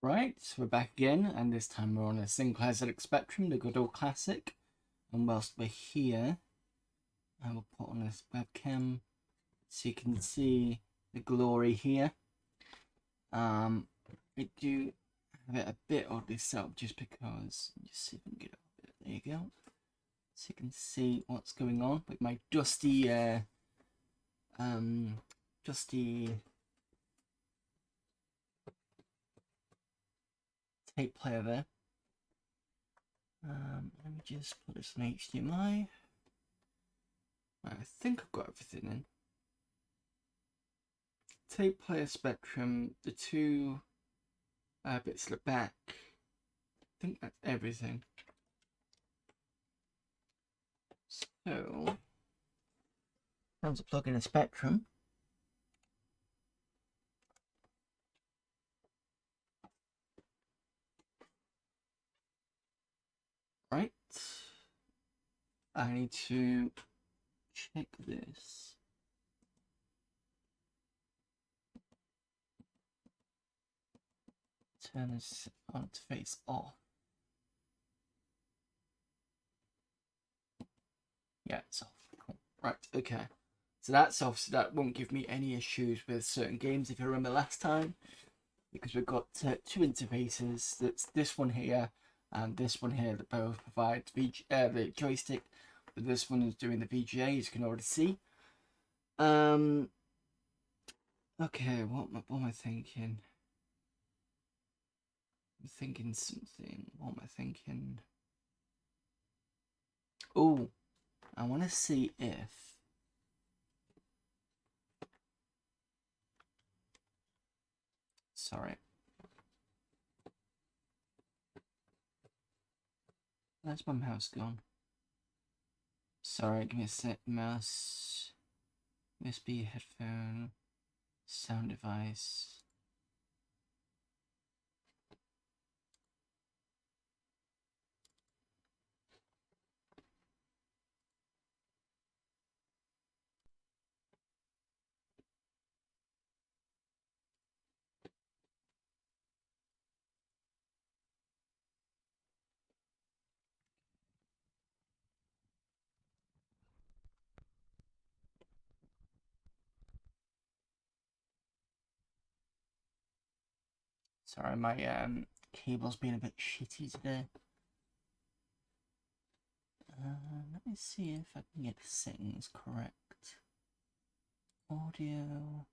Right, so we're back again, and this time we're on a single isometric spectrum, the good old classic. And whilst we're here, I will put on this webcam so you can see the glory here. I do have it a bit oddly set up just because, just see if I can get it a bit. There you go. So you can see what's going on with my dusty tape player there. Let me just put this in HDMI. I think I've got everything in. Tape player spectrum, the two bits at the back. I think that's everything. So, time to plug in a spectrum. Right. I need to check this. Turn this on to face off. Yeah, it's off. Cool. Right, okay. So that's off, so that won't give me any issues with certain games if you remember last time. Because we've got two interfaces. That's this one here and this one here that both provide the joystick. But this one is doing the VGA, as you can already see. Okay, what am I thinking? I'm thinking something. What am I thinking? Oh, I want to see if sorry. Where's my mouse gone? Sorry, give me a sec. Mouse, USB headphone, sound device. Sorry, my cable's been a bit shitty today. Let me see if I can get the settings correct. Audio.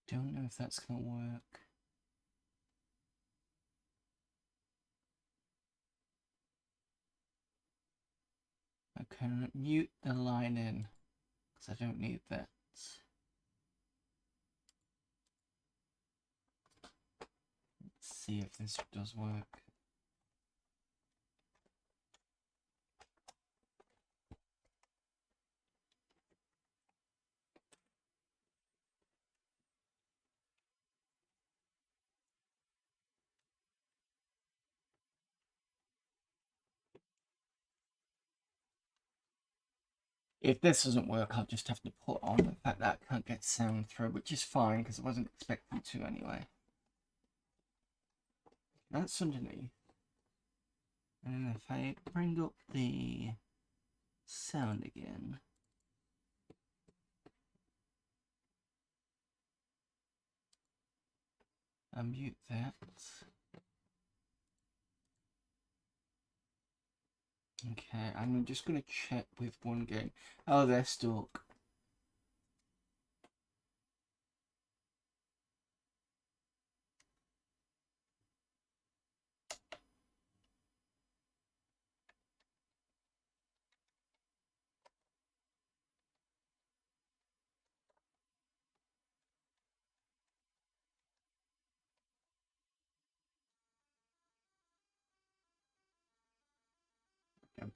Don't know if that's gonna work. I can mute the line in because I don't need that. Let's see if this does work. If this doesn't work, I'll just have to put on the fact that I can't get sound through, which is fine because I wasn't expecting to anyway. That's underneath. And then if I bring up the sound again. I'll mute that. Okay, I'm just going to check with one game. Oh, they're stuck.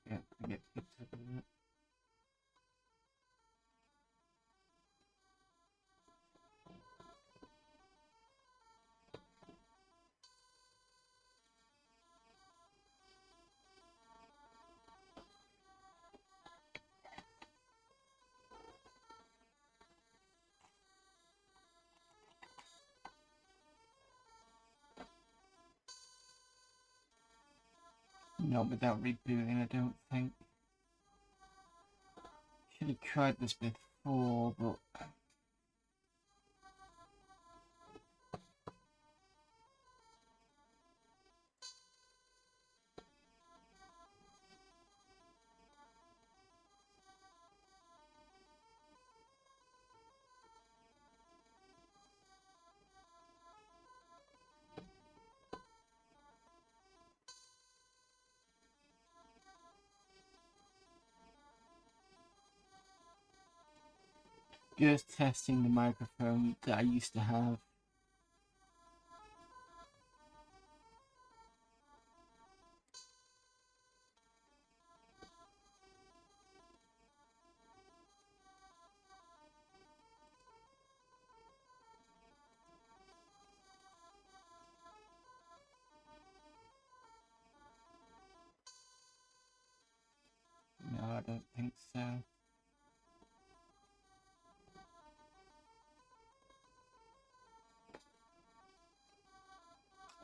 Yeah, I get picked up on that. Not without rebooting, I don't think. Should have tried this before, but just testing the microphone that I used to have. No, I don't think so.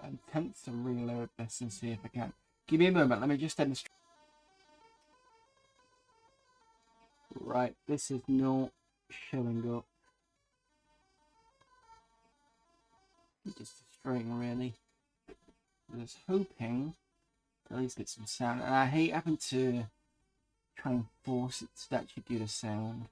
I'm tempted to reload this and see if I can. Give me a moment, let me just end the stream. Right, this is not showing up. Just frustrating, really. I was hoping to at least get some sound, and I hate having to try and force it to actually do the sound.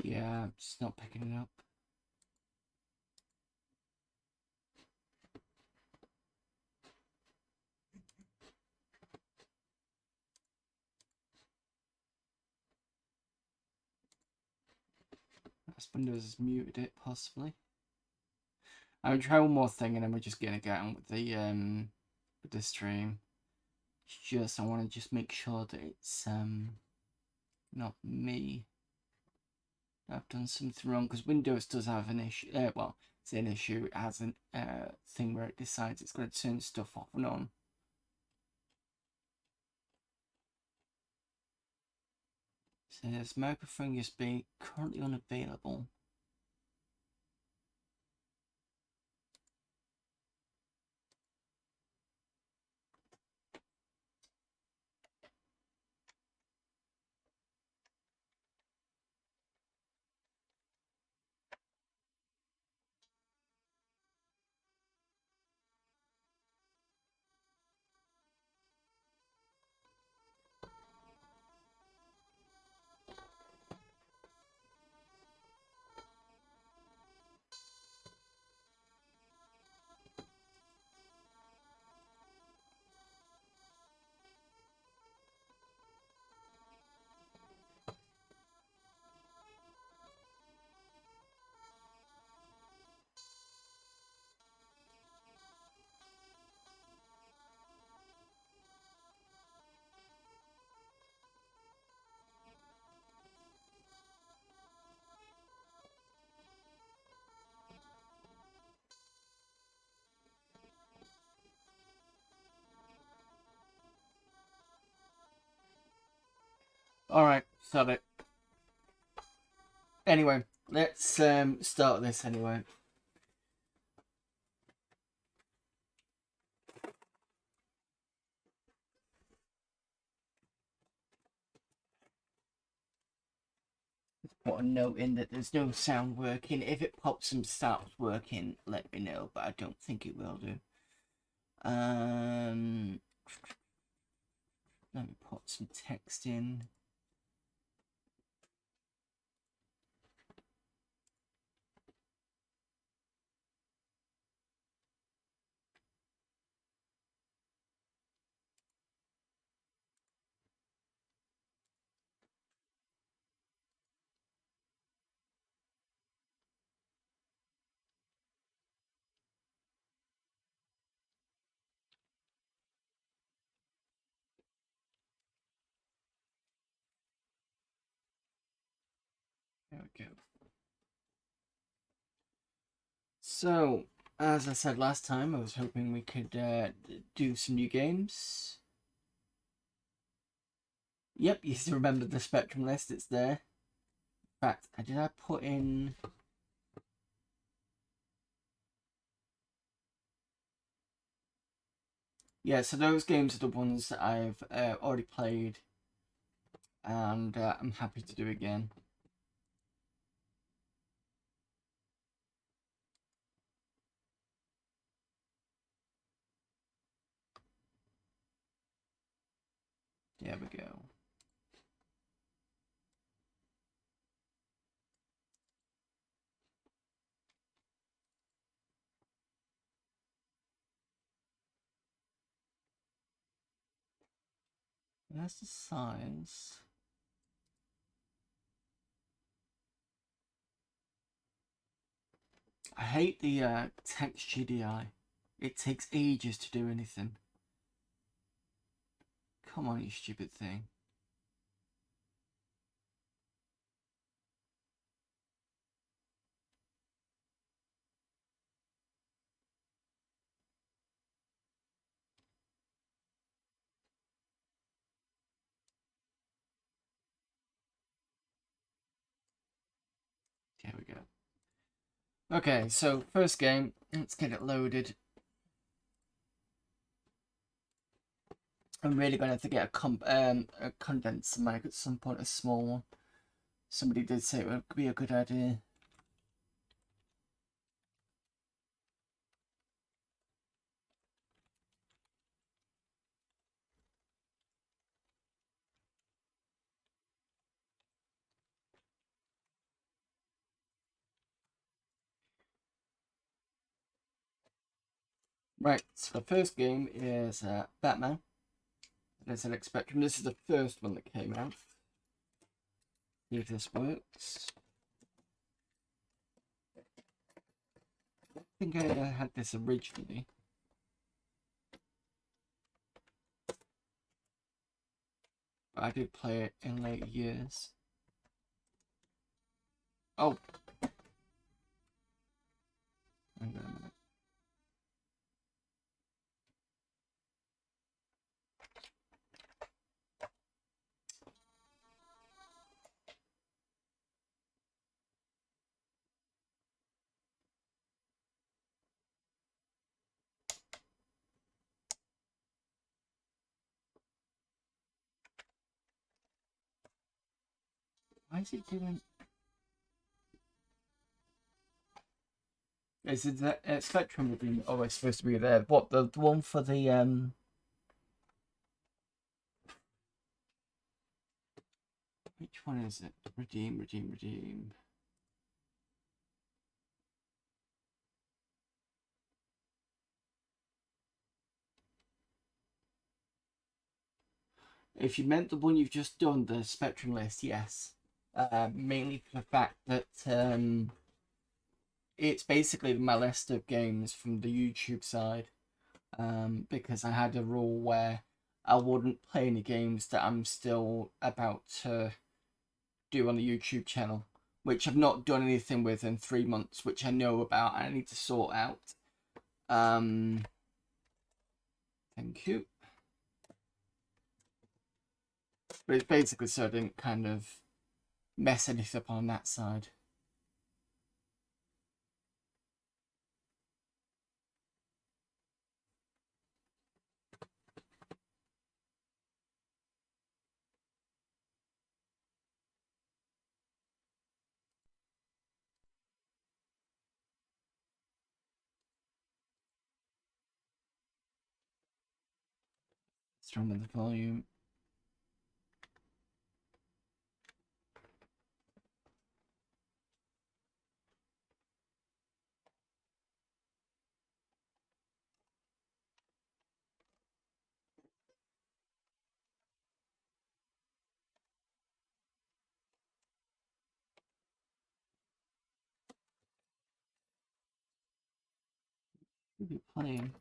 Yeah, it's not picking it up. Windows has muted it, possibly. I'm gonna try one more thing and then we're just gonna get on with the stream. It's just I want to just make sure that it's not me. I've done something wrong because Windows does have an issue. Well, it's an issue. It has a thing where it decides it's going to turn stuff off and on. So there's microphone USB currently unavailable. Alright, stop it. Anyway, let's start this anyway. Let's put a note in that there's no sound working. If it pops and starts working, let me know, but I don't think it will do. Let me put some text in. So, as I said last time, I was hoping we could do some new games. Yep, you still remember the Spectrum list, it's there. In fact, did I put in... Yeah, so those games are the ones that I've already played, and I'm happy to do again. There we go. That's the size. I hate the text GDI. It takes ages to do anything. Come on, you stupid thing. There we go. Okay, so first game, let's get it loaded. I'm really going to have to get a condenser mic at some point, a small one. Somebody did say it would be a good idea. Right, so the first game is Batman. There's an Spectrum. This is the first one that came out. See if this works. I think I had this originally. But I did play it in later years. Oh! Hang on a minute. Why is it doing... Is it the Spectrum would be always supposed to be there? What, the one for the Which one is it? Redeem. If you meant the one you've just done, the Spectrum list, yes. Mainly for the fact that it's basically my list of games from the YouTube side. Because I had a rule where I wouldn't play any games that I'm still about to do on the YouTube channel, which I've not done anything with in 3 months, which I know about and I need to sort out. Thank you. But it's basically so I didn't kind of mess anything up on that side. Strong with the volume. Should be playing.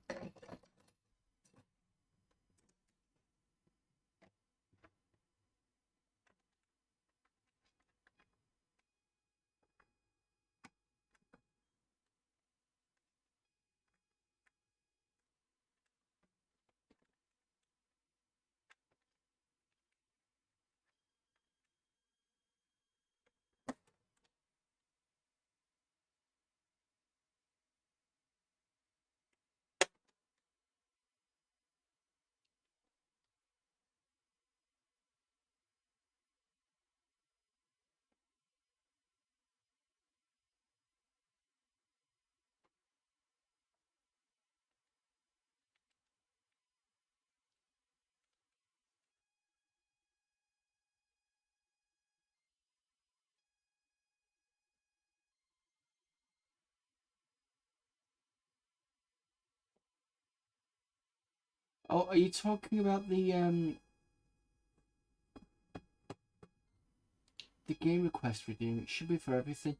Oh, are you talking about the game request redeem? It should be for everything.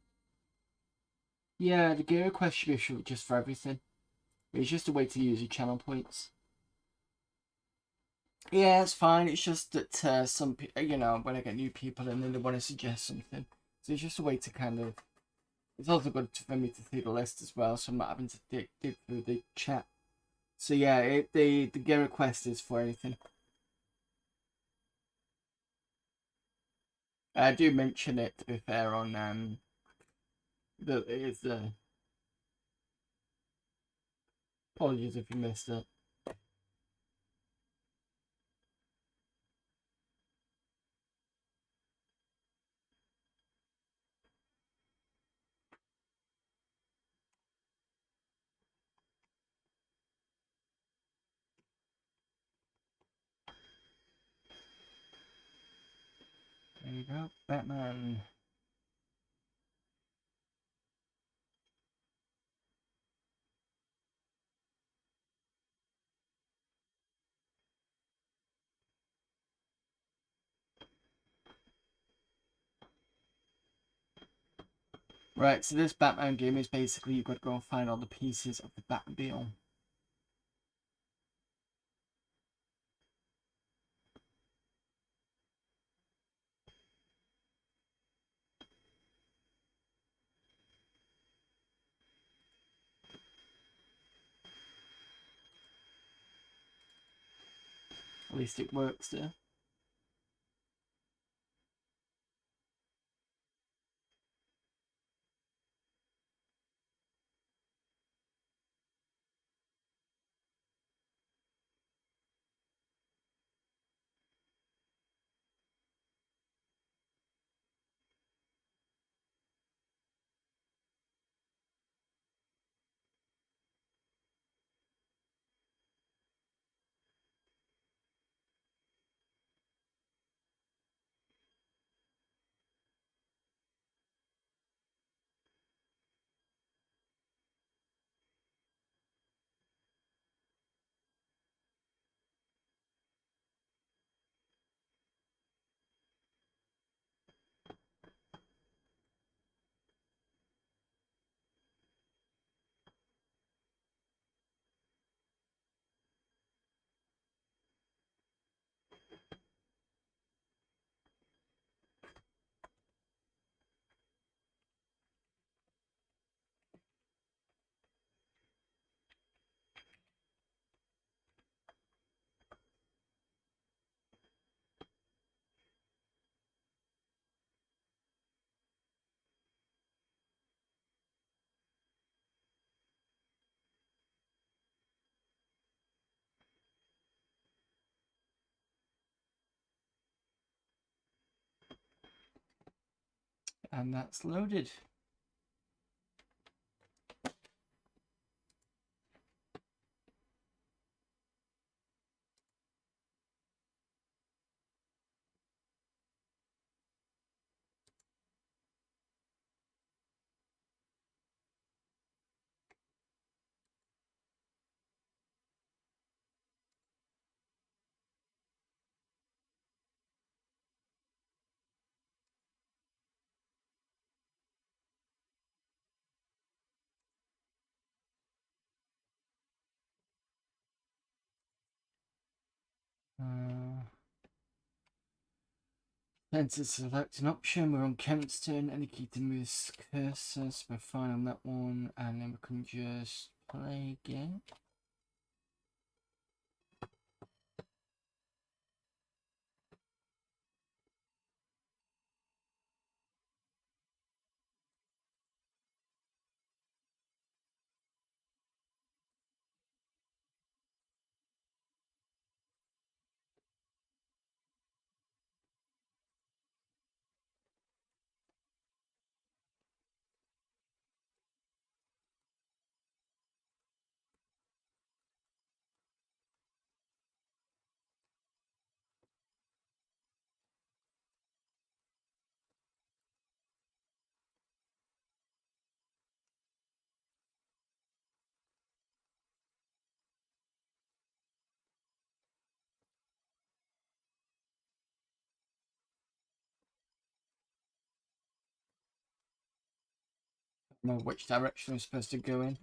Yeah, the game request should be just for everything. It's just a way to use your channel points. Yeah, it's fine. It's just that some people, when I get new people in and they want to suggest something, so it's just a way to kind of. It's also good for me to see the list as well, so I'm not having to dig through the chat. So yeah, the game request is for anything. I do mention it, to be fair, on that it is apologies if you missed it. There you go, Batman. Right, so this Batman game is basically you've got to go and find all the pieces of the Batmobile. At least it works there. And that's loaded. Then to select an option, we're on Kemp's turn. Any key to move this cursor, so we're fine on that one, and then we can just play again. know which direction I'm supposed to go in.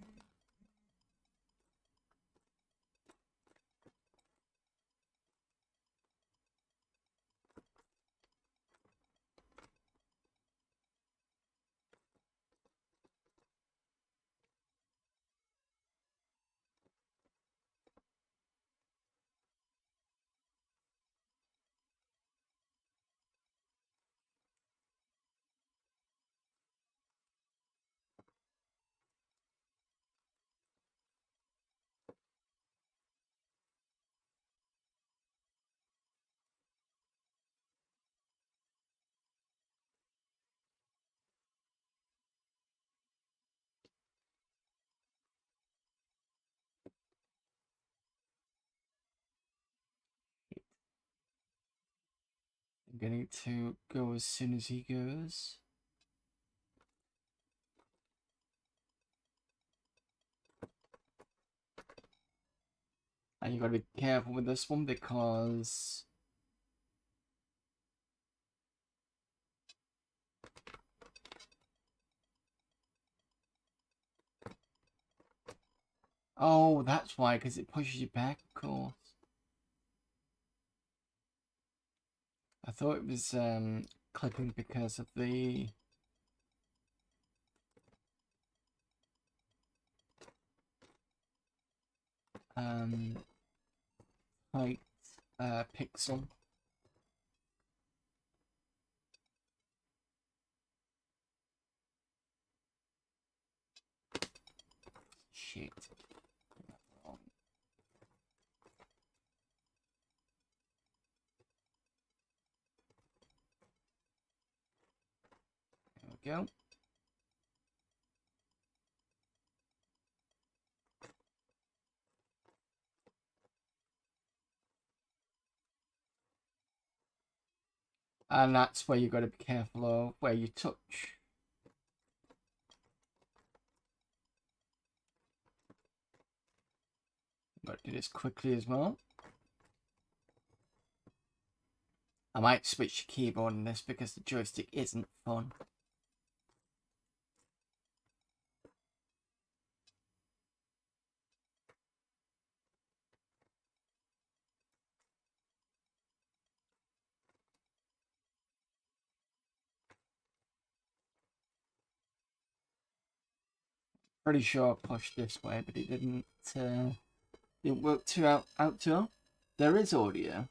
I'm going to go as soon as he goes. And you got to be careful with this one because oh, that's why, because it pushes you back, of course. I thought it was clipping because of the height pixel. Shit. There we go. And that's where you've got to be careful of where you touch. Got to do this quickly as well. I might switch the keyboard on this because the joystick isn't fun. Pretty sure I pushed this way, but it didn't work too out too well. There is audio.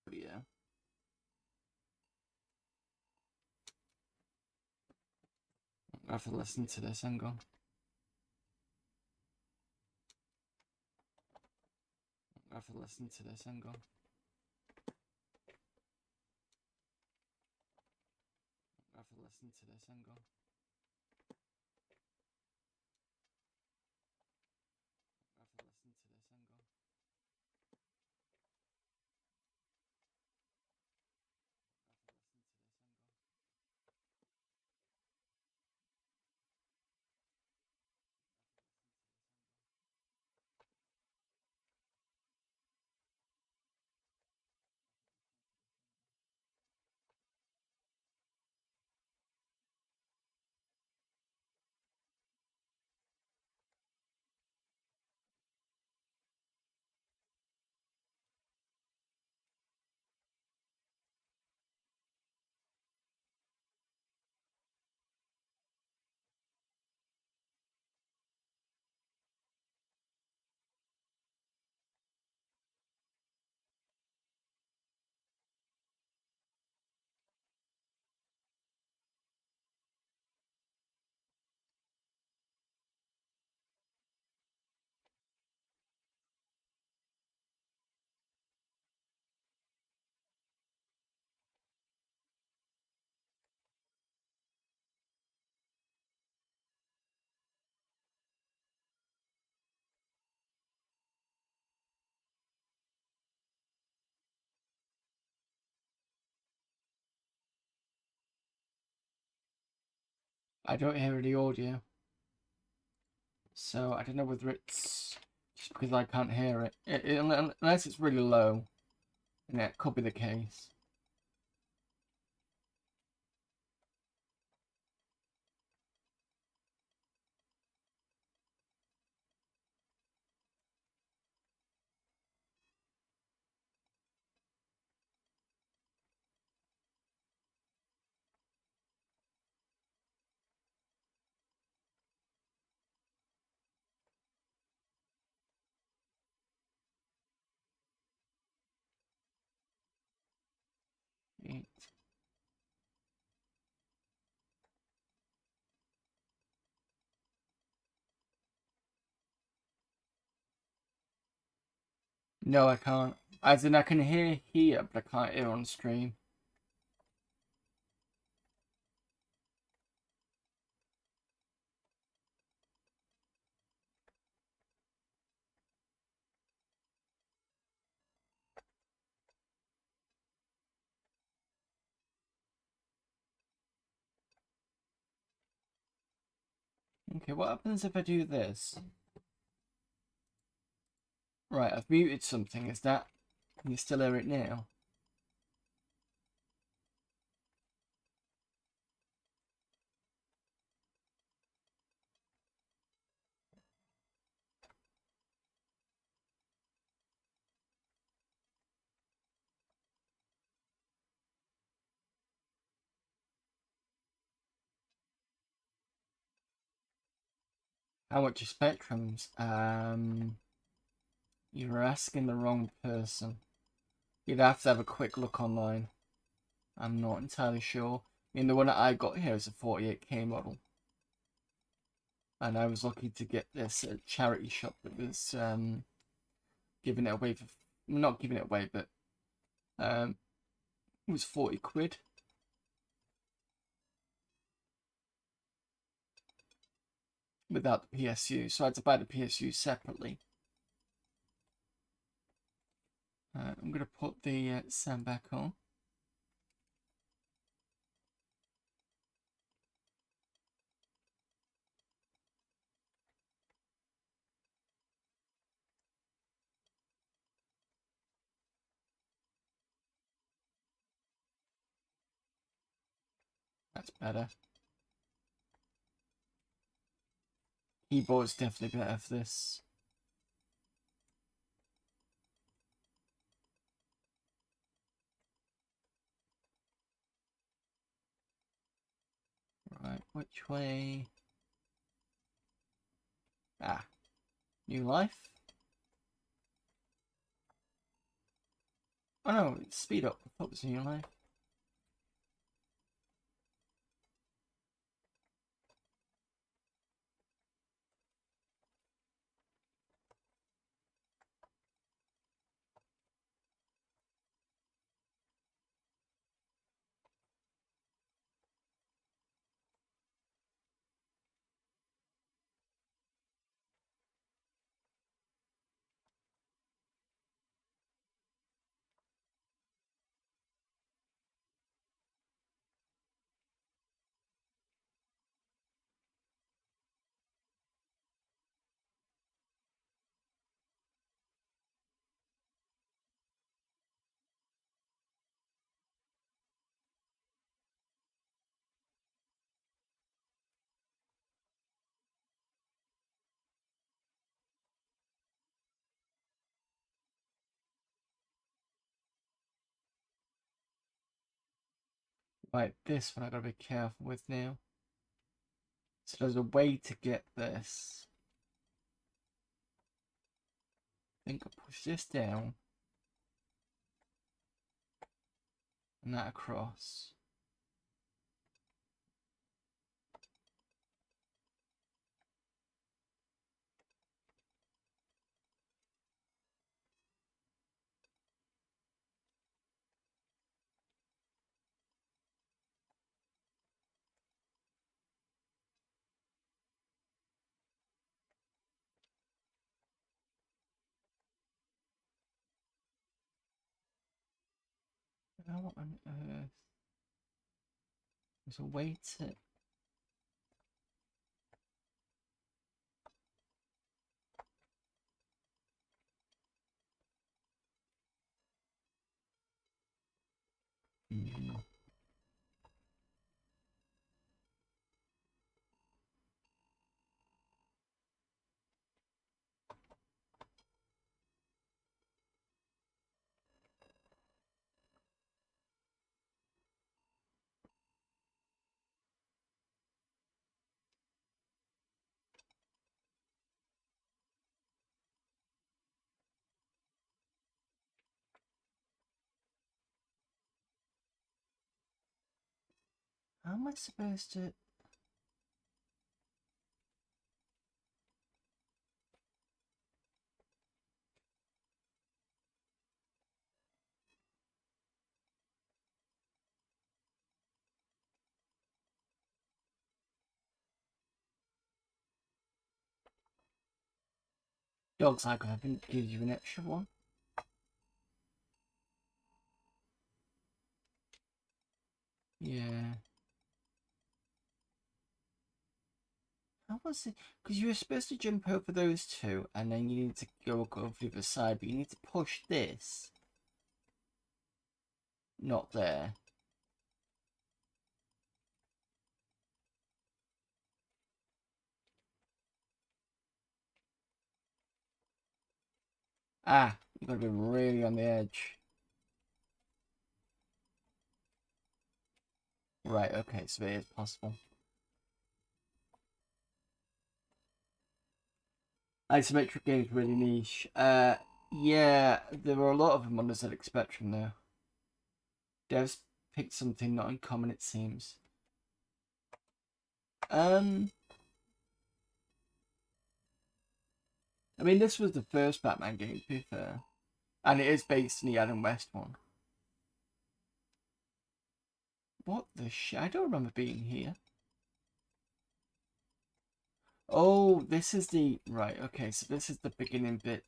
Yeah. I have to listen to this. Hang on. I have to listen to this. Hang on. I have to listen to this. Hang on. I have to listen to this. Hang on. I don't hear any audio, so I don't know whether it's just because I can't hear it. Unless it's really low, and it could be the case. Wait. No, I can't. As in, I can hear here, but I can't hear on stream. Okay, what happens if I do this? Right, I've muted something. Is that... Can you still hear it now? How much are spectrums? You're asking the wrong person. You'd have to have a quick look online. I'm not entirely sure. I mean, the one that I got here is a 48K model. And I was lucky to get this at a charity shop that was giving it away for... Not giving it away, but it was 40 quid. Without the PSU, so I had to buy the PSU separately. I'm going to put the sound back on. That's better. Keyboard's definitely better for this. Right, which way? Ah, new life? Oh no, it's speed up. I thought it was new life. Right, this one I gotta be careful with now. So there's a way to get this. I think I push this down. And that across. How on earth? There's a way to... Hmm. How am I supposed to... Dogs like I haven't given you an extra one. Yeah. How was it? Because you were supposed to jump over those two, and then you need to go over the other side, but you need to push this. Not there. Ah, you've got to be really on the edge. Right, okay, so it is possible. Isometric games really niche. Yeah, there were a lot of them on the ZX Spectrum though. Devs picked something not uncommon, it seems. I mean, this was the first Batman game, to be fair. And it is based in the Adam West one. What the shit? I don't remember being here. Oh, this is the... Right, okay, so this is the beginning bit.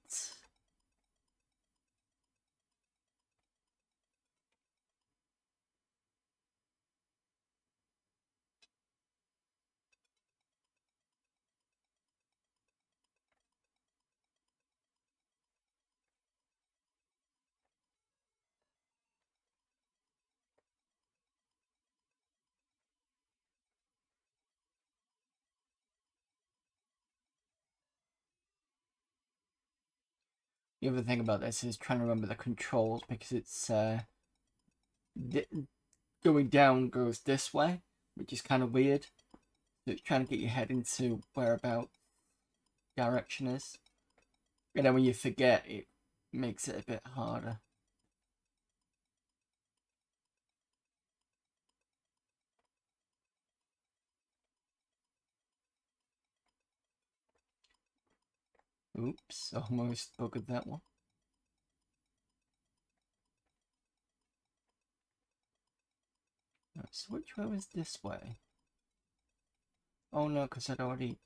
The other thing about this is trying to remember the controls, because it's going down goes this way, which is kind of weird. So it's trying to get your head into whereabout direction is. And then when you forget, it makes it a bit harder. Oops, almost buggered that one. So which way was this way? Oh no, because I'd already...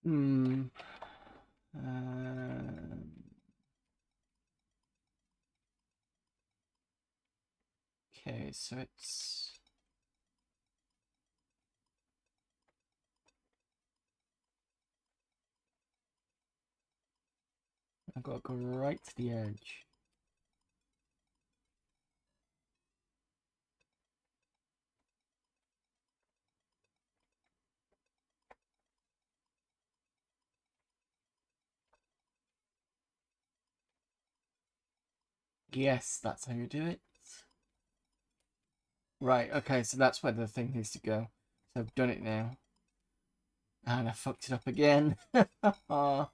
Hmm. Okay, so it's... I've got to go right to the edge. Yes, that's how you do it. Right, okay, so that's where the thing needs to go. So I've done it now. And I fucked it up again. Because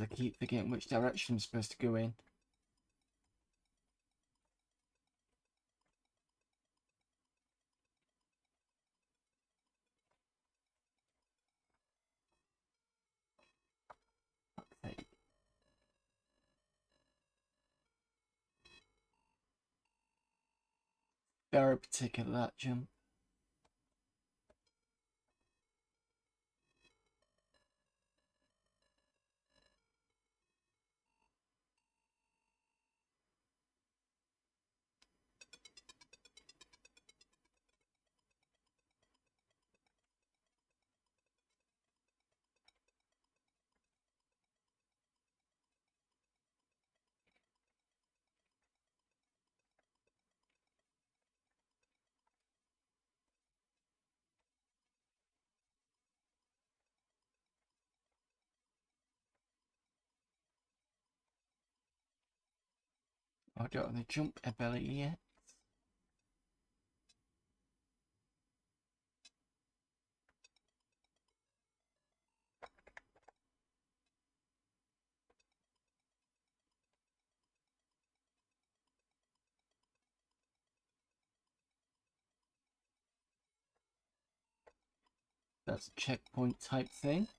I keep forgetting which direction I'm supposed to go in. Okay. Very particular, that jump. I don't have the jump ability yet. That's a checkpoint type thing.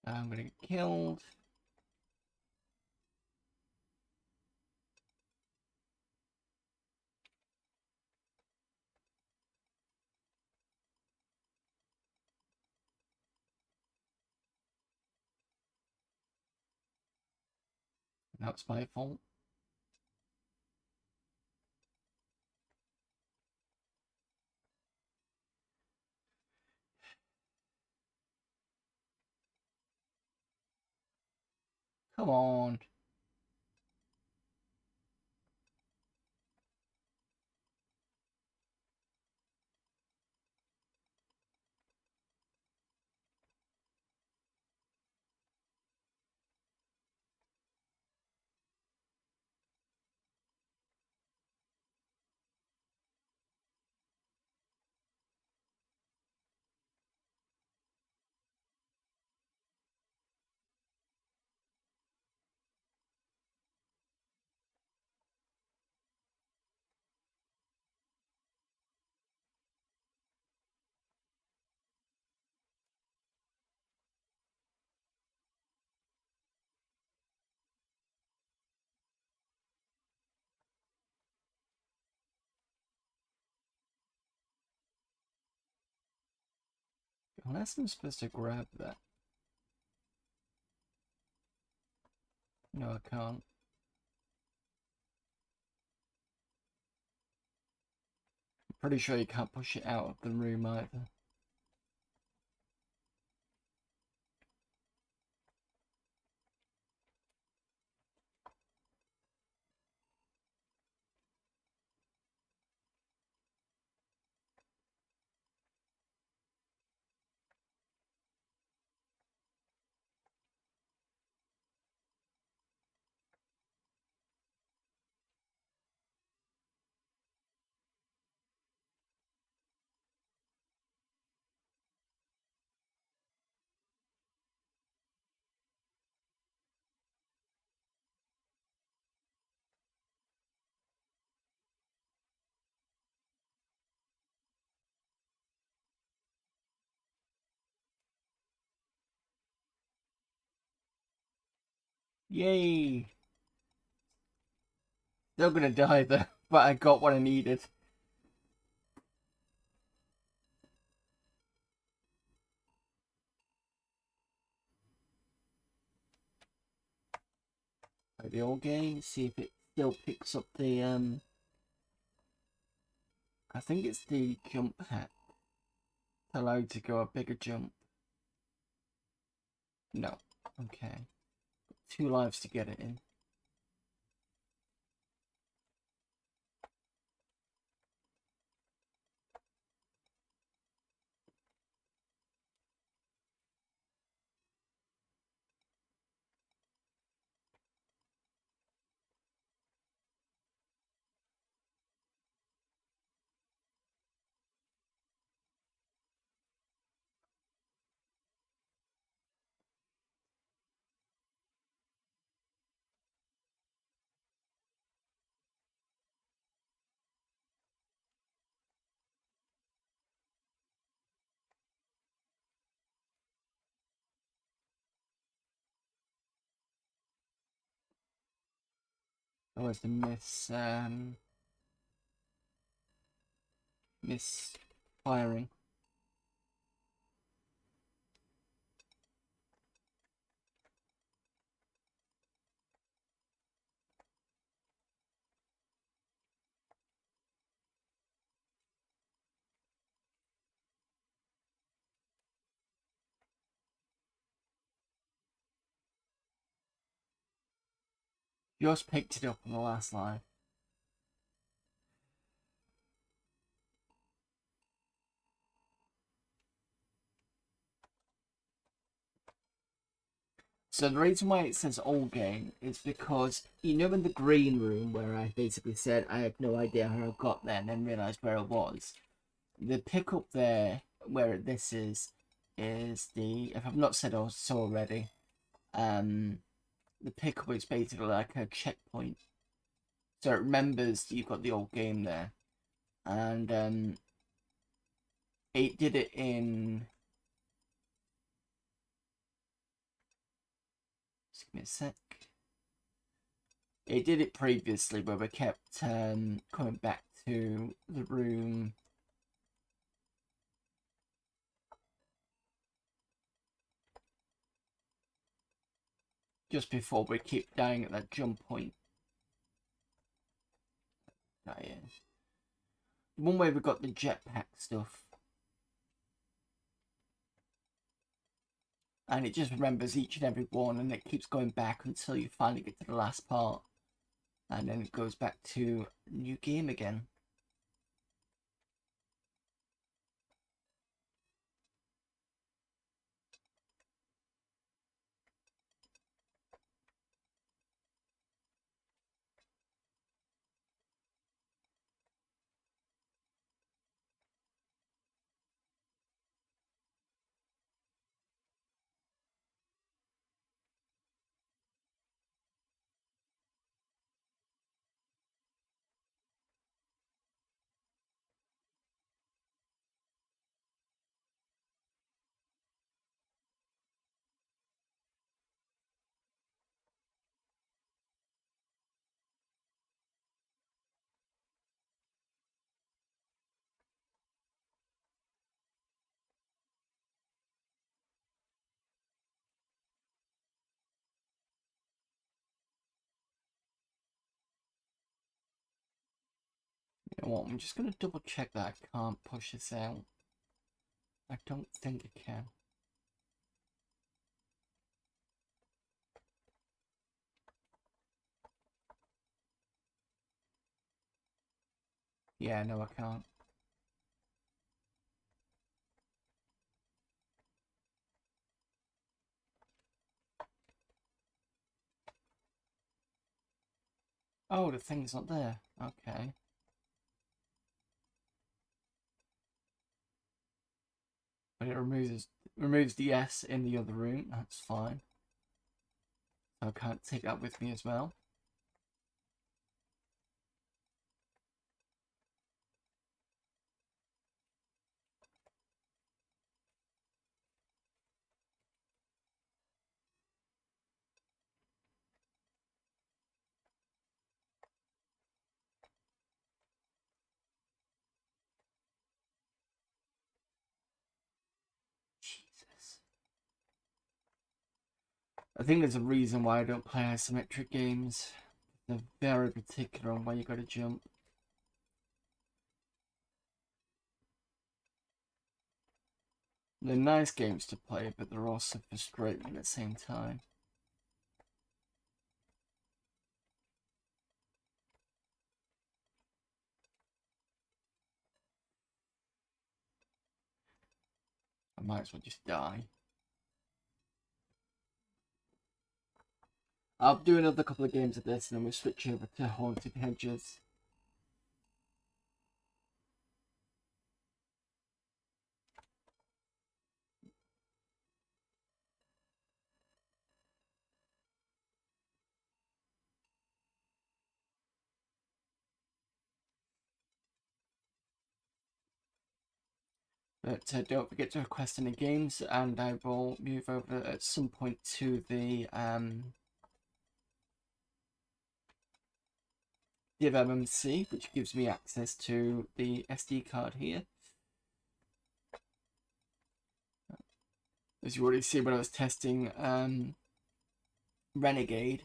I'm gonna get killed. That's my fault. Come on. Unless I'm supposed to grab that. No, I can't. I'm pretty sure you can't push it out of the room either. Yay! Still gonna die though, but I got what I needed. Play the old game, see if it still picks up the I think it's the jump hack to allow you to go a bigger jump. No. Okay. 2 lives to get it in. Oh, it's the misfiring. Just picked it up on the last line. So the reason why it says old game is because, you know, in the green room where I basically said I have no idea how I got there and then realised where I was, the pickup there where this is the, if I've not said so already, the pickup is basically like a checkpoint. So it remembers you've got the old game there. And it did it in, just give me a sec. It did it previously where we kept coming back to the room just before we keep dying at that jump point. Oh, yeah. The one where we got the jetpack stuff. And it just remembers each and every one, and it keeps going back until you finally get to the last part. And then it goes back to new game again. You know what, I'm just going to double check that I can't push this out. I don't think I can. Yeah, no, I can't. Oh, the thing's not there. Okay. But it removes the S in the other room. That's fine. So I can't take that with me as well. Jesus. I think there's a reason why I don't play isometric games. They're very particular on where you gotta jump. They're nice games to play, but they're also frustrating at the same time. I might as well just die. I'll do another couple of games of this and then we'll switch over to Haunted Hedges. But don't forget to request any games, and I will move over at some point to the Div MMC, which gives me access to the SD card here. As you already see when I was testing Renegade.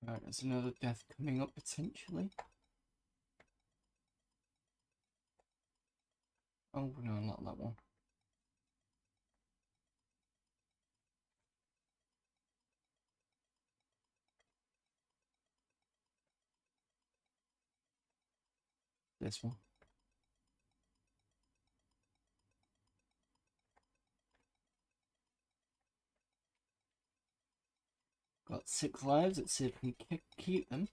Right, there's another death coming up potentially. Oh no, not that one. This one. Got 6 lives. Let's see if we can keep them.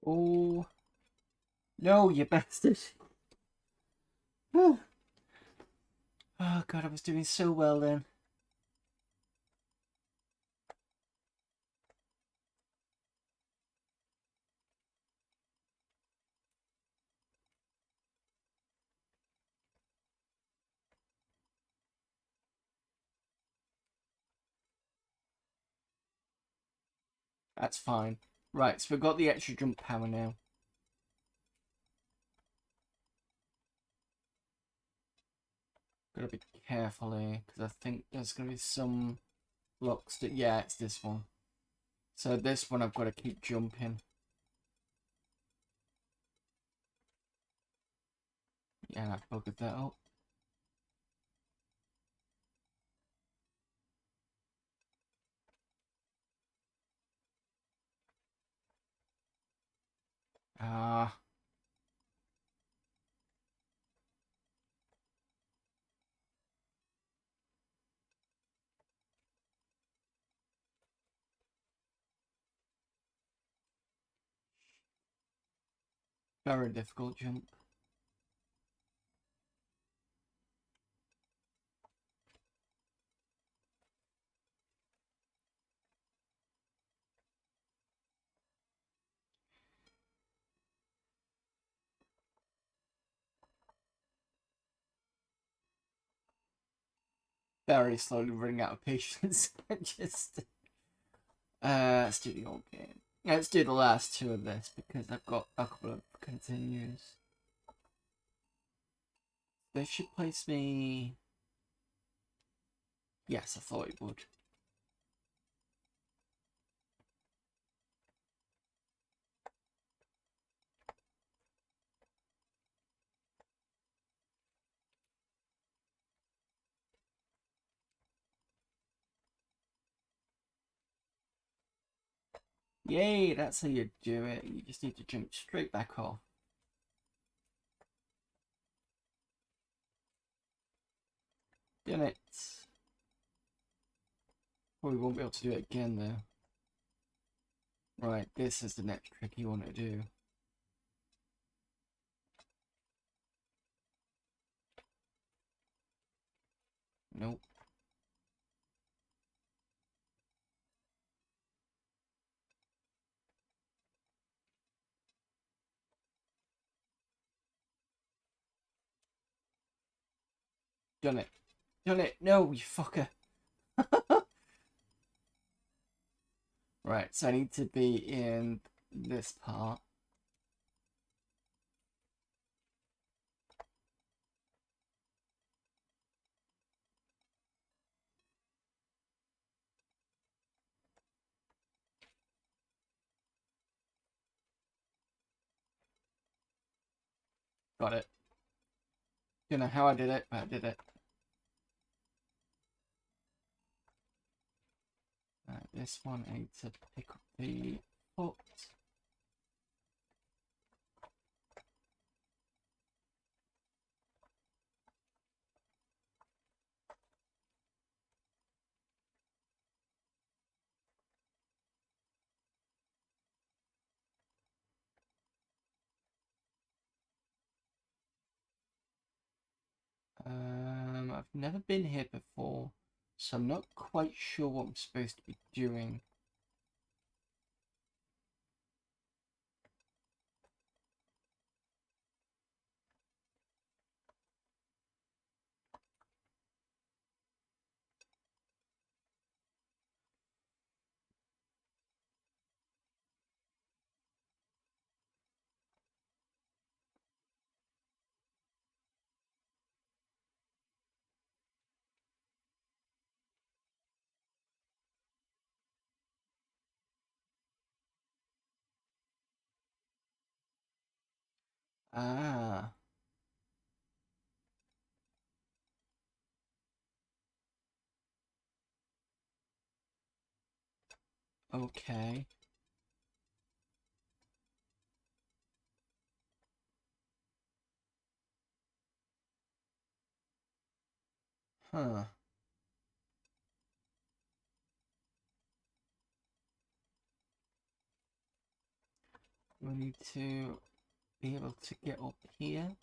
Oh no, you bastard! Oh god, I was doing so well then. That's fine. Right, so we've got the extra jump power now. Gotta be careful here, because I think there's gonna be some blocks that... Yeah, it's this one. So this one I've got to keep jumping. Yeah, I've buggered that up. Ah. Very difficult jump. very slowly running out of patience. Just let's do the old game. Let's do the last two of this because I've got a couple of continues. This should place me. Yes, I thought it would. Yay, that's how you do it. You just need to jump straight back off. Done it. Probably won't be able to do it again though. Right, this is the next trick you want to do. Nope. Done it. Done it. No, you fucker. Right, so I need to be in this part. Got it. Don't know how I did it, but I did it. This one I need to pick up the foot. I've never been here before, so I'm not quite sure what I'm supposed to be doing. Ah, okay. Huh. We need to be able to get up here.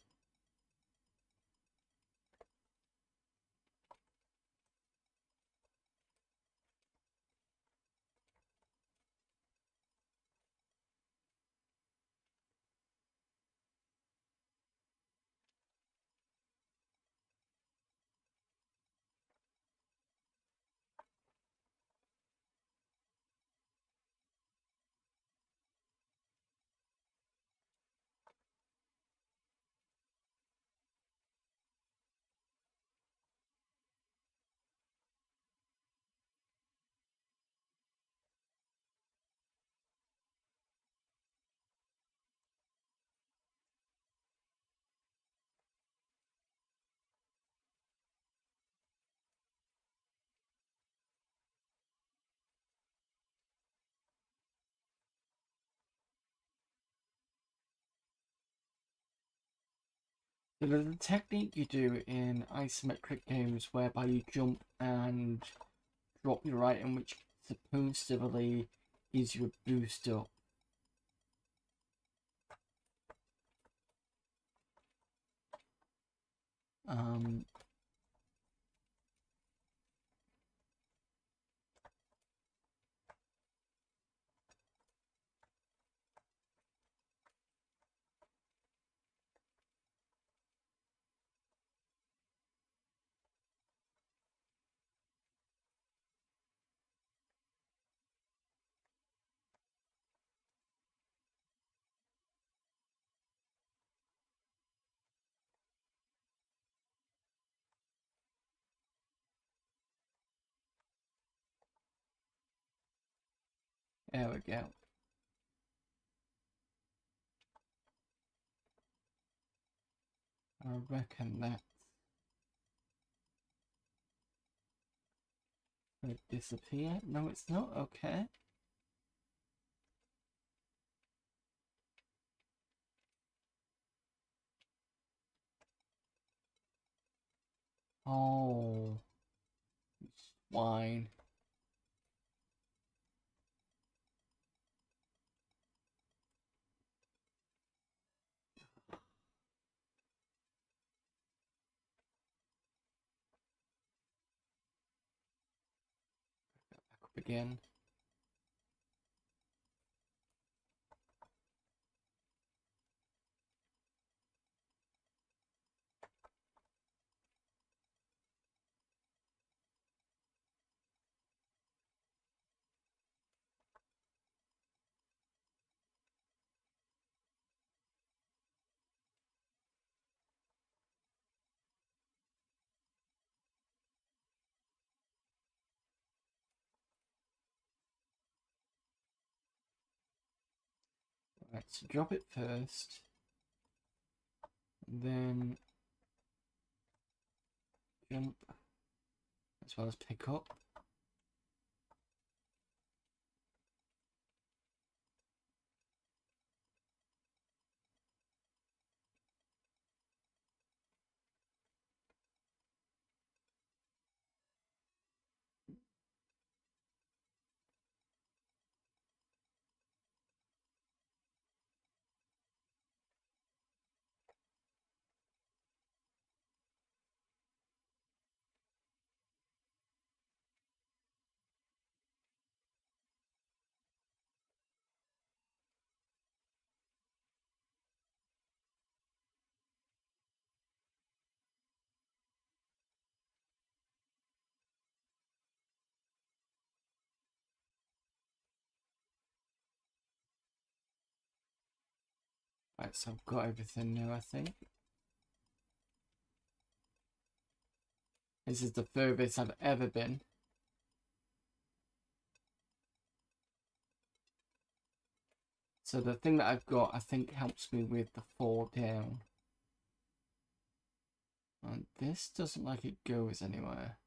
So there's a technique you do in isometric games whereby you jump and drop your item, which supposedly is your boost up. Um, There we go. I reckon that would disappear. No, it's not. Okay. Oh, swine. Back up again. Right, so drop it first. Then jump as well as pick up. Right, so I've got everything now, I think. This is the furthest I've ever been. So the thing that I've got, I think, helps me with the fall down. And this doesn't like it goes anywhere.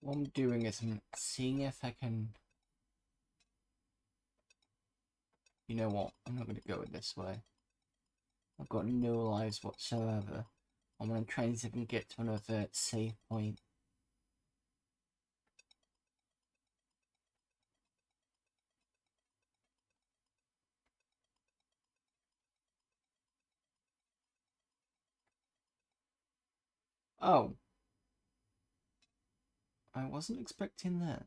What I'm doing is I'm seeing if I can... You know what? I'm not going to go this way. I've got no lives whatsoever. I'm going to try and see if I can get to another save point. Oh. I wasn't expecting that.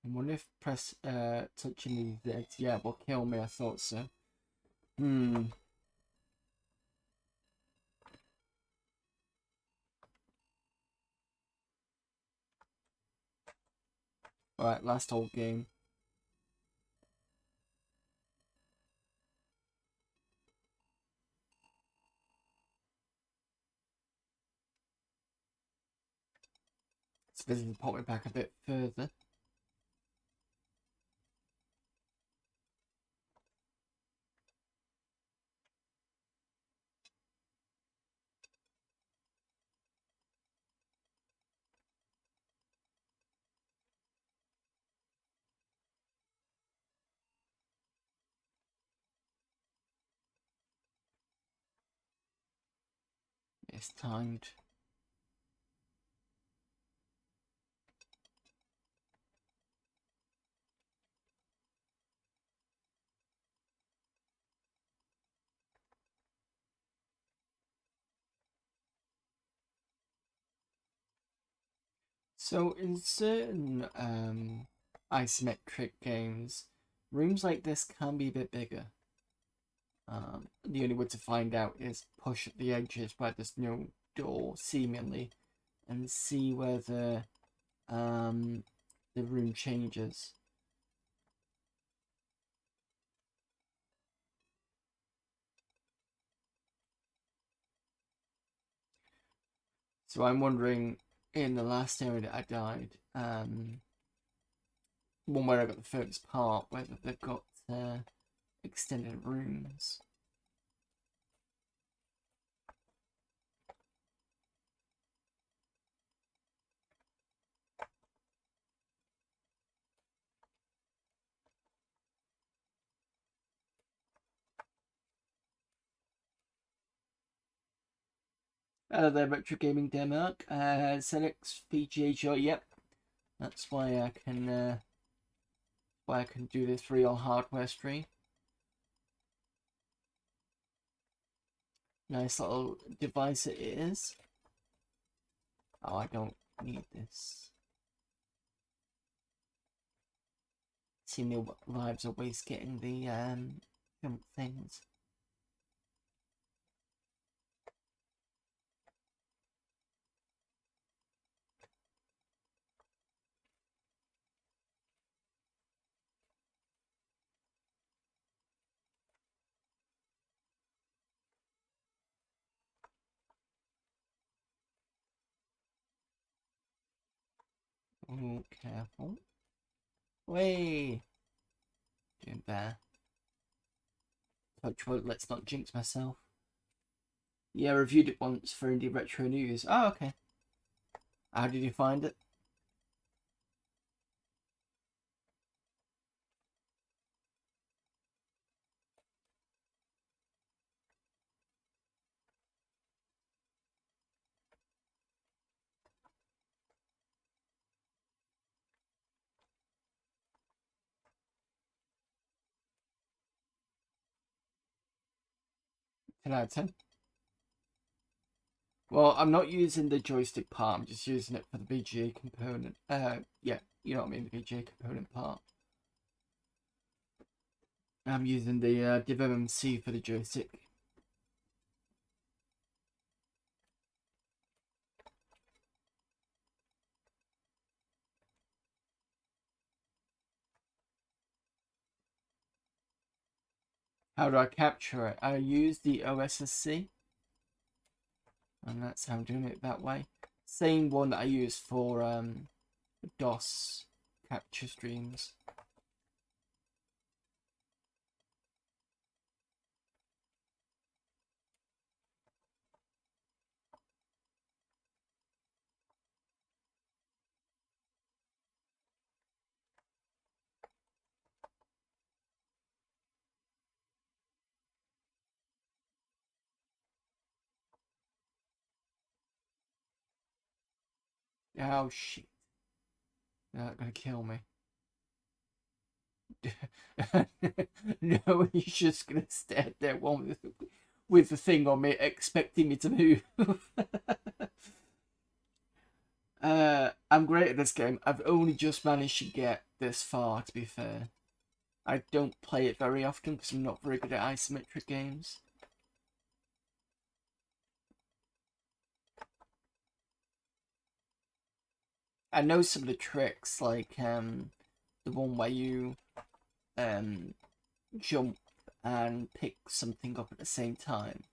I wonder if touching these eggs, yeah, will kill me. I thought so. Alright, last whole game. Let's visit the pop it back a bit further. It's timed. So in certain isometric games, rooms like this can be a bit bigger. The only way to find out is push at the edges where there's no door, seemingly, and see whether the room changes. So I'm wondering, in the last area that I died, one where I got the first part, whether they've got extended rooms. Hello there, Retro Gaming Denmark. Select VGA shot. Yep, that's why I can do this real hardware stream. Nice little device it is. Oh, I don't need this. See me lives always getting the jump things. Oh, careful. Way. Doing better. Touch wood, let's not jinx myself. Yeah, I reviewed it once for Indie Retro News. Oh, okay. How did you find it? 10 out of 10. Well, I'm not using the joystick part, I'm just using it for the VGA component. Yeah, you know what I mean, the VGA component part. I'm using the DivMMC for the joystick. How do I capture it? I use the OSSC, and that's how I'm doing it that way. Same one that I use for DOS capture streams. Oh shit. They're gonna kill me. No, he's just gonna stare there one with the thing on me, expecting me to move. I'm great at this game. I've only just managed to get this far, to be fair. I don't play it very often because I'm not very good at isometric games. I know some of the tricks, like the one where you jump and pick something up at the same time.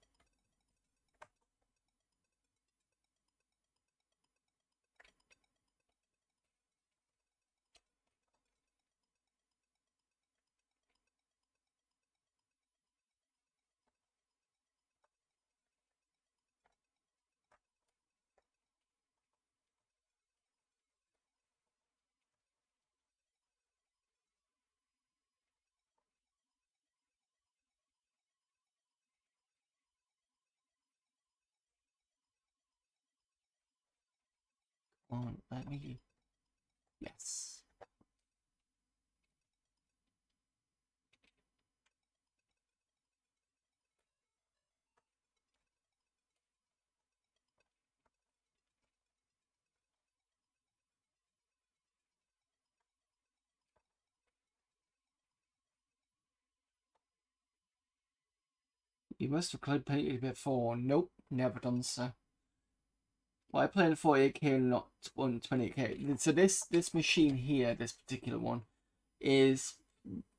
Come on, let me. Yes. You must have played it before. Nope, never done so. Well, I played 48K and not 128K. So this machine here, this particular one, is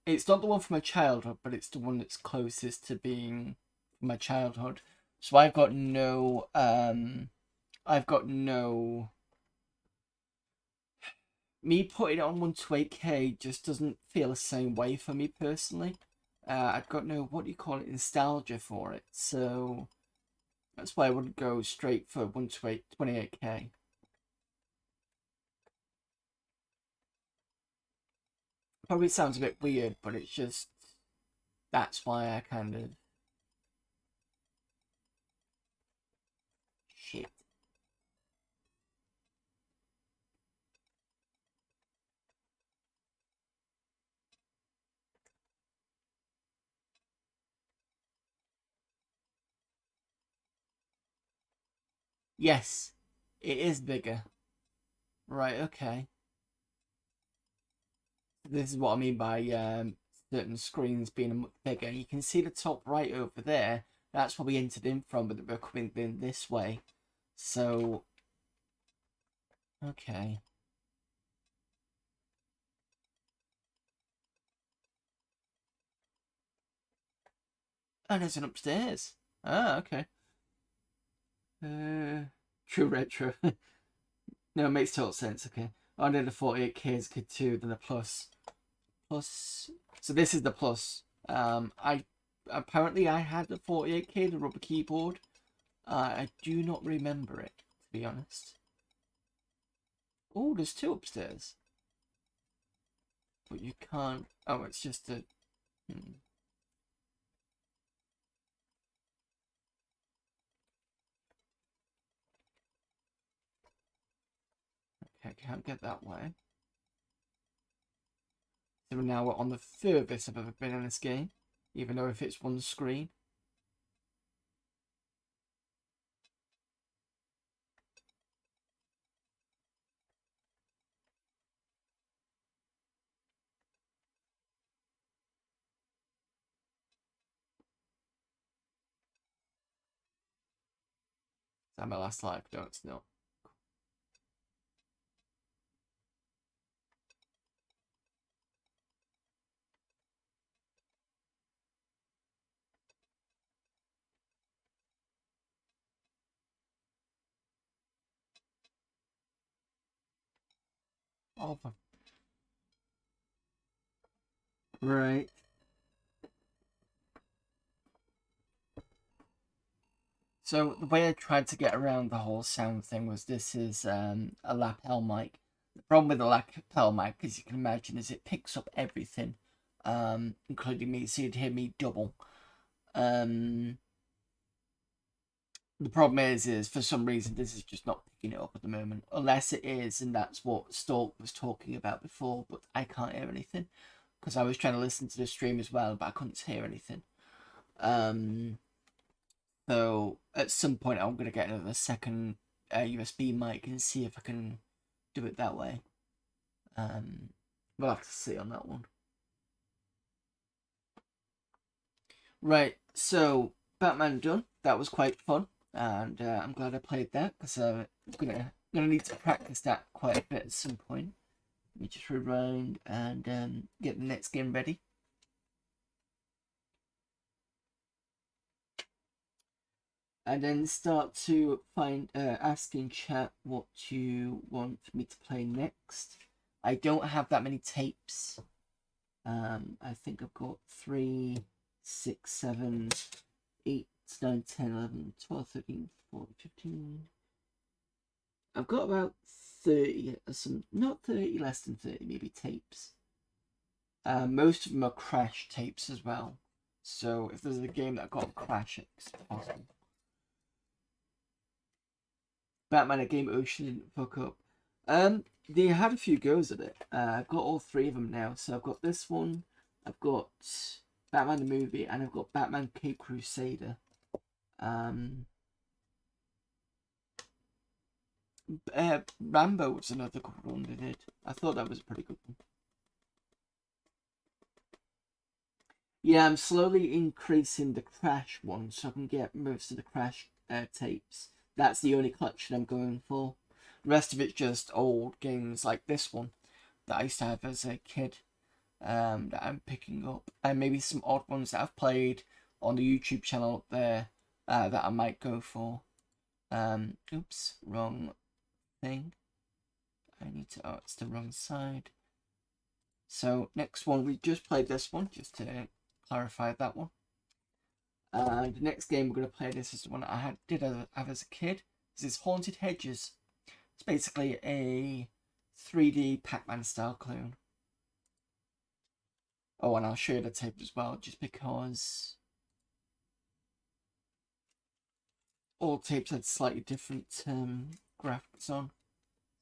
it's not the one from my childhood, but it's the one that's closest to being my childhood. So I've got no me putting it on 128K just doesn't feel the same way for me personally. I've got no, what do you call it, nostalgia for it. So that's why I wouldn't go straight for 128K. Probably sounds a bit weird, but it's just, that's why I kind of, shit. Yes, it is bigger. Right, okay. This is what I mean by certain screens being much bigger. You can see the top right over there. That's where we entered in from, but we're coming in this way. So, okay. Oh, there's an upstairs. Ah, okay. True retro. No, it makes total sense. Okay. I did a 48K as a kid too, then a plus. Plus. So this is the plus. I apparently I had a 48K, the rubber keyboard. I do not remember it, to be honest. Oh, there's two upstairs. But you can't. Oh, it's just a. Okay, can't get that way. So now we're on the furthest I've ever been in this game, even though if it's one screen. Is that my last life? No, it's not. Oh, right. So the way I tried to get around the whole sound thing was this is a lapel mic. The problem with the lapel mic, as you can imagine, is it picks up everything, including me, so you'd hear me double. The problem is for some reason this is just not picking it up at the moment, unless it is, and that's what Stalk was talking about before. But I can't hear anything because I was trying to listen to the stream as well, but I couldn't hear anything. So at some point I'm gonna get another second USB mic and see if I can do it that way. We'll have to see on that one. Right, so Batman done. That was quite fun, and I'm glad I played that because I'm gonna need to practice that quite a bit at some point. Let me just rewind and get the next game ready. And then start to find ask in chat what you want me to play next. I don't have that many tapes. I think I've got 3, 6, 7, 8, 9, 10, 11, 12, 13, 14, 15. I've got about 30, not 30, less than 30 maybe tapes. Most of them are crash tapes as well. So if there's a game that got crash, it's possible. Batman a game Ocean didn't fuck up. They had a few goes at it. I've got all 3 of them now. So I've got this one, I've got Batman the movie, and I've got Batman Cape Crusader. Rambo was another good one they did. I thought that was a pretty good one. Yeah, I'm slowly increasing the Crash one so I can get most of the Crash tapes. That's the only collection I'm going for. The rest of it's just old games like this one that I used to have as a kid, that I'm picking up. And maybe some odd ones that I've played on the YouTube channel up there, that I might go for. Oops, wrong thing. I need to, oh, it's the wrong side. So next one, we just played this one, just to clarify that one. The next game we're going to play, this is the one I did have as a kid. This is Haunted Hedges. It's basically a 3D Pac-Man style clone. Oh, and I'll show you the tape as well, just because all tapes had slightly different graphics on.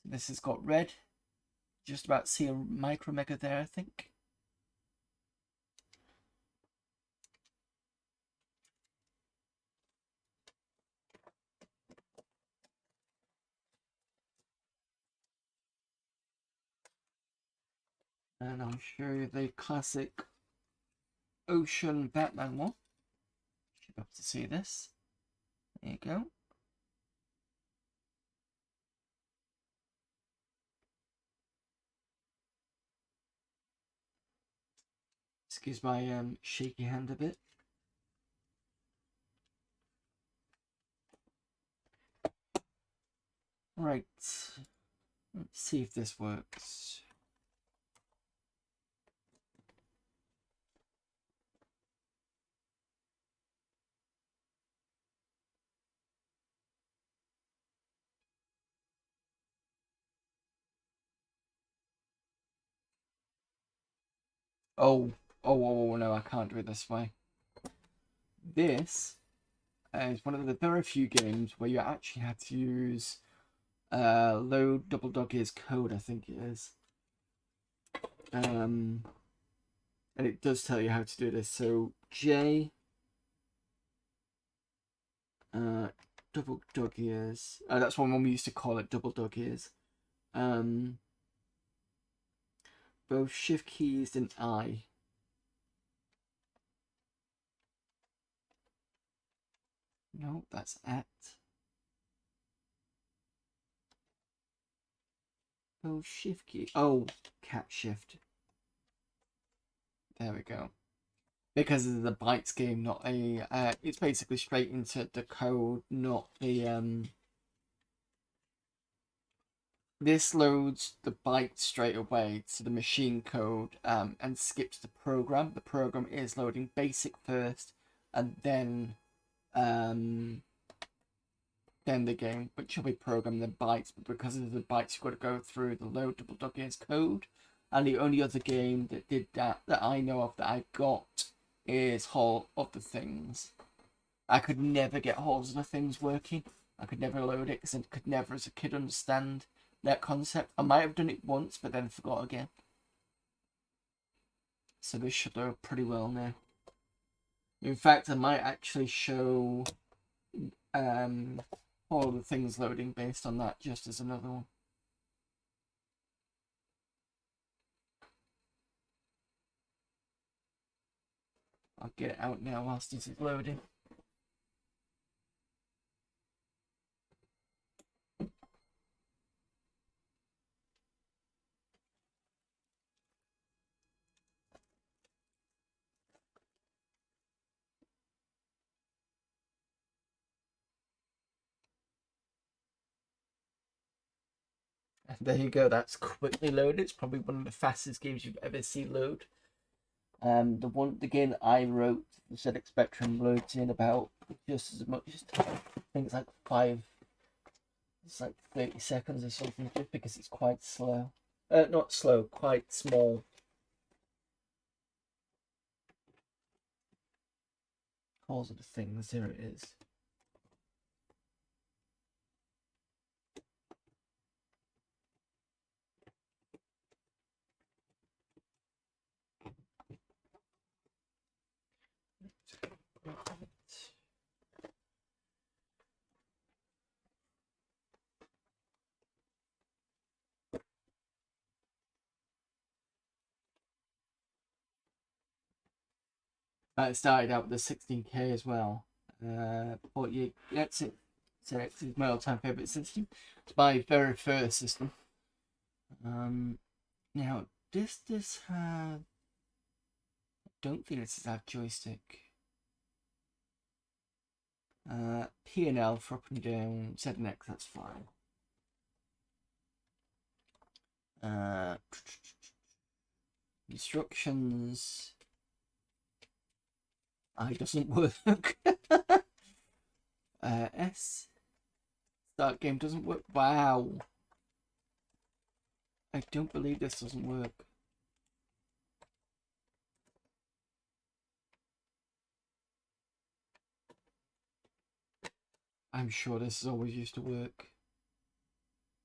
This has got red. Just about see a Micro Mega there, I think. And I'll show you the classic Ocean Batman one. Should be able to see this. There you go. Excuse my shaky hand a bit. Right. Let's see if this works. Oh, no, I can't do it this way. This is one of the very few games where you actually had to use load double dog ears code, I think it is. And it does tell you how to do this. So J double dog ears. That's one we used to call it, double dog ears. Both shift keys and I. No, that's at. Both shift key. Oh, cat shift. There we go. Because it's a bytes game, not a. It's basically straight into the code, not the. This loads the bytes straight away to the machine code, and skips the program. The program is loading basic first, and then the game, which will be programmed in bytes. But because of the bytes, you've got to go through the load double dog ears code. And the only other game that did that I know of that I got is Hall of the Things. I could never get Halls of the Things working. I could never load it because I could never, as a kid, understand that concept. I might have done it once, but then forgot again. So this should load pretty well now. In fact, I might actually show all the things loading based on that, just as another one. I'll get it out now whilst this is loading. And there you go, that's quickly loaded. It's probably one of the fastest games you've ever seen load. The game that I wrote, the ZX Spectrum, loads in about just as much as I think it's like 30 seconds or something, just because it's quite slow. Not slow, quite small. Halls of the Things, here it is. It started out with the 16K as well. 48. That's it. So it's my all-time favorite system. It's my very first system. Now does this have? I don't think this has joystick. P and L for up and down. Z and X, that's fine. Instructions. I doesn't work. S. Start game doesn't work. Wow. I don't believe this doesn't work. I'm sure this is always used to work.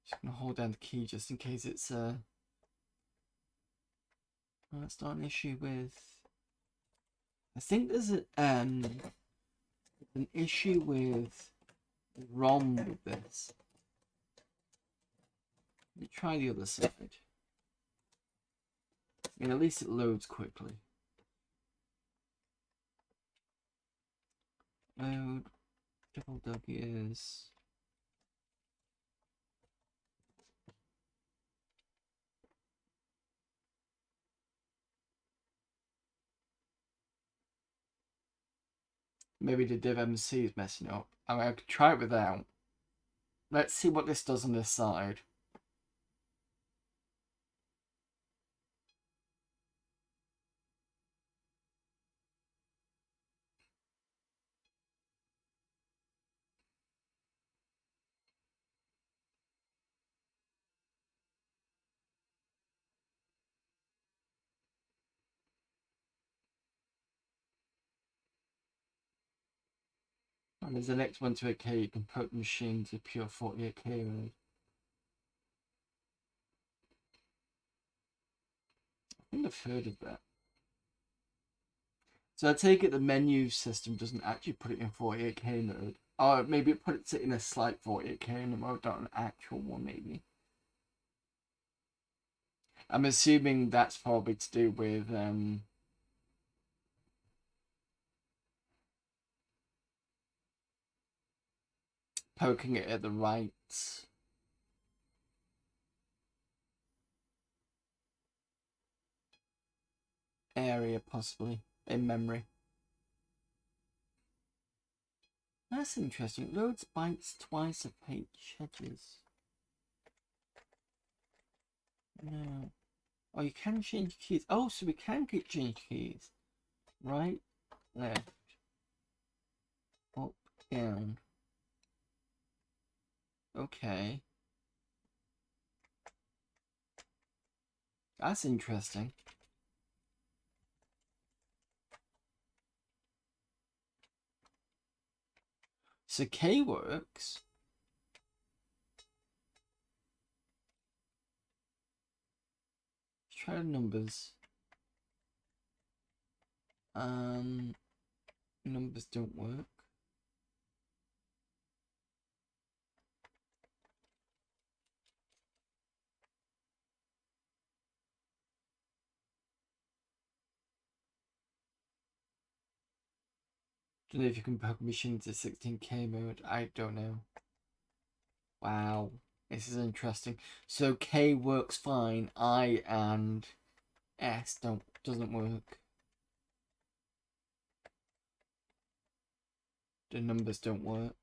Just gonna hold down the key just in case it's it's not an issue with. I think there's an issue with ROM with this. Let me try the other side. I mean, at least it loads quickly. Load. Double W is. Maybe the div MC is messing up. I mean, I could try it without. Let's see what this does on this side. And there's the next one to a K. You can put the machine to pure 48K mode. I think I've heard of that. So I take it the menu system doesn't actually put it in 48K mode. Or maybe it puts it in a slight 48K mode, not an actual one, maybe. I'm assuming that's probably to do with poking it at the right area, possibly, in memory. That's interesting. Loads bytes twice of Hedges. No. Oh, you can change keys. Oh, so we can change keys. Right, left, up, down. Okay. That's interesting. So K works. Let's try the numbers. Numbers don't work. Don't know if you can poke machine to 16K mode. I don't know. Wow, this is interesting. So K works fine. I and S doesn't work. The numbers don't work.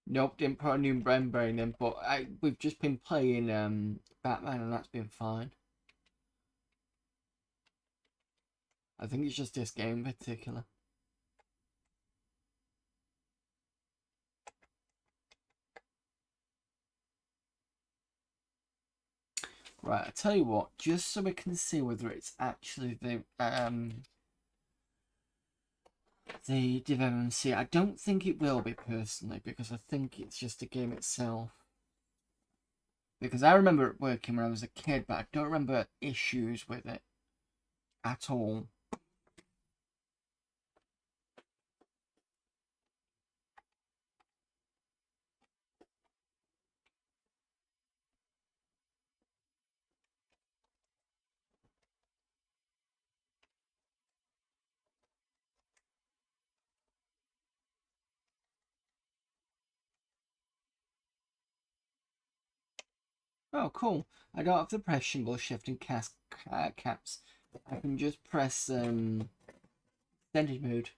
Nope, didn't put a new membrane in, but we've just been playing Batman and that's been fine. I think it's just this game in particular. Right, I tell you what, just so we can see whether it's actually the Div MMC. I don't think it will be personally, because I think it's just the game itself. Because I remember it working when I was a kid, but I don't remember issues with it at all. Oh, cool. I don't have to press shift shift and caps. I can just press extended mode.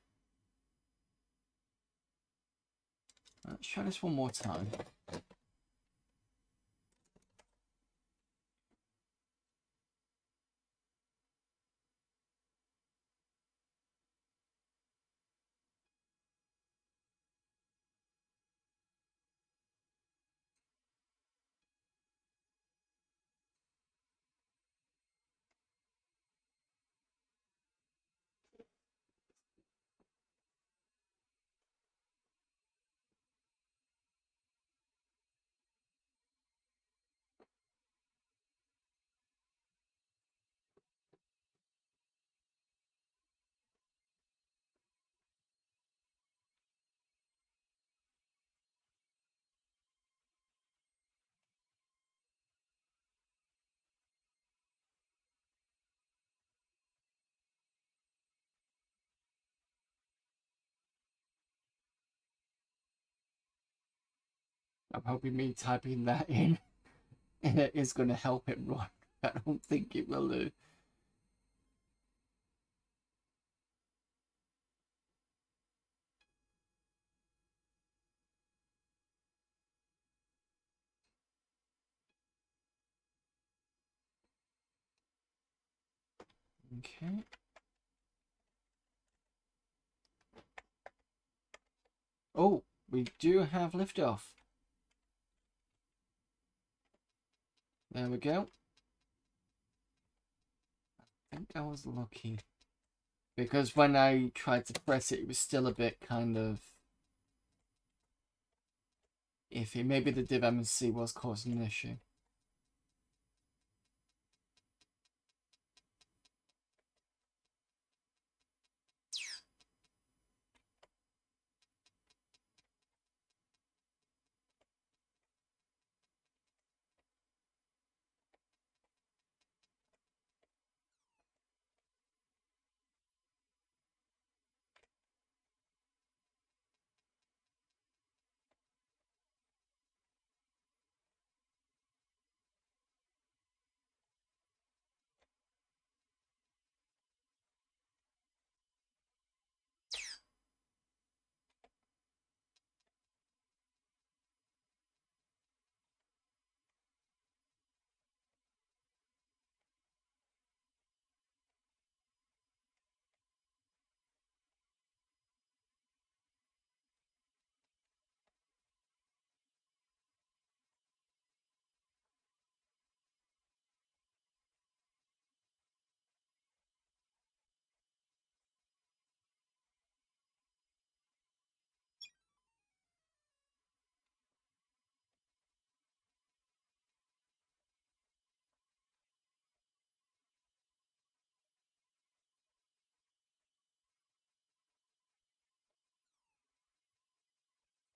Let's try this one more time. I'm hoping me typing that in is going to help it run. I don't think it will do. Okay. Oh, we do have liftoff. There we go. I think I was lucky. Because when I tried to press it, it was still a bit kind of iffy. Maybe the div MNC was causing an issue.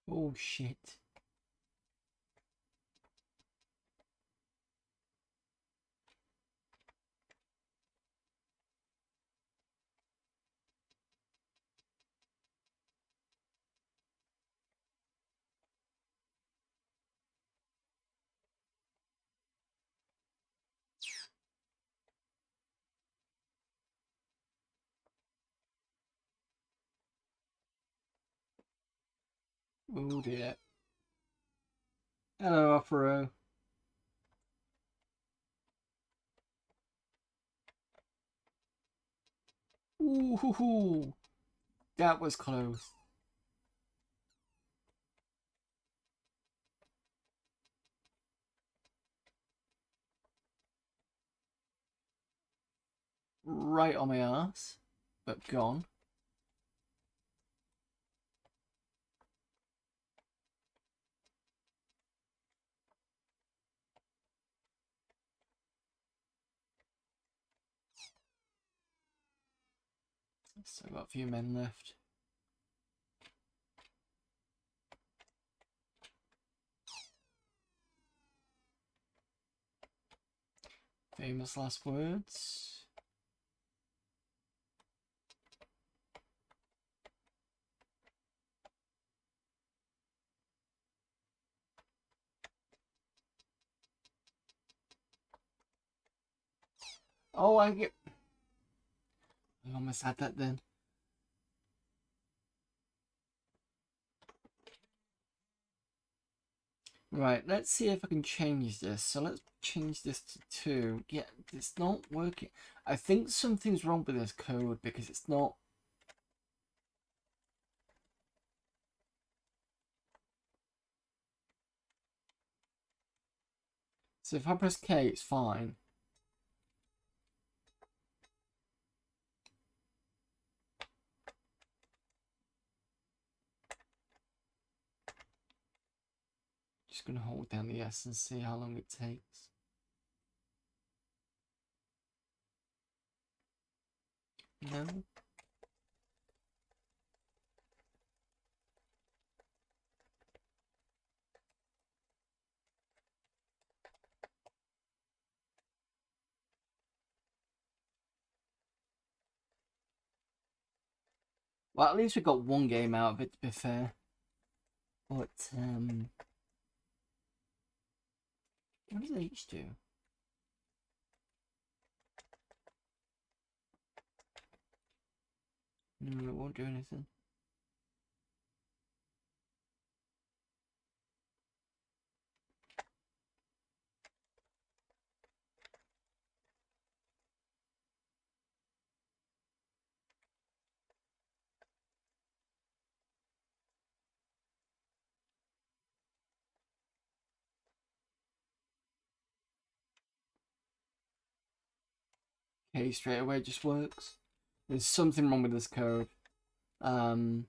Oh shit. Oh dear. Hello, Opero. Ooh, hoo, hoo. That was close. Right on my ass, but gone. Still got a few men left. Famous last words. Oh, I almost had that then. Right, let's see if I can change this. So let's change this to 2. Yeah, it's not working. I think something's wrong with this code because it's not. So if I press K, it's fine. Just gonna hold down the S and see how long it takes. No. Well, at least we got one game out of it, to be fair. But, what does H do? No, it won't do anything. Okay, straight away it just works. There's something wrong with this code. Because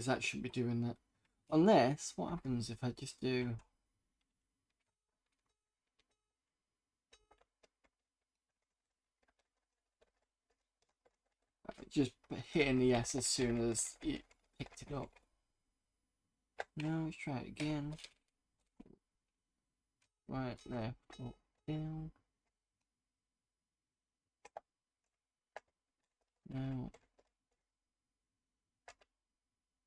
that should be doing that. Unless, what happens if I just do... Just hitting the S as soon as it picked it up. No, let's try it again. Right, there. Up, down. No.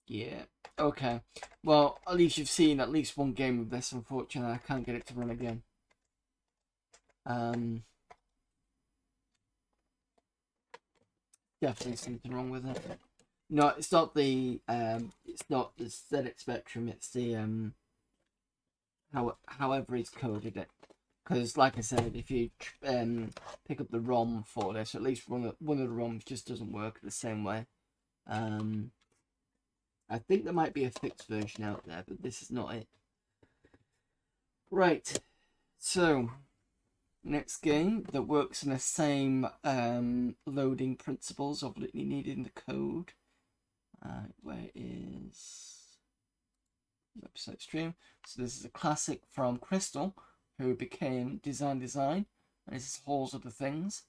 Yeah. Okay. Well, at least you've seen at least one game of this. Unfortunately, I can't get it to run again. Definitely something wrong with it. No, it's not the aesthetic spectrum. It's the however he's coded it. Because, like I said, if you pick up the ROM for this, at least one of the ROMs just doesn't work the same way. I think there might be a fixed version out there, but this is not it. Right, so next game that works in the same loading principles of what you need in the code. Where is website stream? So this is a classic from Crystal, who became Design, and this is Halls of the Things.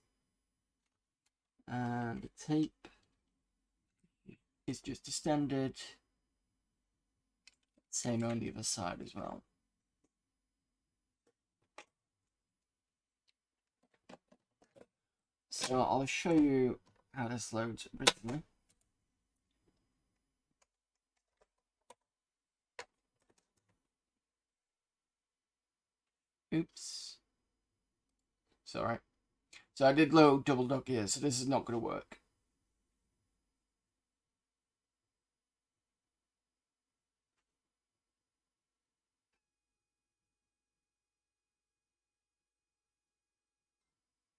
And the tape is just a standard, same on the other side as well. So I'll show you how this loads originally. Oops. Sorry. So I did load double dog here, so this is not going to work.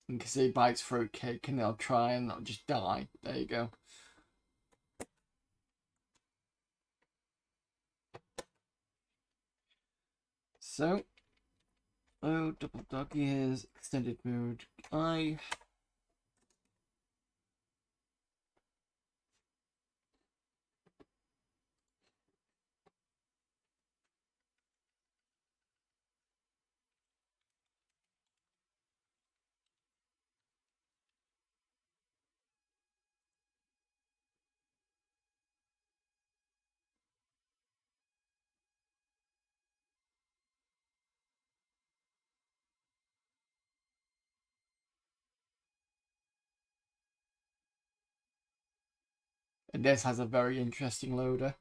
You can see bites fruitcake and they'll try and they'll just die. There you go. So, oh, double dog ears, extended mode. And this has a very interesting loader.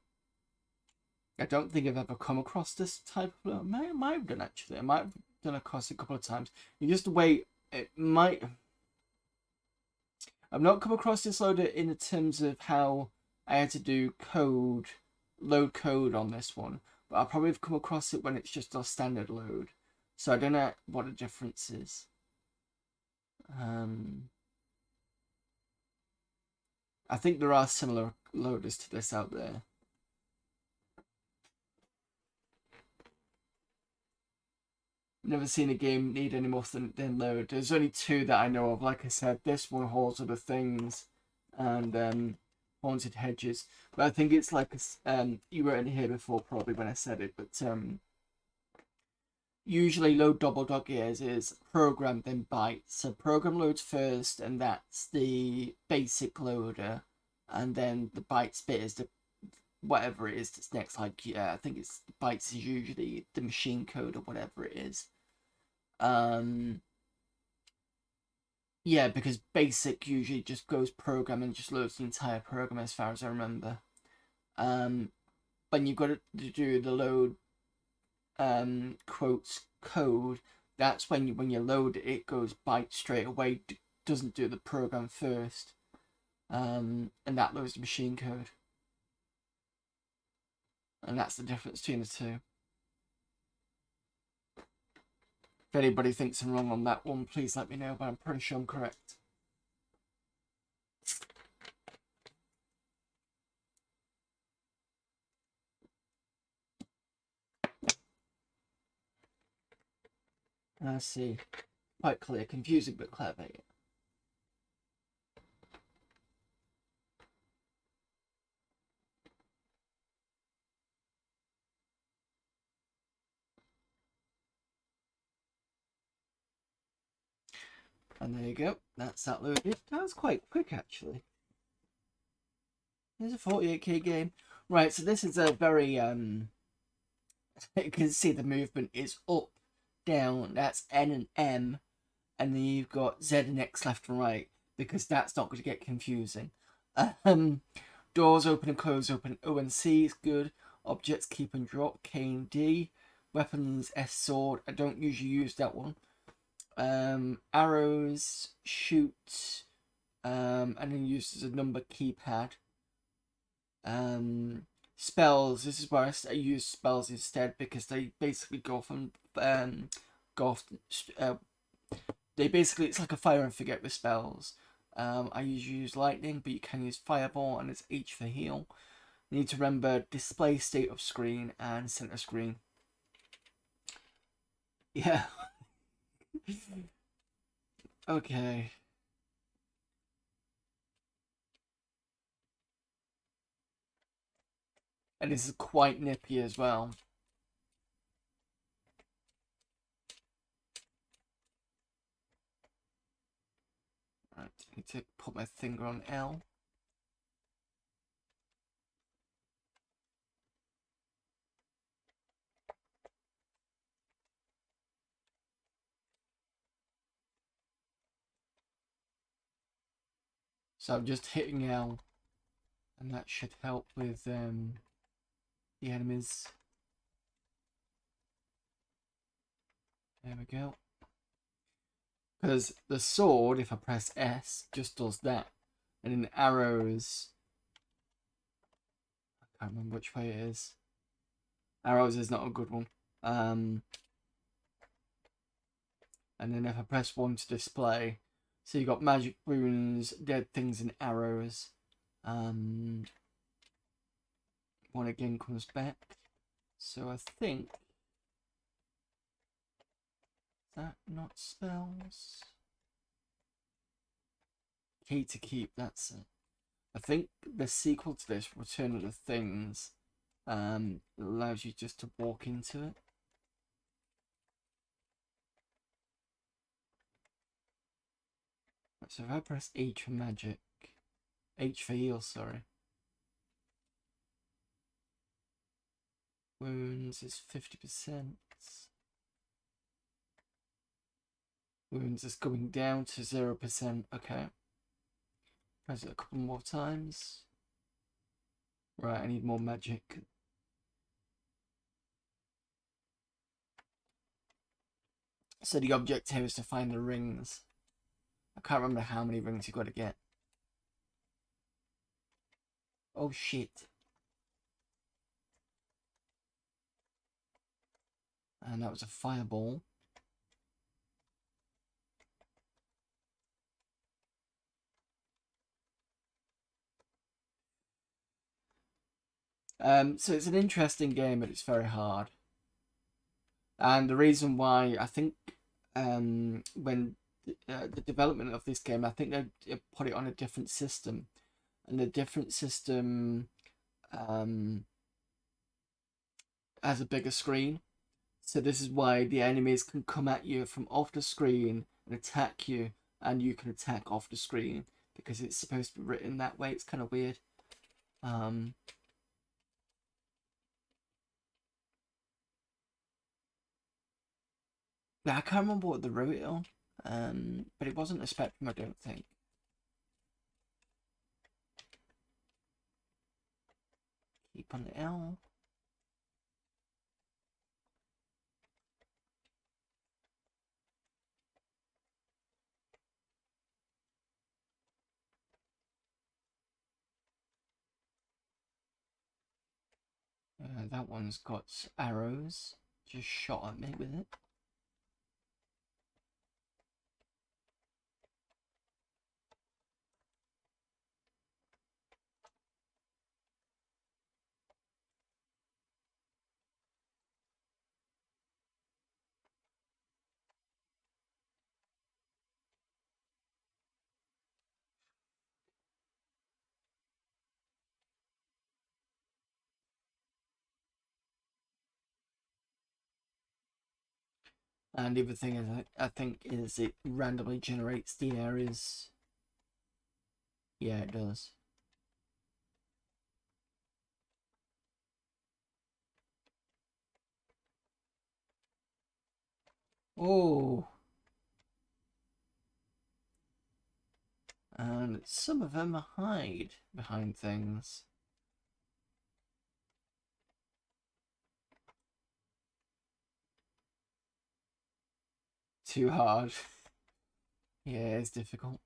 I don't think I've ever come across this type of loader. I might have done actually. I might have done across a couple of times. You just wait it might. I've not come across this loader in terms of how I had to do code, load code on this one, but I'll probably have come across it when it's just a standard load. So I don't know what the difference is. I think there are similar loaders to this out there. Never seen a game need any more than load. There's only two that I know of. Like I said, this one holds other things, and Haunted Hedges. But I think it's like you were in here before probably when I said it. But usually load double dog ears is program then bytes. So program loads first, and that's the basic loader, and then the bytes bit is the whatever it is that's next. Like I think it's bytes is usually the machine code or whatever it is. Yeah, because basic usually just goes program and just loads the entire program as far as I remember. When you've got to do the load quotes code, that's when you load it, it goes byte straight away, doesn't do the program first. And that loads the machine code. And that's the difference between the two. If anybody thinks I'm wrong on that one, please let me know, but I'm pretty sure I'm correct. I see. Quite clear. Confusing but clever. And there you go. That's that loaded. That was quite quick, actually. It's a 48k game. Right, so this is a very, you can see the movement is up, down, that's N and M, and then you've got Z and X left and right, because that's not going to get confusing. Doors open and close, open O and C is good. Objects keep and drop, K and D. Weapons, S sword, I don't usually use that one. Arrows, shoot, and then use as a number keypad. Spells, this is where I use spells instead, because they basically go from they basically, it's like a fire and forget with spells. I usually use lightning, but you can use fireball, and it's H for heal. You need to remember display, state of screen, and center screen. Yeah. Okay. And this is quite nippy as well. Right, I need to put my finger on L. So I'm just hitting L, and that should help with the enemies. There we go. Because the sword, if I press S, just does that. And then arrows, I can't remember which way it is. Arrows is not a good one. And then if I press 1 to display, so you got magic runes, dead things, and arrows. One again comes back. So I think, is that not spells? Key to keep, that's it. I think the sequel to this, Return of the Things, allows you just to walk into it. So if I press H for magic, H for heal, sorry. Wounds is 50%. Wounds is going down to 0%. Okay. Press it a couple more times. Right, I need more magic. So the objective here is to find the rings. I can't remember how many rings you've got to get. Oh shit. And that was a fireball. So it's an interesting game, but it's very hard. And the reason why I think when the development of this game, I think they put it on a different system, and the different system has a bigger screen. So this is why the enemies can come at you from off the screen and attack you, and you can attack off the screen because it's supposed to be written that way. It's kind of weird. Yeah, I can't remember what they wrote it on, but it wasn't a Spectrum, I don't think. Keep on the L. That one's got arrows. Just shot at me with it. And the other thing is, I think, is it randomly generates the areas. Yeah, it does. Oh. And some of them hide behind things. Too hard. Yeah, it's difficult.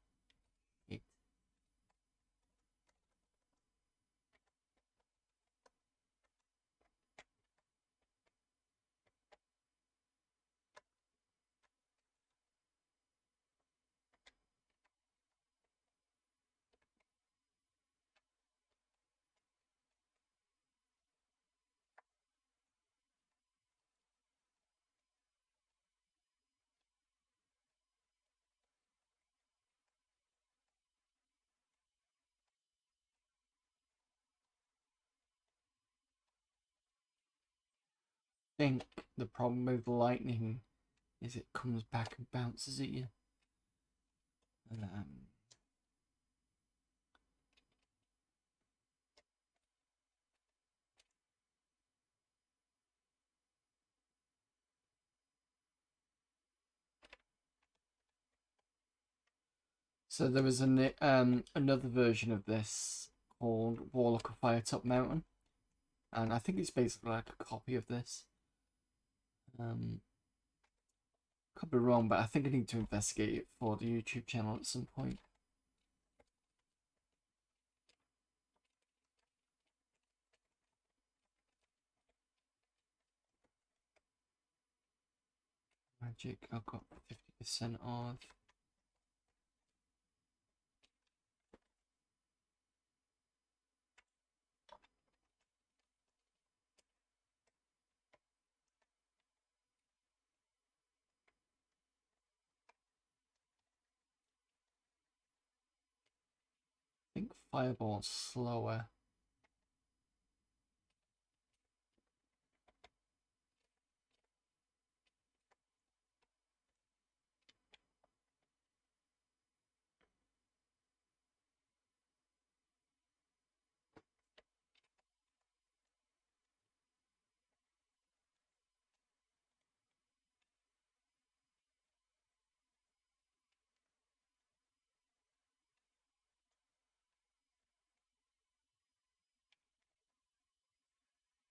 I think the problem with lightning is it comes back and bounces at you. So there was another version of this called Warlock of Firetop Mountain, and I think it's basically like a copy of this. Could be wrong, but I think I need to investigate it for the YouTube channel at some point. Magic, I've got 50% off. I think Fireball's slower.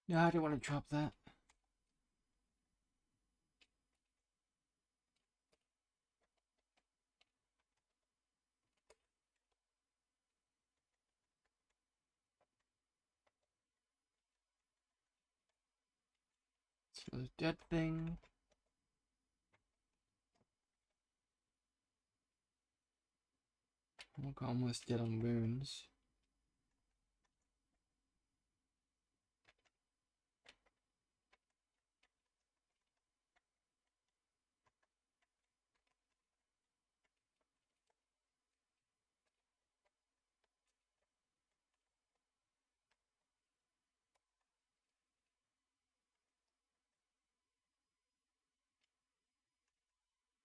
No, I don't want to drop that. There's a dead thing. I got almost dead on wounds.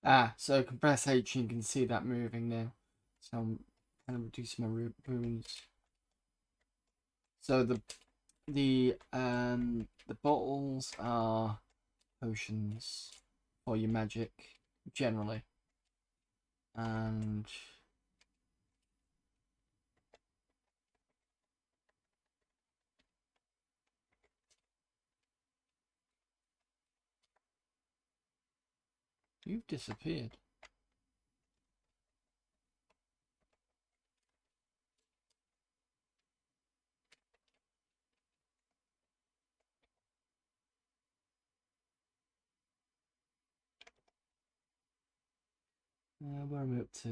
Ah, so compress H, you can see that moving now. So I'm kind of reducing my wounds. So the bottles are potions for your magic generally, and you've disappeared. Where am I up to?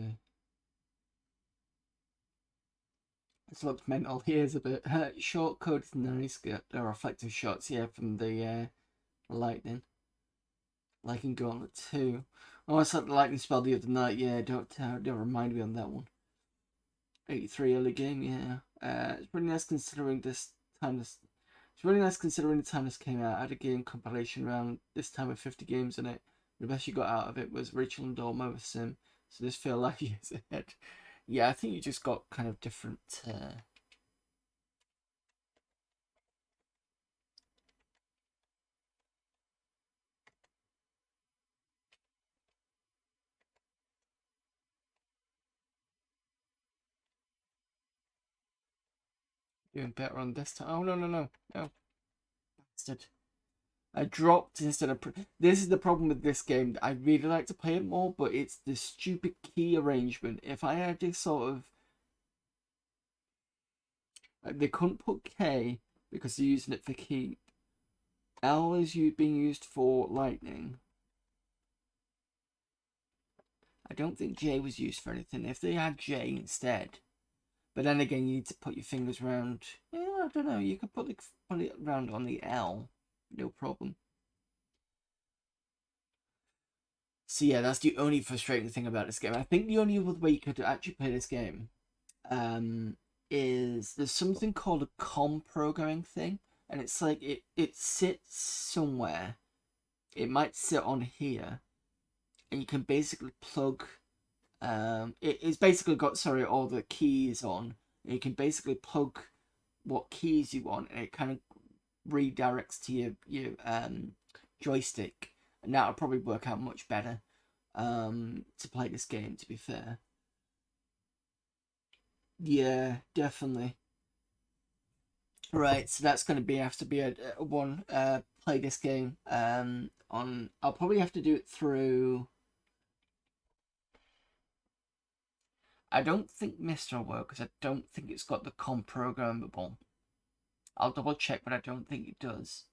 This looks mental. Here's a bit. Short code is nice. Get the reflective shots, yeah, from the lightning. Lightning Gauntlet 2. Oh, I saw the lightning spell the other night. Yeah, don't remind me on that one. 83 early game, yeah. It's pretty nice considering this time. It's really nice considering the time this came out. I had a game compilation around this time with 50 games in it. The best you got out of it was Rachel and Dormo with Sim. So this feel like years ahead. Yeah, I think you just got kind of different. Doing better on this time. Oh, no. Bastard. I dropped instead of. This is the problem with this game. I really like to play it more, but it's the stupid key arrangement. If I had this sort of. Like, they couldn't put K because they're using it for keep. L is being used for lightning. I don't think J was used for anything. If they had J instead. But then again, you need to put your fingers around. Yeah, I don't know. You could put it around on the L. No problem. So yeah, that's the only frustrating thing about this game. I think the only other way you could actually play this game is there's something called a com programming thing. And it's like it sits somewhere. It might sit on here. And you can basically plug it's basically got all the keys on. And you can basically plug what keys you want, and it kind of redirects to your joystick, and that'll probably work out much better to play this game. To be fair, yeah, definitely. Right, so that's going to have to be a one play this game on. I'll probably have to do it through. I don't think Mister will work because I don't think it's got the com programmable. I'll double check, but I don't think it does.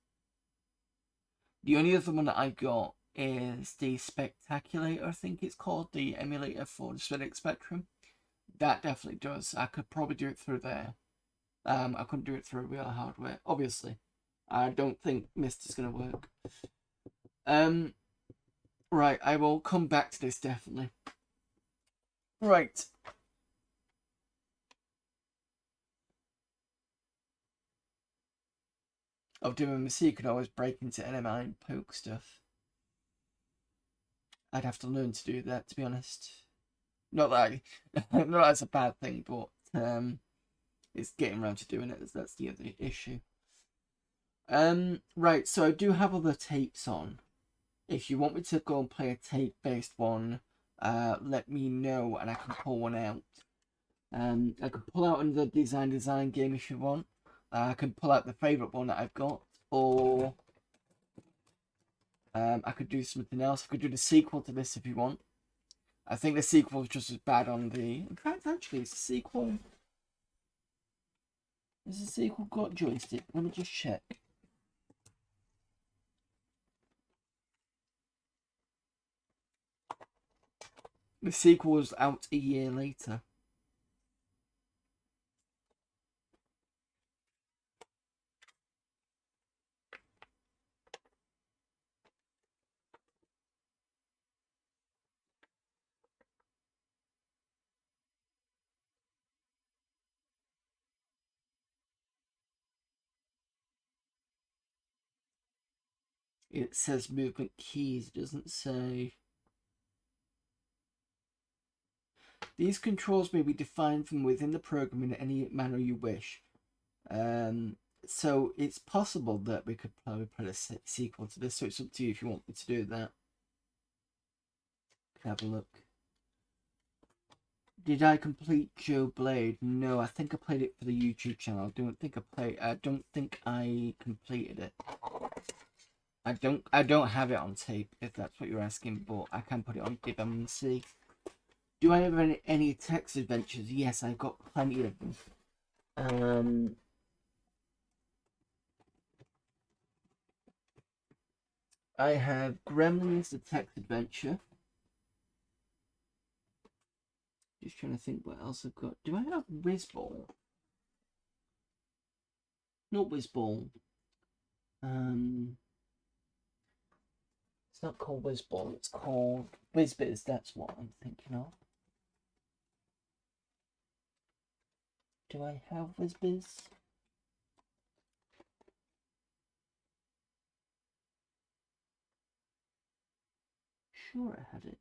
The only other one that I got is the Spectaculator, I think it's called, the emulator for the Spinning Spectrum. That definitely does. I could probably do it through there. I couldn't do it through real hardware, obviously. I don't think Mist is going to work. Right, I will come back to this definitely. Right. Of doing my you could always break into NMI and poke stuff. I'd have to learn to do that, to be honest. Not that not that's a bad thing, but it's getting around to doing it. That's the other issue. Right. So I do have other tapes on. If you want me to go and play a tape-based one, let me know and I can pull one out. I could pull out another design game if you want. I can pull out the favorite one that I've got, or I could do something else. I could do the sequel to this if you want. I think the sequel is just as bad on the. In fact, actually, it's a sequel. Is the sequel got joystick? Let me just check. The sequel was out a year later. It says movement keys, it doesn't say. These controls may be defined from within the program in any manner you wish. So it's possible that we could probably put a sequel to this, so it's up to you if you want me to do that. Have a look. Did I complete Joe Blade? No, I think I played it for the YouTube channel. I don't think I completed it. I don't have it on tape, if that's what you're asking, but I can put it on Gib and see. Do I have any text adventures? Yes, I've got plenty of them. I have Gremlins, the text adventure. Just trying to think what else I've got. Do I have Whizball? Not Whizball. It's not called Whizball, it's called Whizbiz, that's what I'm thinking of. Do I have Whizbiz? Sure I had it.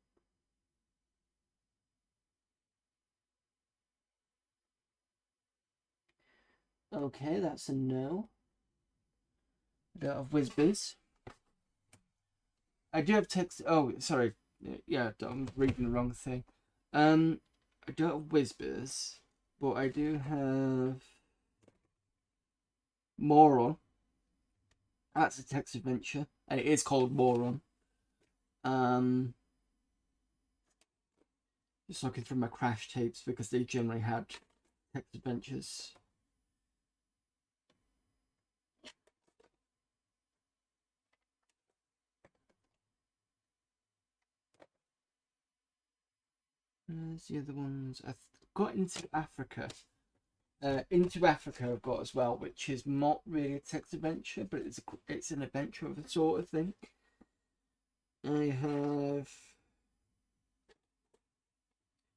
Okay, that's a no. I don't have Whizbiz. I do have text. Oh, sorry. Yeah, I'm reading the wrong thing. I don't have Whizbiz, but I do have Moron. That's a text adventure, and it is called Moron. Just looking through my crash tapes because they generally had text adventures. There's the other ones. I've got Into Africa. Into Africa I've got as well, which is not really a text adventure, but it's an adventure of a sort of thing. I have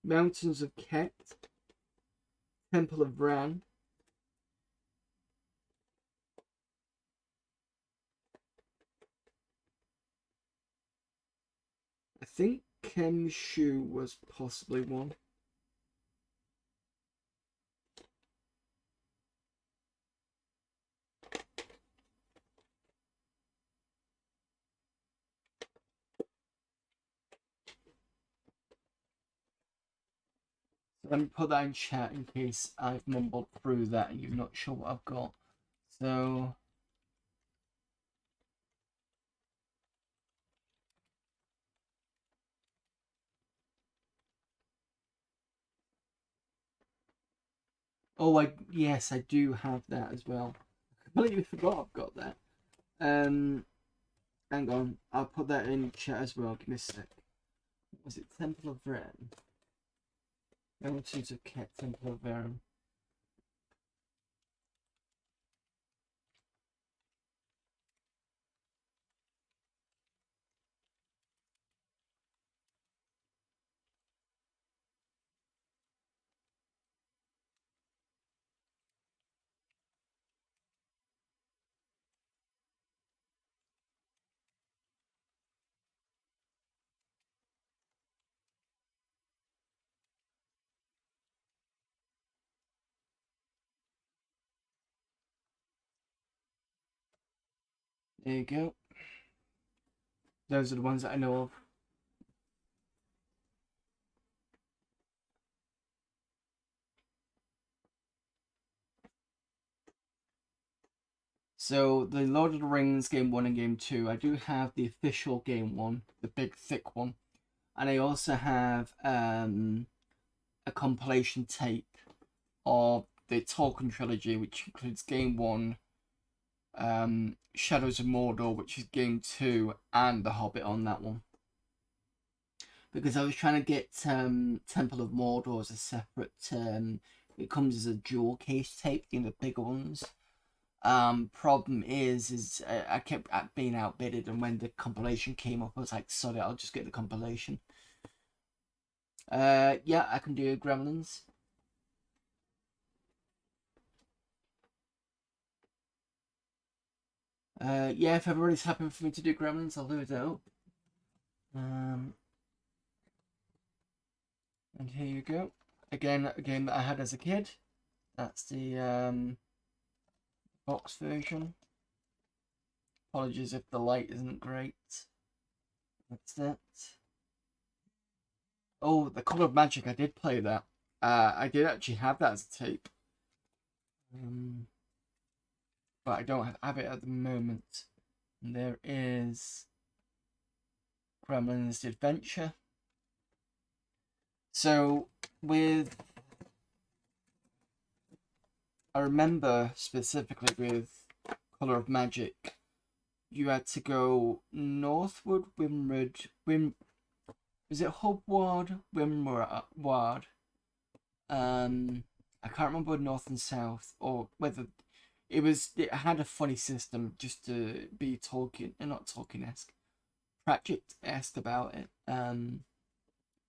Mountains of Ket, Temple of Ran. I think Kemshu was possibly one. Let me put that in chat in case I've mumbled through that and you're not sure what I've got. So yes, I do have that as well. I completely forgot I've got that. Hang on, I'll put that in chat as well. Give me a sec. Was it Temple of Ren? Mountains of Ket, Temple of Ren. There you go. Those are the ones that I know of. So the Lord of the Rings Game 1 and Game 2, I do have the official Game 1, the big thick one. And I also have a compilation tape of the Tolkien trilogy, which includes Game 1, Shadows of Mordor, which is Game 2, and The Hobbit on that one. because I was trying to get Temple of Mordor as a separate. It comes as a dual case tape, the bigger ones. Problem is I kept being outbidded, and when the compilation came up, I was like, sorry, I'll just get the compilation. Yeah, I can do Gremlins. Yeah, if everybody's happy for me to do Gremlins, I'll do it out. And here you go. Again, a game that I had as a kid. That's the box version. Apologies if the light isn't great. That's it. Oh, the Colour of Magic, I did play that. I did actually have that as a tape. But I don't have it at the moment. And there is Gremlins Adventure. So I remember specifically with Colour of Magic, you had to go northward, Wimrod, was it Hubward, Wimrod? I can't remember north and south, or whether it had a funny system just to be Tolkien, not Tolkien-esque, Pratchett-esque about it.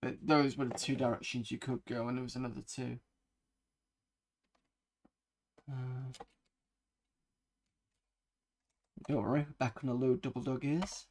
But those were the two directions you could go, and there was another two. Don't worry, back on the load Double Dog is.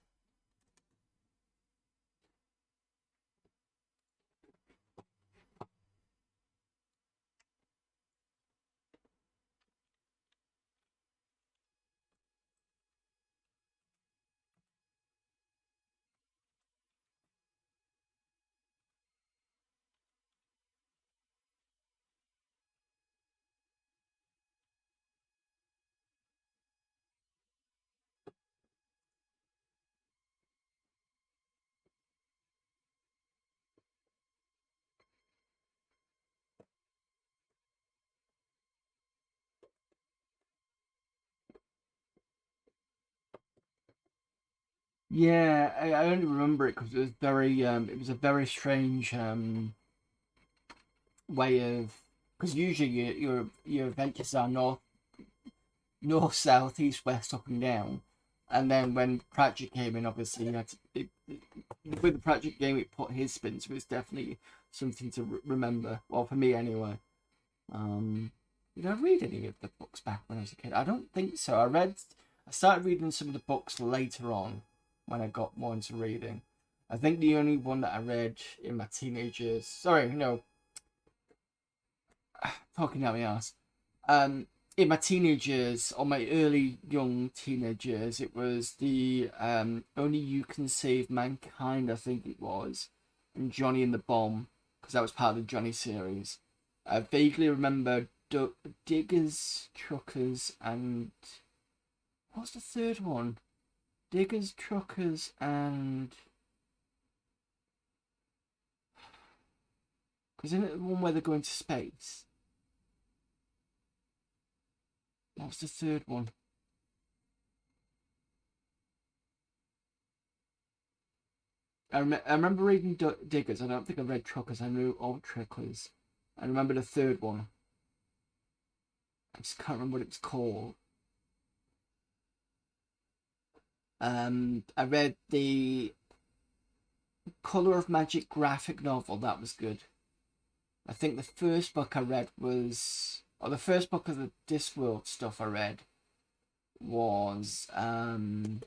Yeah, I only remember it because it was a very strange way of, because usually your adventures are north, south, east, west, up and down, and then when Pratchett came in, obviously you had to, with the Pratchett game, it put his spin, so it's definitely something to remember. Well, for me anyway. Did I read any of the books back when I was a kid? I don't think so. I started reading some of the books later on when I got more into reading. I think the only one that I read in my teenage years. Sorry, no. Talking out my ass. In my teenage years, or my early young teenage years, it was the Only You Can Save Mankind, I think it was, and Johnny and the Bomb, because that was part of the Johnny series. I vaguely remember Diggers, Truckers, and what's the third one? Diggers, Truckers, and isn't it the one where they're going to space? What's the third one? I remember reading Diggers. I don't think I read Truckers. I knew all Truckers. I remember the third one. I just can't remember what it was called. I read the Colour of Magic graphic novel. That was good. I think the first book I read was, or the first book of the Discworld stuff I read was The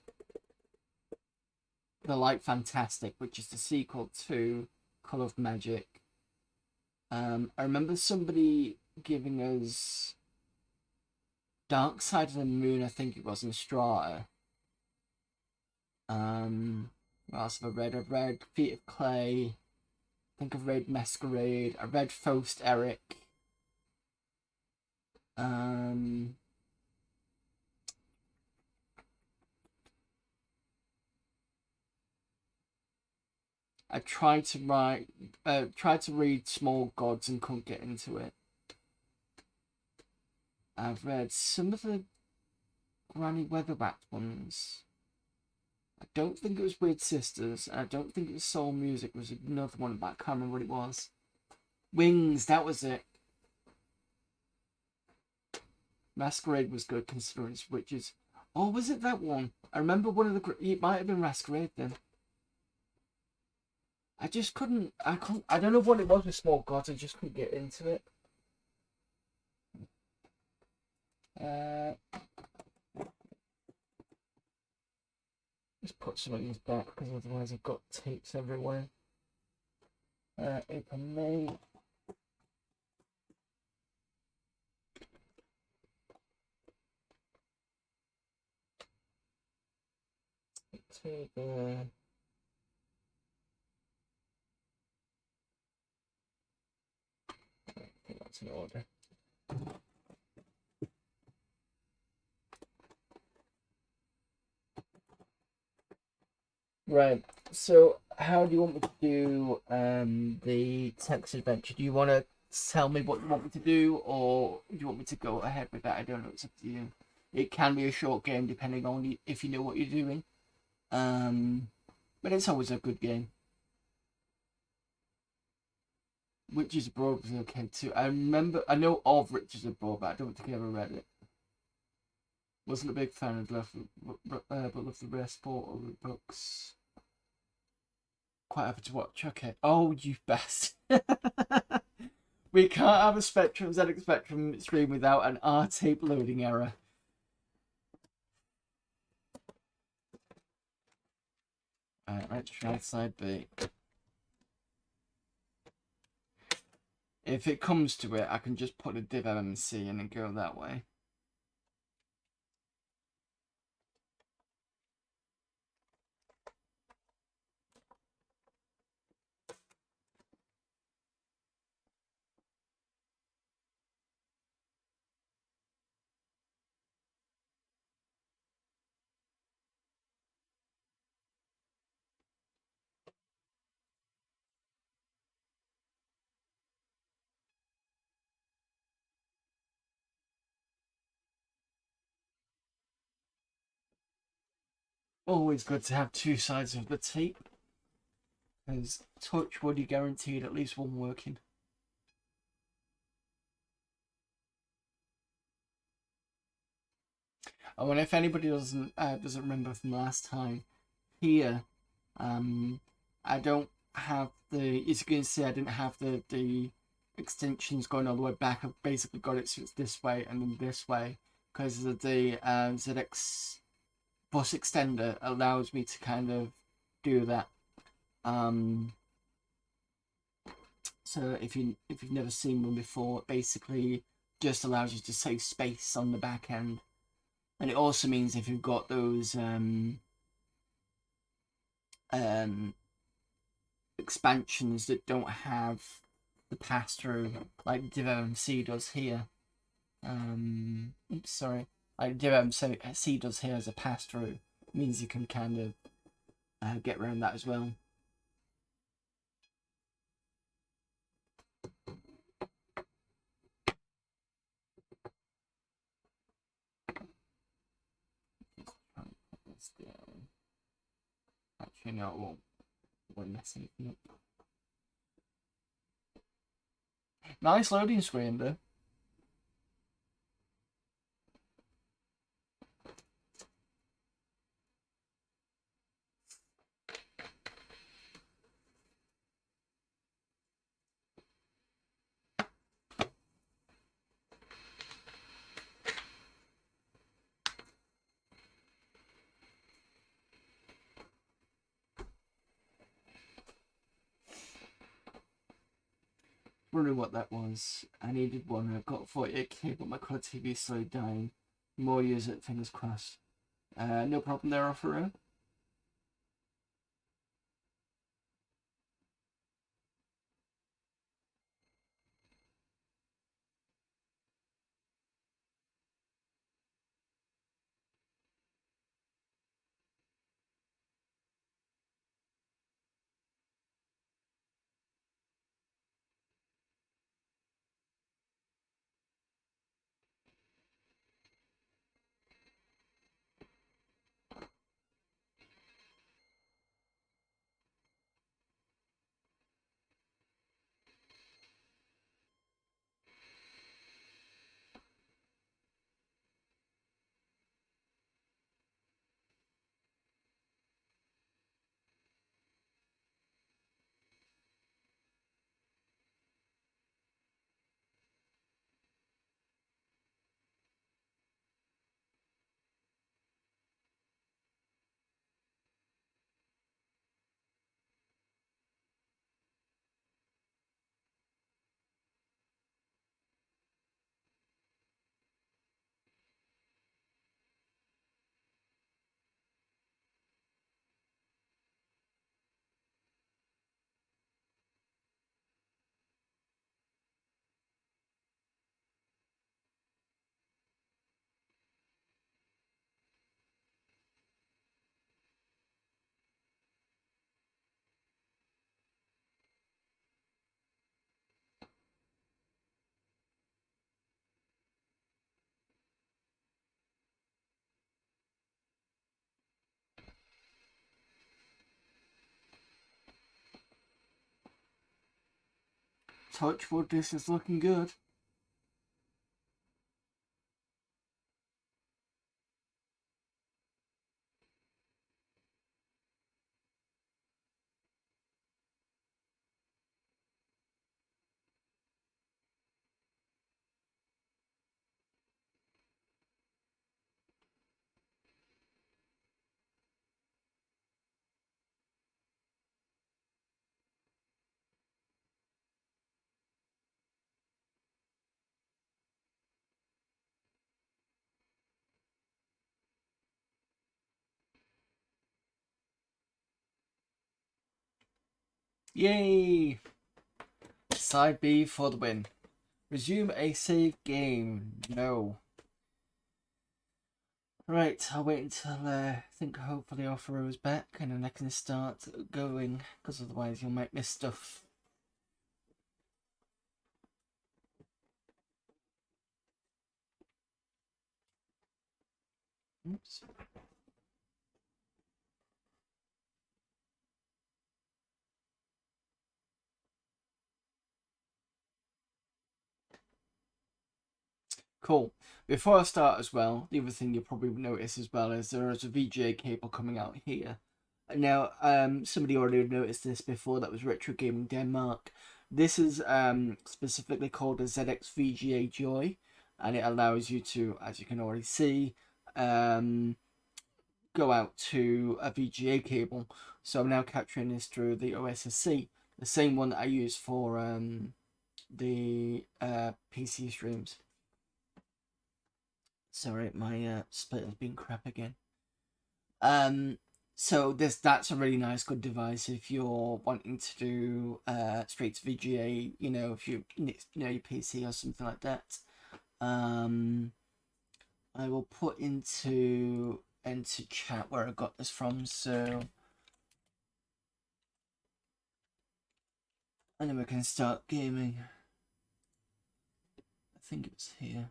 Light Fantastic, which is the sequel to Colour of Magic. I remember somebody giving us Dark Side of the Moon, I think it was, in Strata. What else have I read? I've read Feet of Clay. I think I've read Masquerade. I read Faust Eric. I tried to read Small Gods and couldn't get into it. I've read some of the Granny Weatherback ones. I don't think it was Weird Sisters. I don't think it was Soul Music. It was another one, but I can't remember what it was. Wings, that was it. Masquerade was good considering it's witches. Oh, was it that one? I remember one of the... It might have been Masquerade then. I just couldn't... I don't know what it was with Small Gods. I just couldn't get into it. Just put some of these back because otherwise I've got tapes everywhere. April, May. October. I think that's in order. Right, so how do you want me to do the text adventure? Do you want to tell me what you want me to do, or do you want me to go ahead with that? I don't know, it's up to you. It can be a short game depending on if you know what you're doing. But it's always a good game. Witches Abroad was okay too. I know of Witches Abroad, but I don't think I ever read it. Wasn't a big fan of but loved the rest of the books. Quite happy to watch. Okay. Oh, you best. We can't have a Spectrum ZX Spectrum stream without an R-tape loading error. Alright, let's try side B. If it comes to it, I can just put a div MMC in and go that way. Always good to have two sides of the tape. Because touch wood, you guaranteed at least one working. Oh, and if anybody doesn't remember from last time, here, I don't have the. As you can see, I didn't have the extensions going all the way back. I've basically got it so it's this way and then this way because of the ZX bus extender allows me to kind of do that. So if you've never seen one before, it basically just allows you to save space on the back end, and it also means if you've got those expansions that don't have the pass through like DivMC does here. Oops, sorry. Like DivMC does here as a pass through, means you can kind of get around that as well. Actually, no, it won't mess anything up. Nice loading screen though. Wondering what that was. I needed one. I've got 48k, but my color TV slowed down. More use it, fingers crossed. No problem there, offerer. touch wood, this is looking good. Yay! Side B for the win. Resume a save game. No. Right, I'll wait until I think hopefully Offer is back and then I can start going, because otherwise you might miss stuff. Oops. Cool. Before I start as well, the other thing you'll probably notice as well is there is a VGA cable coming out here. Now, somebody already noticed this before, that was Retro Gaming Denmark. This is specifically called a ZX VGA Joy, and it allows you to, as you can already see, go out to a VGA cable. So I'm now capturing this through the OSSC, the same one that I use for the PC streams. Sorry, my splitter's been crap again. So that's a really nice, good device if you're wanting to do straight to VGA. You know, if you know your PC or something like that. I will put into chat where I got this from. So, and then we can start gaming. I think it was here.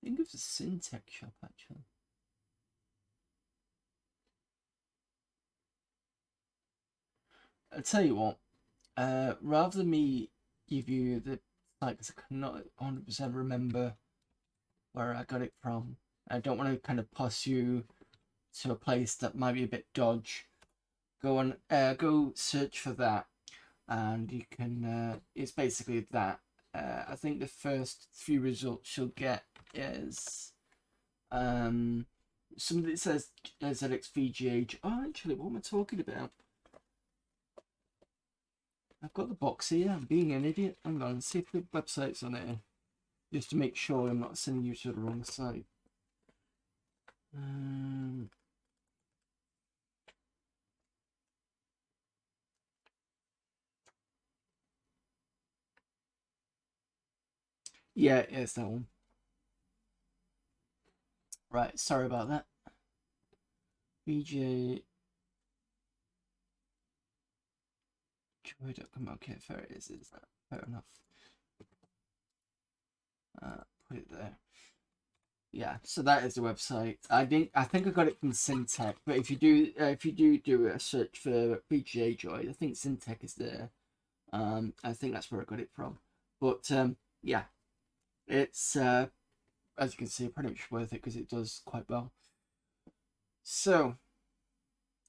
I think it was a Syntech shop, actually. I'll tell you what, rather than me give you the, like, I cannot 100% remember where I got it from. I don't want to kind of push you to a place that might be a bit dodge. Go search for that, and you can, it's basically that. I think the first few results you'll get is something that says ZX VGA. Oh, actually, what am I talking about? I've got the box here. I'm being an idiot. Hang on, see if the website's on it, just to make sure I'm not sending you to the wrong site. Yeah, it's that one. Right, sorry about that. VGA Joy.com. Okay, fair it is that? Fair enough. Put it there. Yeah, so that is the website. I think I got it from Syntech, but if you do a search for VGA Joy, I think Syntech is there. I think that's where I got it from. But yeah, it's as you can see, pretty much worth it because it does quite well. So,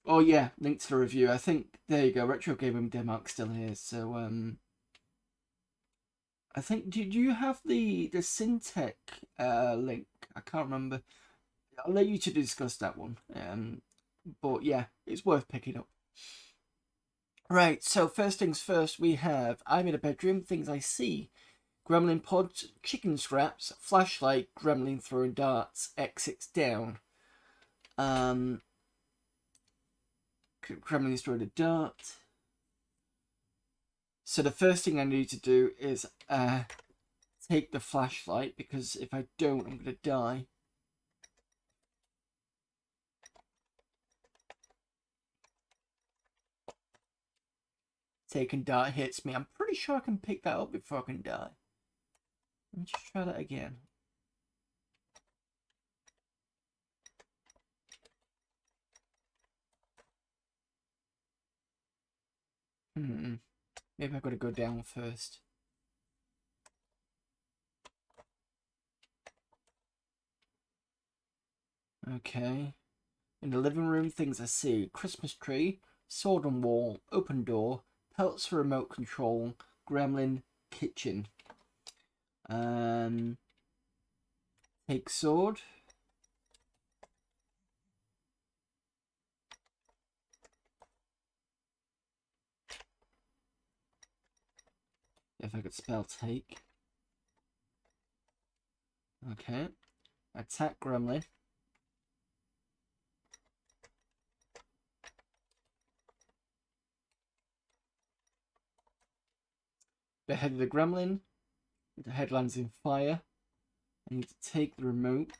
oh yeah, link to the review. I think there you go. Retro Gaming Denmark still here. So I think do you have the Syntech link? I can't remember. I'll let you to discuss that one. But yeah, it's worth picking up. Right, so first things first, we have I'm in a bedroom, things I see. Gremlin pods, chicken scraps, flashlight, gremlin throwing darts, exits down. Gremlin's throwing a dart. So the first thing I need to do is take the flashlight, because if I don't, I'm going to die. Taking dart hits me. I'm pretty sure I can pick that up before I can die. Let me just try that again. Maybe I've got to go down first. Okay. In the living room, things I see. Christmas tree, sword on wall, open door, pelts for remote control, gremlin, kitchen. Take sword. If I could spell take. Okay. Attack gremlin. Beheaded the gremlin. The head lands in fire. I need to take the remote.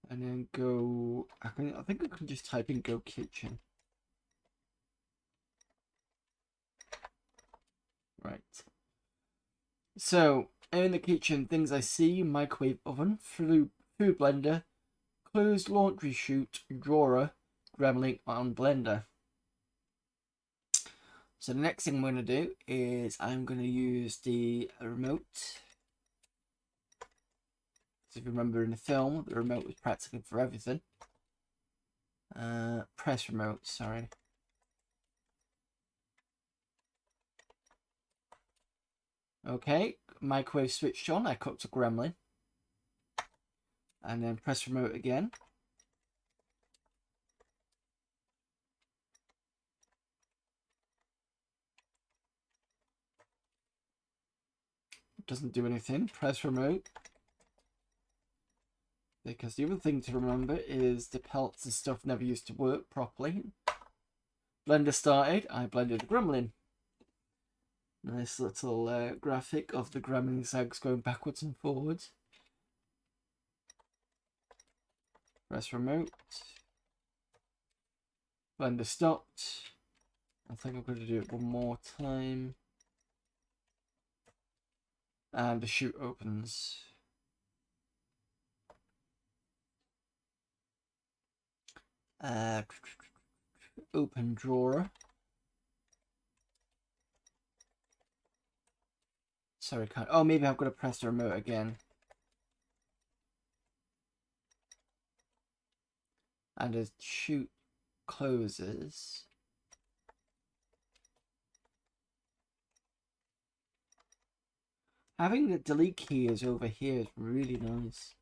And then go. I think I can just type in go kitchen. Right. So in the kitchen, things I see: microwave oven, food blender, closed laundry chute, drawer, gremlin on blender. So the next thing I'm going to do is I'm going to use the remote. So if you remember in the film, the remote was practically for everything. Press remote, sorry. Okay, microwave switched on. I cooked a gremlin. And then press remote again. Doesn't do anything. Press remote. Because the other thing to remember is the pelts and stuff never used to work properly. Blender started. I blended the gremlin. Nice little graphic of the gremlin's eggs going backwards and forwards. Press remote. Blender stopped. I think I'm going to do it one more time. And the chute opens. Open drawer. Sorry, can't. Oh, maybe I've got to press the remote again. And the chute closes. Having the delete key is over here is really nice.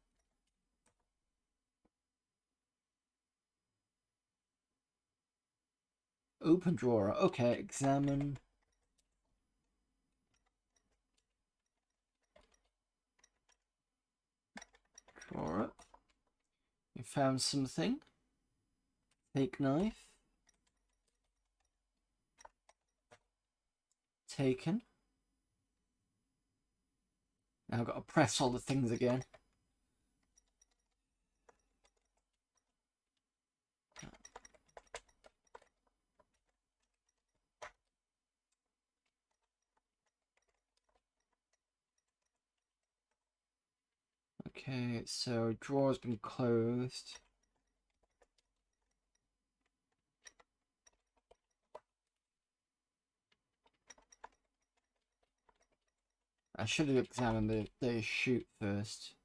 Open drawer. Okay, examine. Drawer. You found something. Take knife. Taken. Now I've got to press all the things again. Okay, so drawer's been closed. I should have examined the chute first.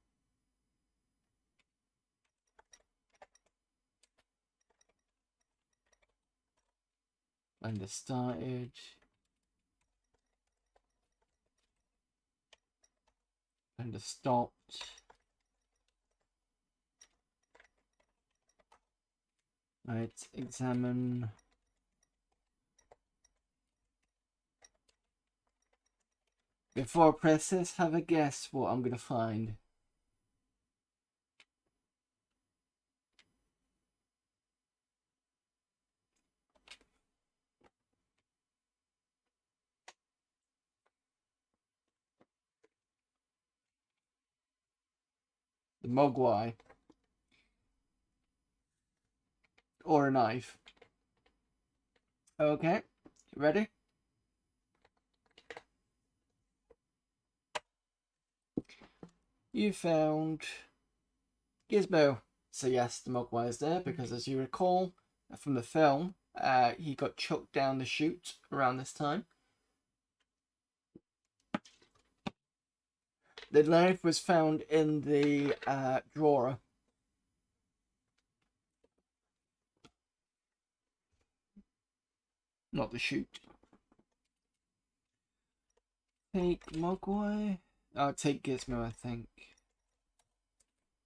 Blender started. Blender stopped. Right, examine. Before I press this, have a guess what I'm going to find. The mogwai. Or a knife. Okay, you ready? You found Gizmo. So yes, the Mogwai is there because, as you recall from the film, he got chucked down the chute around this time. The knife was found in the drawer. Not the chute. Take Mogwai. Take Gizmo, I think.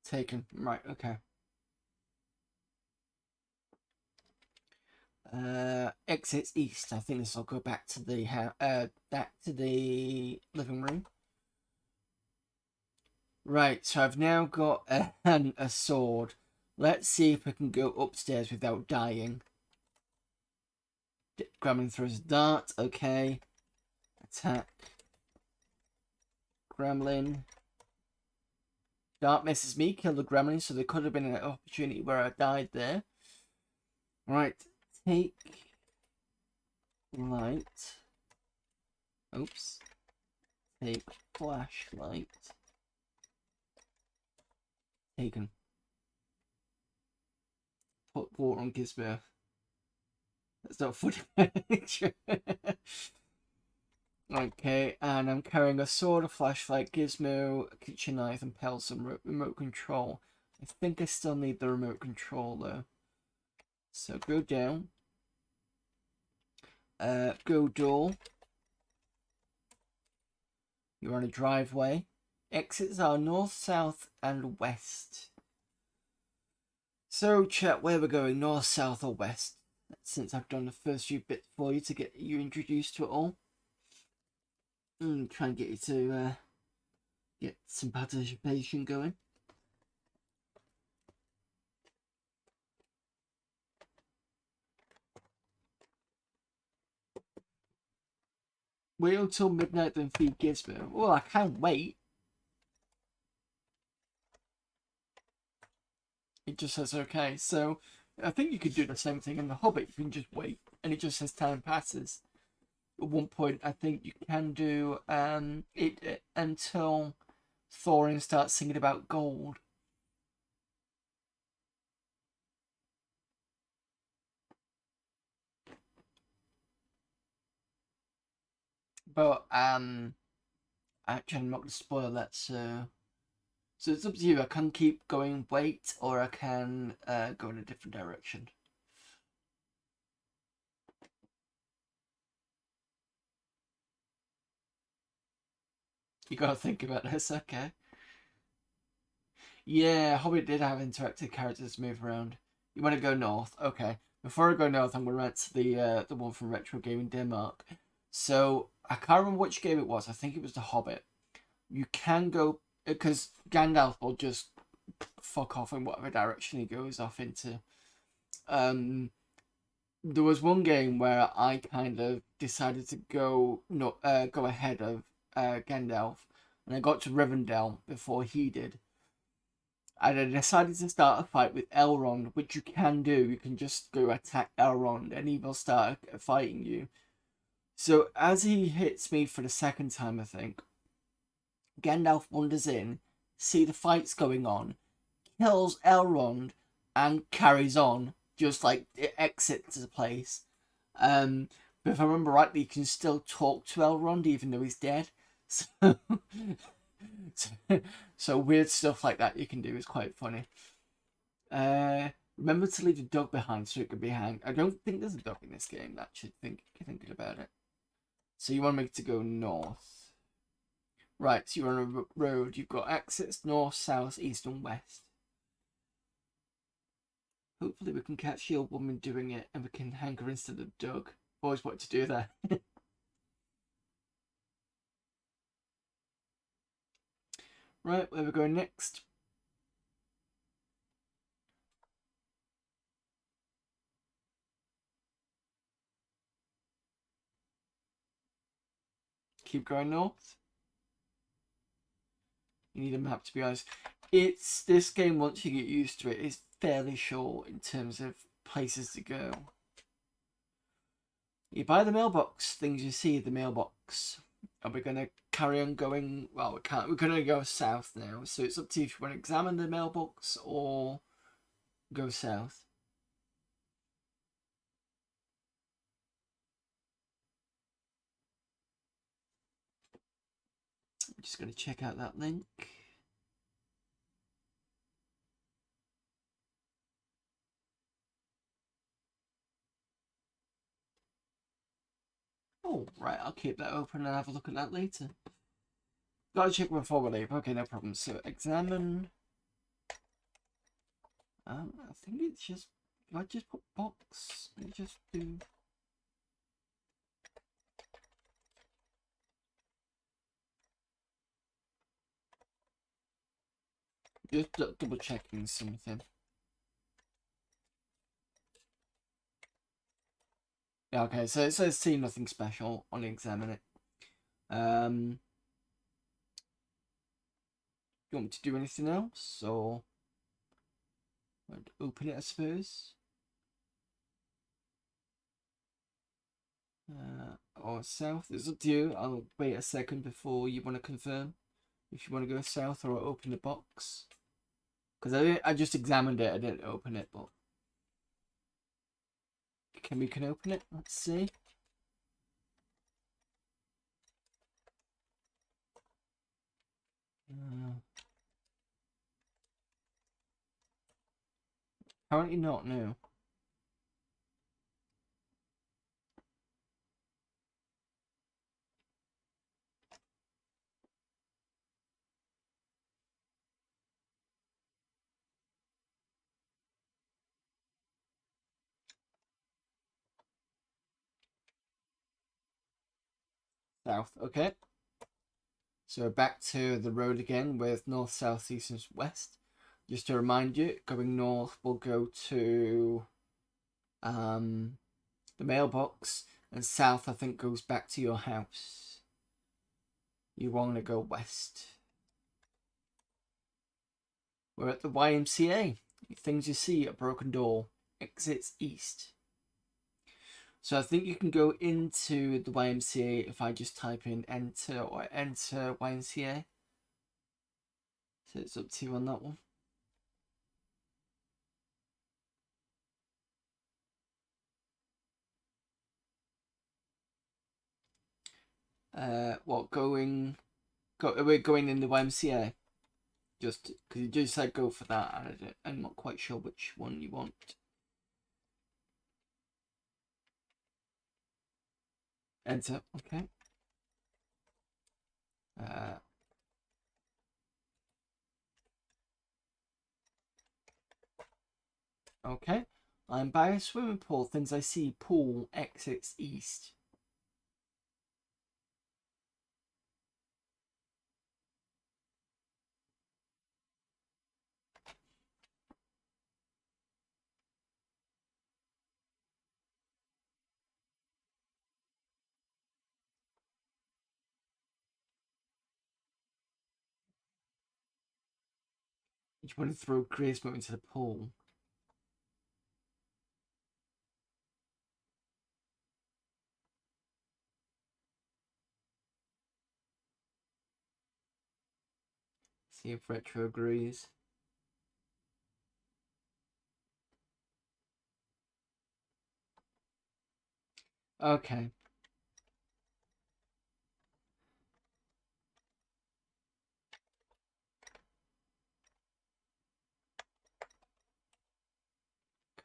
Taken. Right, okay. Exits east. I think this will go back to the living room. Right, so I've now got a sword. Let's see if I can go upstairs without dying. Gremlin throws a dart. Okay. Attack. Gremlin. Dart misses me. Kill the gremlin. So there could have been an opportunity where I died there. Right. Take light. Oops. Take flashlight. Taken. Put water on Gizmo. That's not funny. Okay, and I'm carrying a sword, a flashlight, Gizmo, a kitchen knife, and pelts, and remote control. I think I still need the remote control though. So go down. Go door. You're on a driveway. Exits are north, south, and west. So chat where we're going, north, south, or west. Since I've done the first few bits for you to get you introduced to it all. Try and get you to get some participation going. Wait until midnight, then feed Gizmo. Well, I can't wait. It just says okay. So I think you could do the same thing in The Hobbit. You can just wait, and it just says time passes. At one point, I think you can do it until Thorin starts singing about gold. But actually, I'm not going to spoil that. So it's up to you. I can keep going wait, or I can go in a different direction. You gotta think about this, okay? Yeah, Hobbit did have interactive characters move around. You want to go north? Okay. Before I go north, I'm going to answer the one from Retro Gaming Denmark. So I can't remember which game it was. I think it was The Hobbit. You can go because Gandalf will just fuck off in whatever direction he goes off into. There was one game where I kind of decided to go ahead of Gandalf, and I got to Rivendell before he did. And I decided to start a fight with Elrond, which you can do. You can just go attack Elrond and he will start fighting you. So as he hits me for the second time, I think, Gandalf wanders in, see the fights going on, kills Elrond, and carries on. Just like it exits the place. But if I remember rightly, you can still talk to Elrond even though he's dead. So so weird stuff like that you can do is quite funny. Remember to leave the dog behind so it can be hanged. I don't think there's a dog in this game, actually, thinking about it. So you want to make it to go north. Right, so you're on a road. You've got exits north, south, east, and west. Hopefully we can catch the old woman doing it and we can hang her instead of Doug. Always wanted to do that. Right, where we're going next? Keep going north. You need a map, to be honest. It's this game, once you get used to it, is fairly short in terms of places to go. You buy the mailbox, things you see at the mailbox. Are we going to carry on going? Well, we can't. We're going to go south now. So it's up to you if you want to examine the mailbox or go south. I'm just going to check out that link. Oh, right. I'll keep that open and have a look at that later. Gotta check before we leave. Okay, no problem. So examine. I think it's just. If I just put box, let me just do. Just double checking something. Yeah, okay, so it says see nothing special on examine it. You want me to do anything else, or open it, I suppose? Or south? It's up to you. I'll wait a second before you want to confirm if you want to go south or open the box. Because I just examined it, I didn't open it, but we can open it. Let's see. Apparently not, no. South, okay. So back to the road again with north, south, east, and west. Just to remind you, going north will go to the mailbox, and south I think goes back to your house. You want to go west. We're at the YMCA. Things you see, a broken door. Exits east. So I think you can go into the YMCA if I just type in enter or enter YMCA. So it's up to you on that one. What we're going in the YMCA. Just because you just said go for that, and I'm not quite sure which one you want. Enter, okay. Okay. I'm by a swimming pool. Things I see. Pool exits east. You want to throw Grismo into the pool. See if Retro agrees. Okay.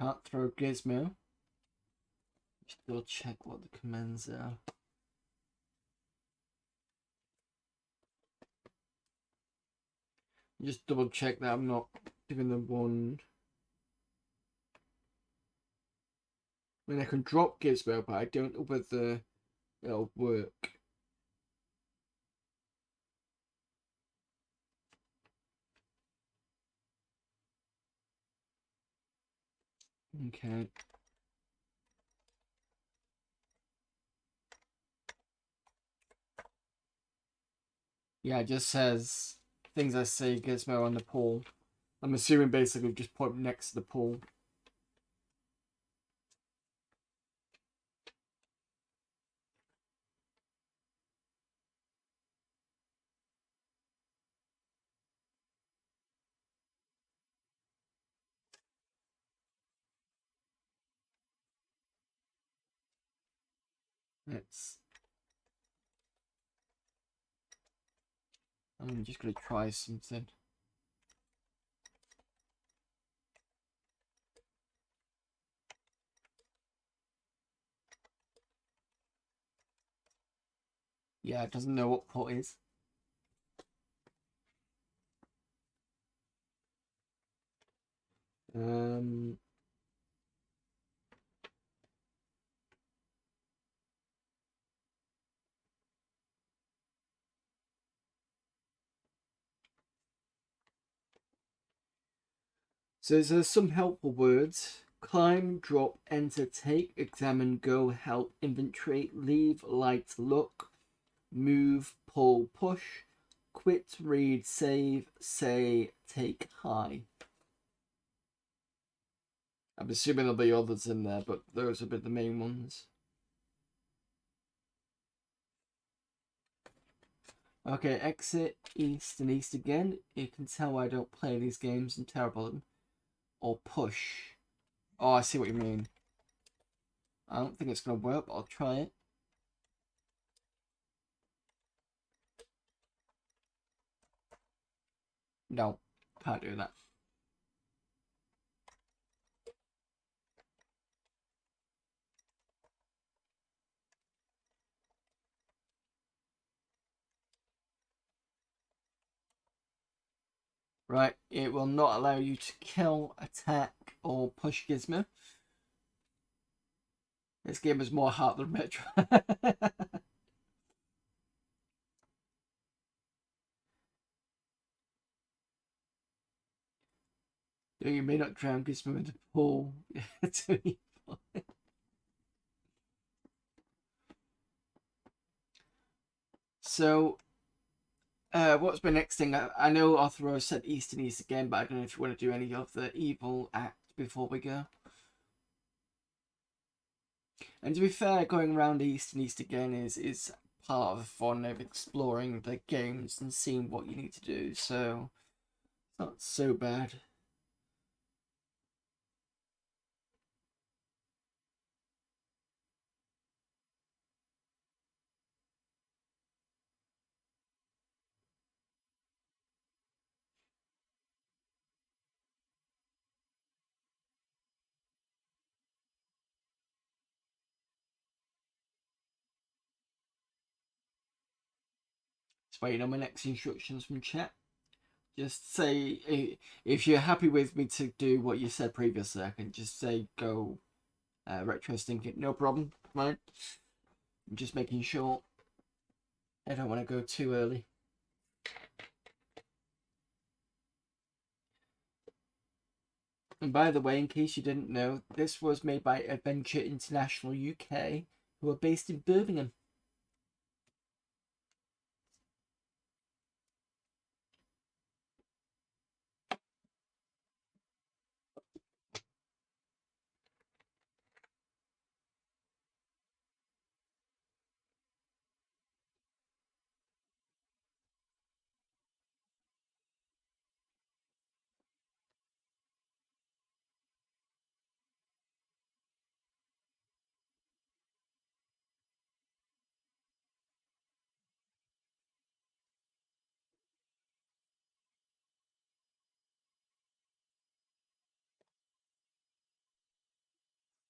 Can't throw Gizmo. Just double check what the commands are. Just double check that I'm not doing the one. I mean, I can drop Gizmo, but I don't know whether it'll work. Okay. Yeah, it just says things I see Gizmo on the pool. I'm assuming basically just put him next to the pool. I'm just gonna try something. Yeah, it doesn't know what port is. So there's some helpful words. Climb, drop, enter, take, examine, go, help, inventory, leave, light, look, move, pull, push, quit, read, save, say, take, high. I'm assuming there'll be others in there, but those have been the main ones. Okay, exit, east and east again. You can tell I don't play these games. I'm terrible at them. Or push. Oh, I see what you mean. I don't think it's going to work, but I'll try it. No, can't do that. Right, it will not allow you to kill, attack, or push Gizmo. This game is more heart than Metro. You may not drown Gizmo into the pool. So, what's my next thing? I know Arthur said east and east again, but I don't know if you want to do any of the evil act before we go. And to be fair, going around east and east again is part of the fun of exploring the games and seeing what you need to do, so it's not so bad. Just waiting on my next instructions from chat. Just say, if you're happy with me to do what you said previously, I can just say go retro stinking. No problem, right? I'm just making sure. I don't want to go too early. And by the way, in case you didn't know, this was made by Adventure International UK, who are based in Birmingham.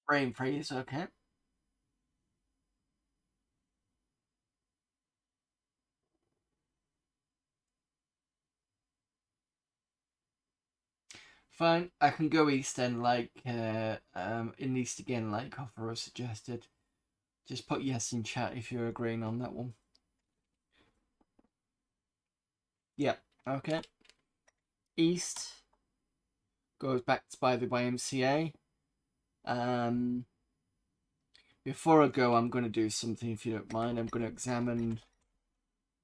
Brain freeze, okay. Fine, I can go east then, like, in east again, like Hoffero suggested. Just put yes in chat if you're agreeing on that one. Yeah, okay. East goes back to by the YMCA. Before I go, I'm going to do something, if you don't mind. I'm going to examine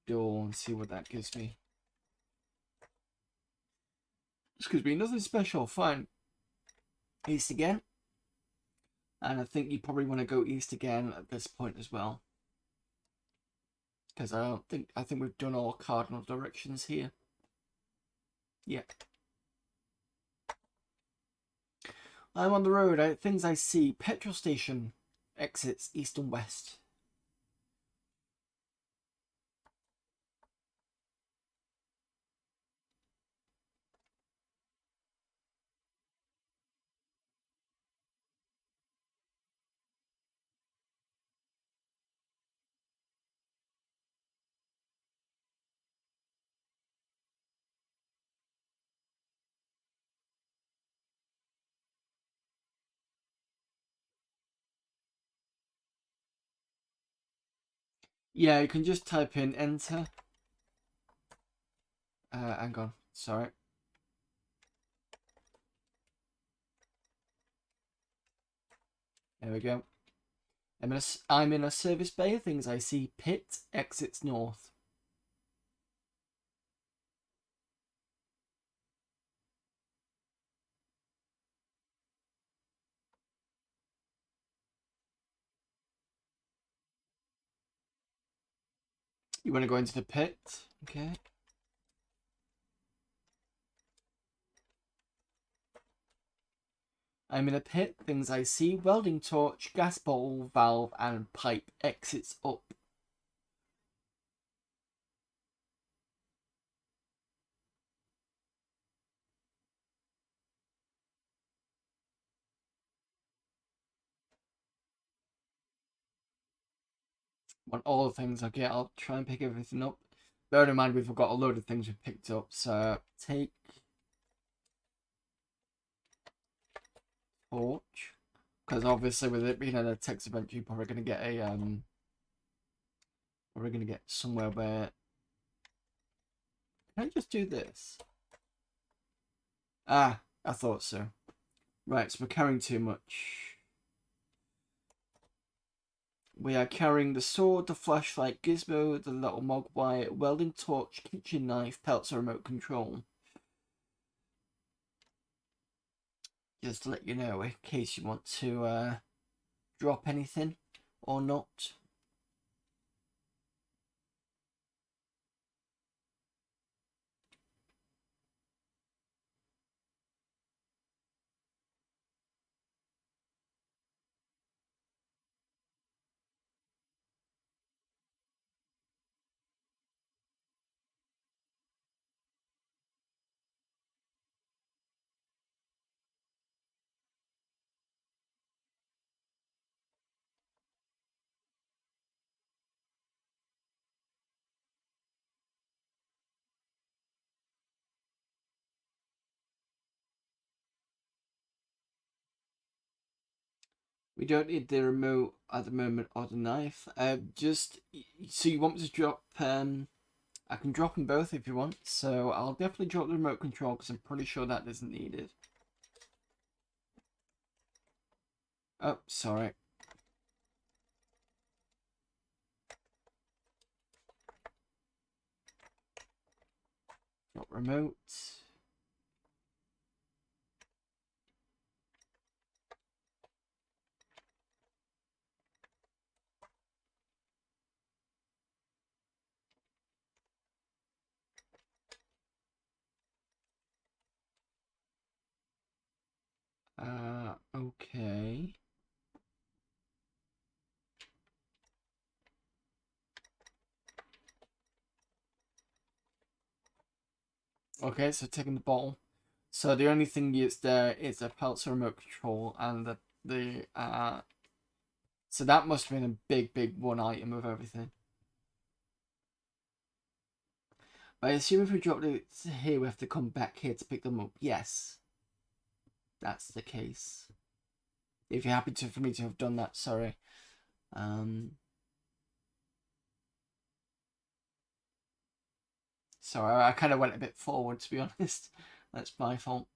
door and see what that gives me. Excuse me, nothing special. Fine. East again. And I think you probably want to go east again at this point as well. Because I think we've done all cardinal directions here. Yeah. I'm on the road. Things I see. Petrol station. Exits east and west. Yeah, you can just type in enter. Hang on, sorry. There we go. I'm in a service bay. Things I see: pit, exits north. You want to go into the pit? Okay. I'm in a pit. Things I see: welding torch, gas bottle, valve, and pipe. Exits up. Want all the things. Okay, I'll try and pick everything up. Bear in mind we've got a load of things we've picked up. So take torch, because obviously with it being a text event, you're probably gonna get a probably gonna get somewhere where. Can I just do this? Ah, I thought so. Right, so we're carrying too much. We are carrying the sword, the flashlight, gizmo, the little mogwai, welding torch, kitchen knife, pelts, and remote control. Just to let you know, in case you want to drop anything or not. We don't need the remote at the moment or the knife. Just so you want me to drop? I can drop them both if you want. So I'll definitely drop the remote control because I'm pretty sure that isn't needed. Oh, sorry. Drop remote. Okay. Okay, so taking the bottle. So the only thing is there is a Peltzer remote control and the so that must have been a big one item of everything. But I assume if we drop it here, we have to come back here to pick them up. Yes, that's the case. If you're happy for me to have done that, sorry. Sorry, I kind of went a bit forward, to be honest. That's my fault.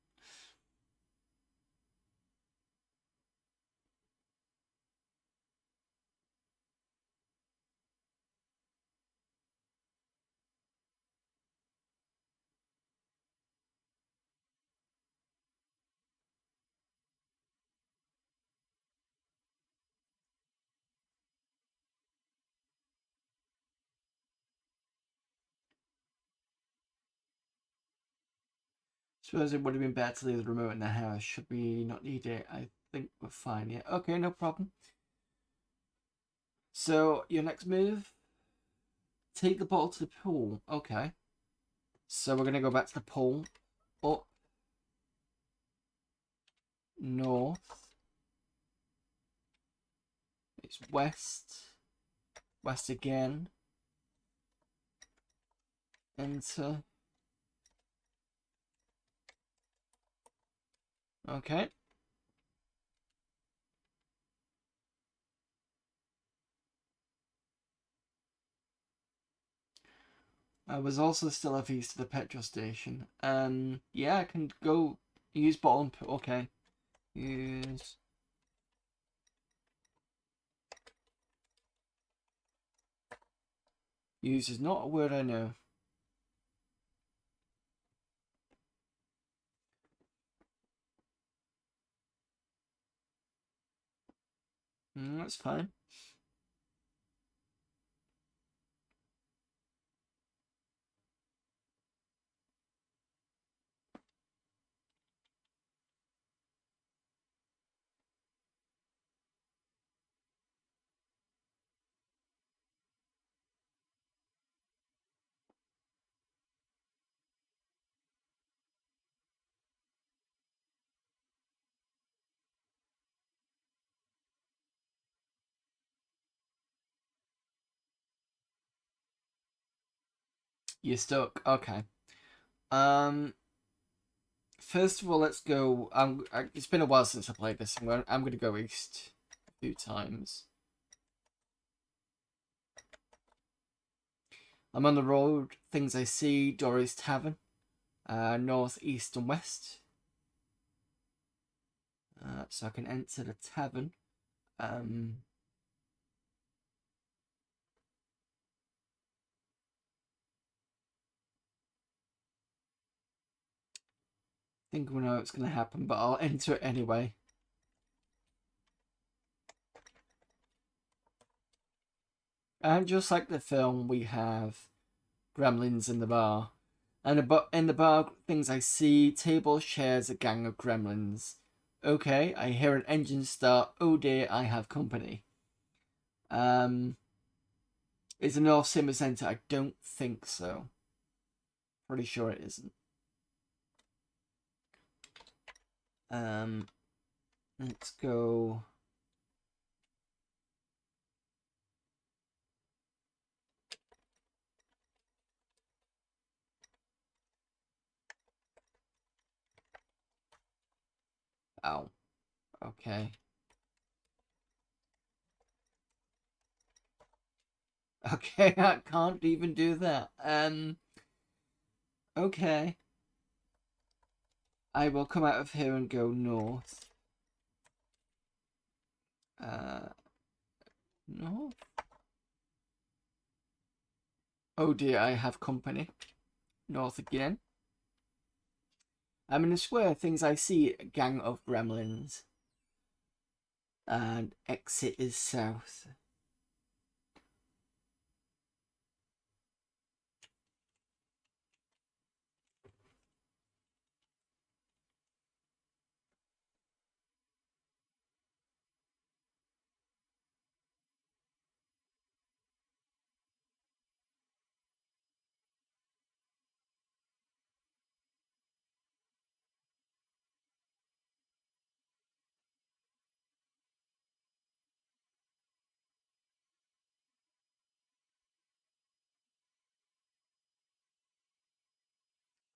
Suppose it would have been better to leave the remote in the house. Should we not need it? I think we're fine, yeah. Okay, no problem. So, your next move? Take the bottle to the pool. Okay. So we're going to go back to the pool. Up. North. It's west. West again. Enter. Okay. I was also still a feast at the petrol station. Yeah, I can go use bottom. Okay. Use. Use is not a word I know. That's fine. You're stuck. Okay. Um. First of all, let's go. It's been a while since I played this. I'm gonna go east a few times. I'm on the road. Things I see: Dory's Tavern, north, east, and west. So I can enter the tavern. Think we know what's going to happen, but I'll enter it anyway. And just like the film, we have Gremlins in the bar. And in the bar, things I see: tables, chairs, a gang of gremlins. Okay, I hear an engine start. Oh dear, I have company. Is the North Simmer Centre? I don't think so. Pretty sure it isn't. Let's go. Oh, okay. Okay, I can't even do that. Okay. I will come out of here and go north. North? Oh dear, I have company. North again. I'm in a square. Things I see: a gang of gremlins. And exit is south.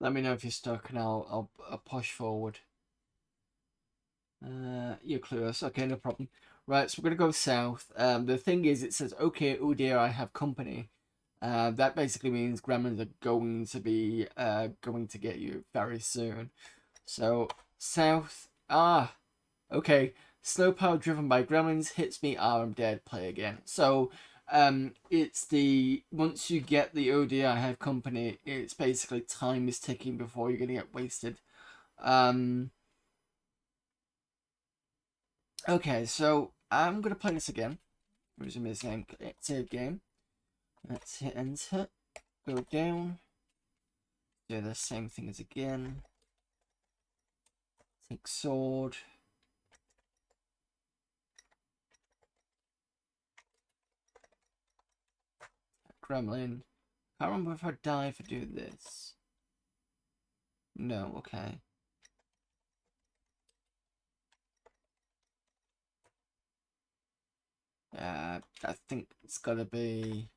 Let me know if you're stuck and I'll push forward. You're clueless. Okay, no problem. Right, so we're gonna go south. The thing is, it says, okay, oh dear, I have company. That basically means gremlins are going to be going to get you very soon. So south. Okay. Slow power driven by gremlins hits me. I'm dead. Play again. So it's the once you get the OD I have company, it's basically time is ticking before you're gonna get wasted. Okay, so I'm gonna play this again. Resume this game. Save game. Let's hit enter. Go down. Do the same thing as again. Take sword. Gremlin. I can't remember if I die if I do this. No, okay. I think it's gotta be.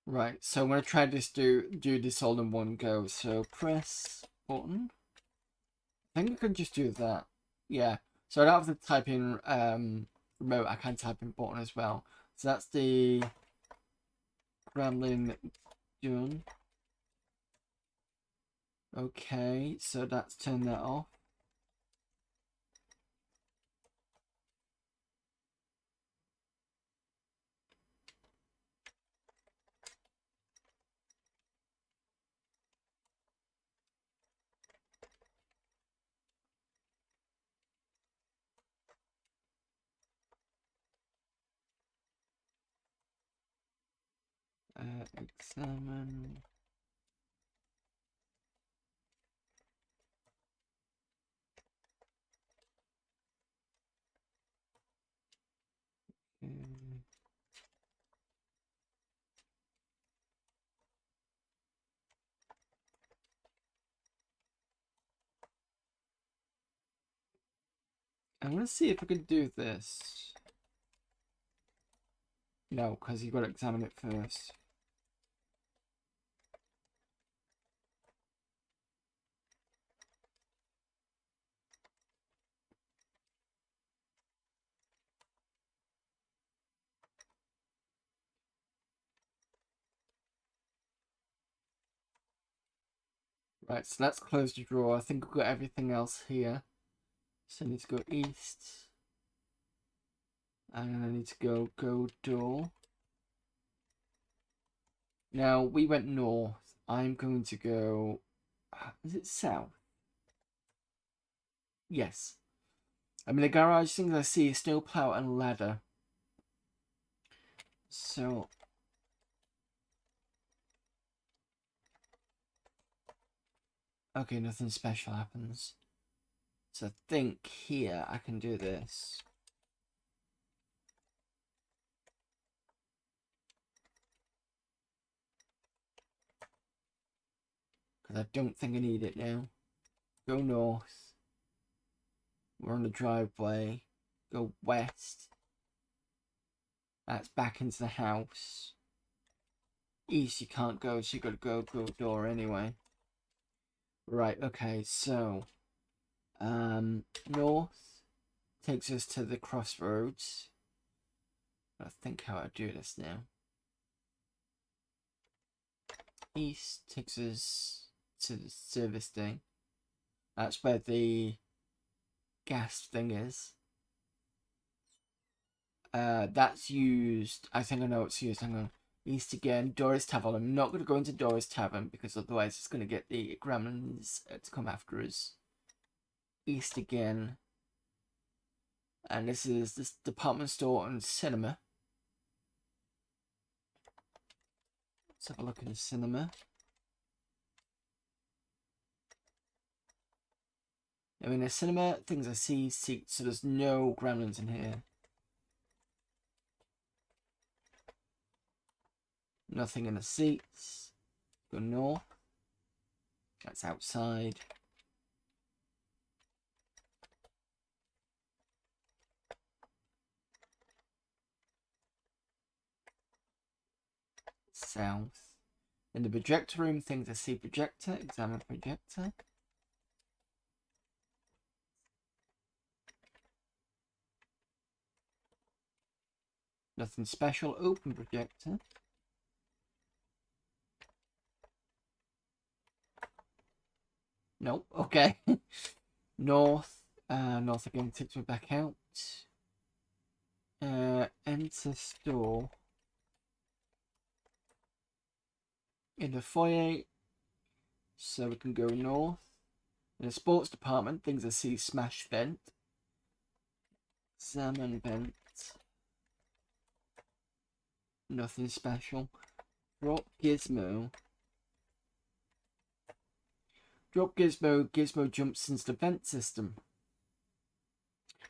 Right, so I'm gonna try this do this all in one go. So press button. I think I can just do that. Yeah. So I don't have to type in remote, I can type in button as well. So that's the Gremlin done. Okay, so that's turn that off. Examine. Okay. I'm gonna see if I can do this. No, because you've got to examine it first. Right, so let's close the drawer. I think we've got everything else here. So I need to go east. And I need to go door. Now, we went north. I'm going to go... Is it south? Yes. I mean, the garage things I see is snowplow and ladder. So... Okay, nothing special happens. So I think here I can do this. Because I don't think I need it now. Go north. We're on the driveway. Go west. That's back into the house. East you can't go, so you got to go door anyway. Right, okay, so north takes us to the crossroads. I think how I do this now. East takes us to the service thing. That's where the gas thing is. That's used. I think I know what's used. Hang on. East again. Doris Tavern. I'm not going to go into Doris Tavern because otherwise it's going to get the Gremlins to come after us. East again. And this is this department store and cinema. Let's have a look in the cinema. I mean, the cinema, things I see, seats, so there's no Gremlins in here. Nothing in the seats. Go north. That's outside. South. In the projector room, things I see projector. Examine projector. Nothing special. Open projector. Nope. Okay. North. North again takes me back out. Enter store. In the foyer. So we can go north. In the sports department, things I see smash vent. Salmon vent. Nothing special. Drop gizmo. Drop gizmo. Gizmo jumps into the vent system.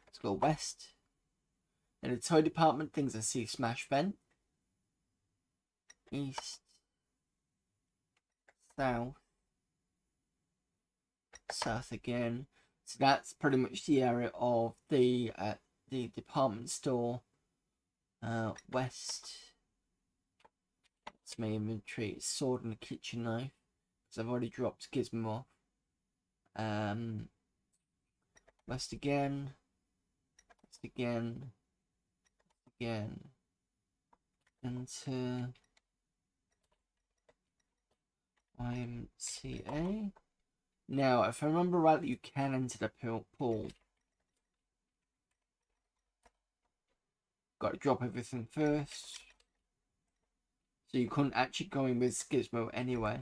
Let's go west. In the toy department, things I see smash vent. East. South. South again. So that's pretty much the area of the department store. West. It's my inventory. Sword and a kitchen knife. Because I've already dropped Gizmo off. West again. West again. Again. Enter. YMCA. Now, if I remember rightly, you can enter the pool. Got to drop everything first. So you couldn't actually go in with Gizmo anyway.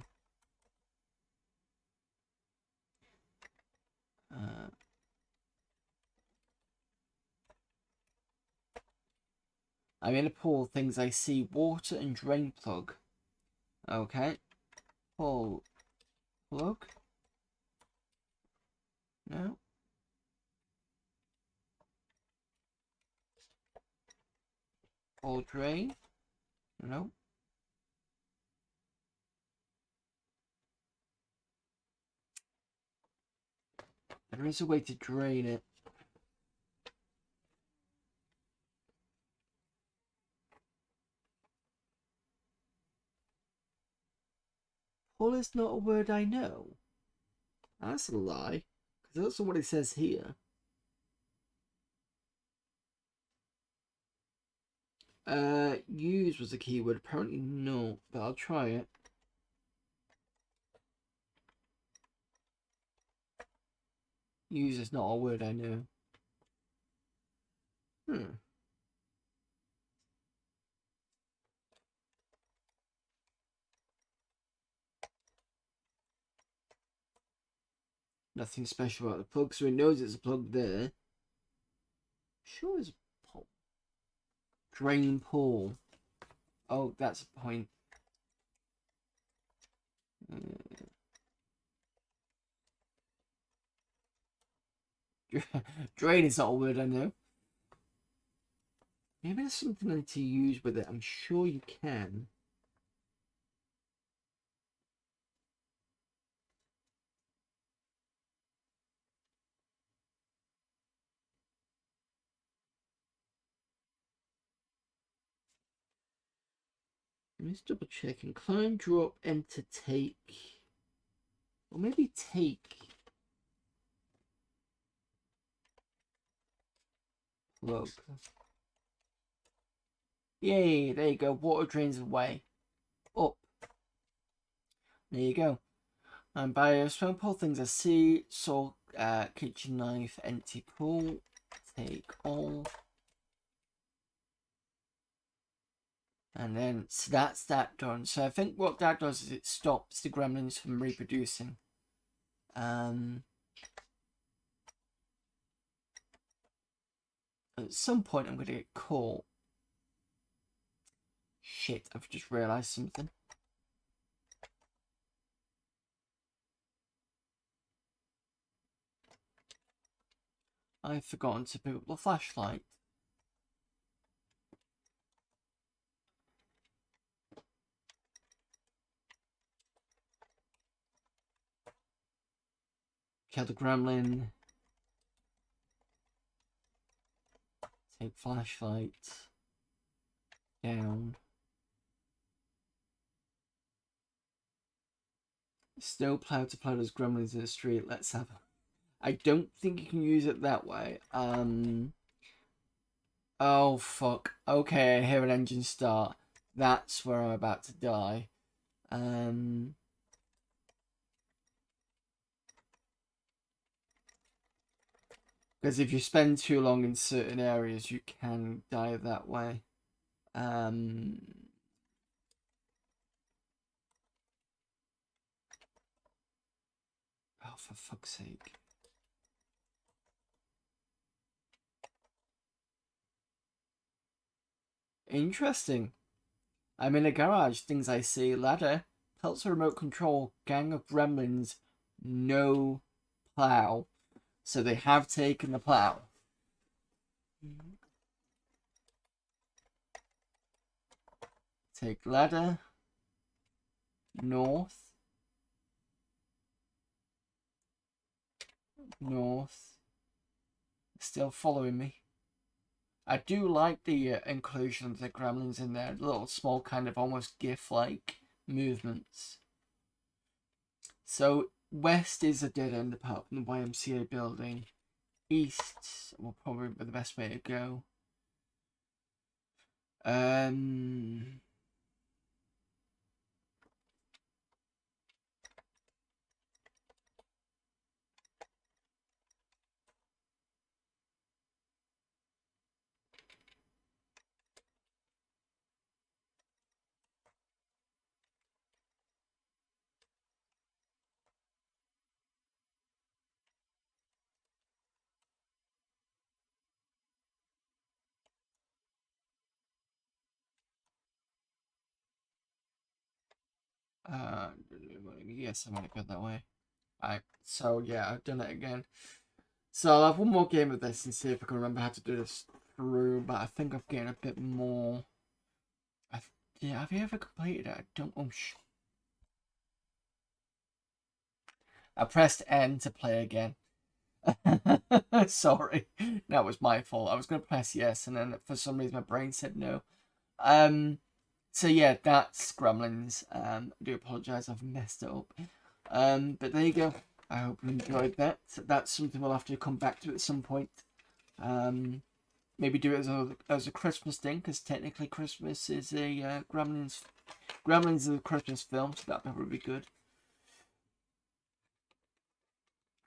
I'm in a pool. Things I see: water and drain plug. Okay. Pull plug. No. Pull drain. No. There is a way to drain it. Pull is not a word I know. That's a lie. Because that's not what it says here. Use was a keyword. Apparently no, but I'll try it. Use is not a word I know. Nothing special about the plug, so he knows it's a plug there. Sure it's a pull. Drain pull. Oh, that's a point. Drain is not a word I know. Maybe there's something I need to use with it. I'm sure you can. Let's double check. And climb, drop, enter, take. Or maybe take. Plug. Yay, there you go. Water drains away. Up. There you go. And by a swimming pool, things I see, saw, kitchen knife, empty pool, take all. And then, so that's that done. So I think what that does is it stops the gremlins from reproducing. At some point I'm going to get caught. Shit, I've just realised something. I've forgotten to pick up the flashlight. Kill the gremlin. Take flashlight. Down. Snow plow to plow those gremlins in the street. Let's have. I don't think you can use it that way. Oh fuck. Okay, I hear an engine start. That's where I'm about to die. Because if you spend too long in certain areas, you can die that way. Oh, for fuck's sake. Interesting. I'm in a garage. Things I see. Ladder. Pelts a remote control. Gang of gremlins. No plow. So they have taken the plow. Take ladder. North. north. Still following me. I do like the inclusion of the gremlins in there. Little small kind of almost GIF-like movements. So west is a dead end apart from the YMCA building. East will probably be the best way to go. Yes, I want to go that way. So yeah, I've done it again. So I'll have one more game of this and see if I can remember how to do this through. But I think I'm getting a bit more. Yeah, have you ever completed it? I don't. Oh I pressed N to play again. Sorry, that was my fault. I was gonna press yes, and then for some reason my brain said no. So yeah, that's Gremlins. I do apologise, I've messed it up. But there you go. I hope you enjoyed that. That's something we'll have to come back to at some point. Maybe do it as a Christmas thing, because technically Christmas is a Gremlins. Gremlins is a Christmas film, so that'd probably be good.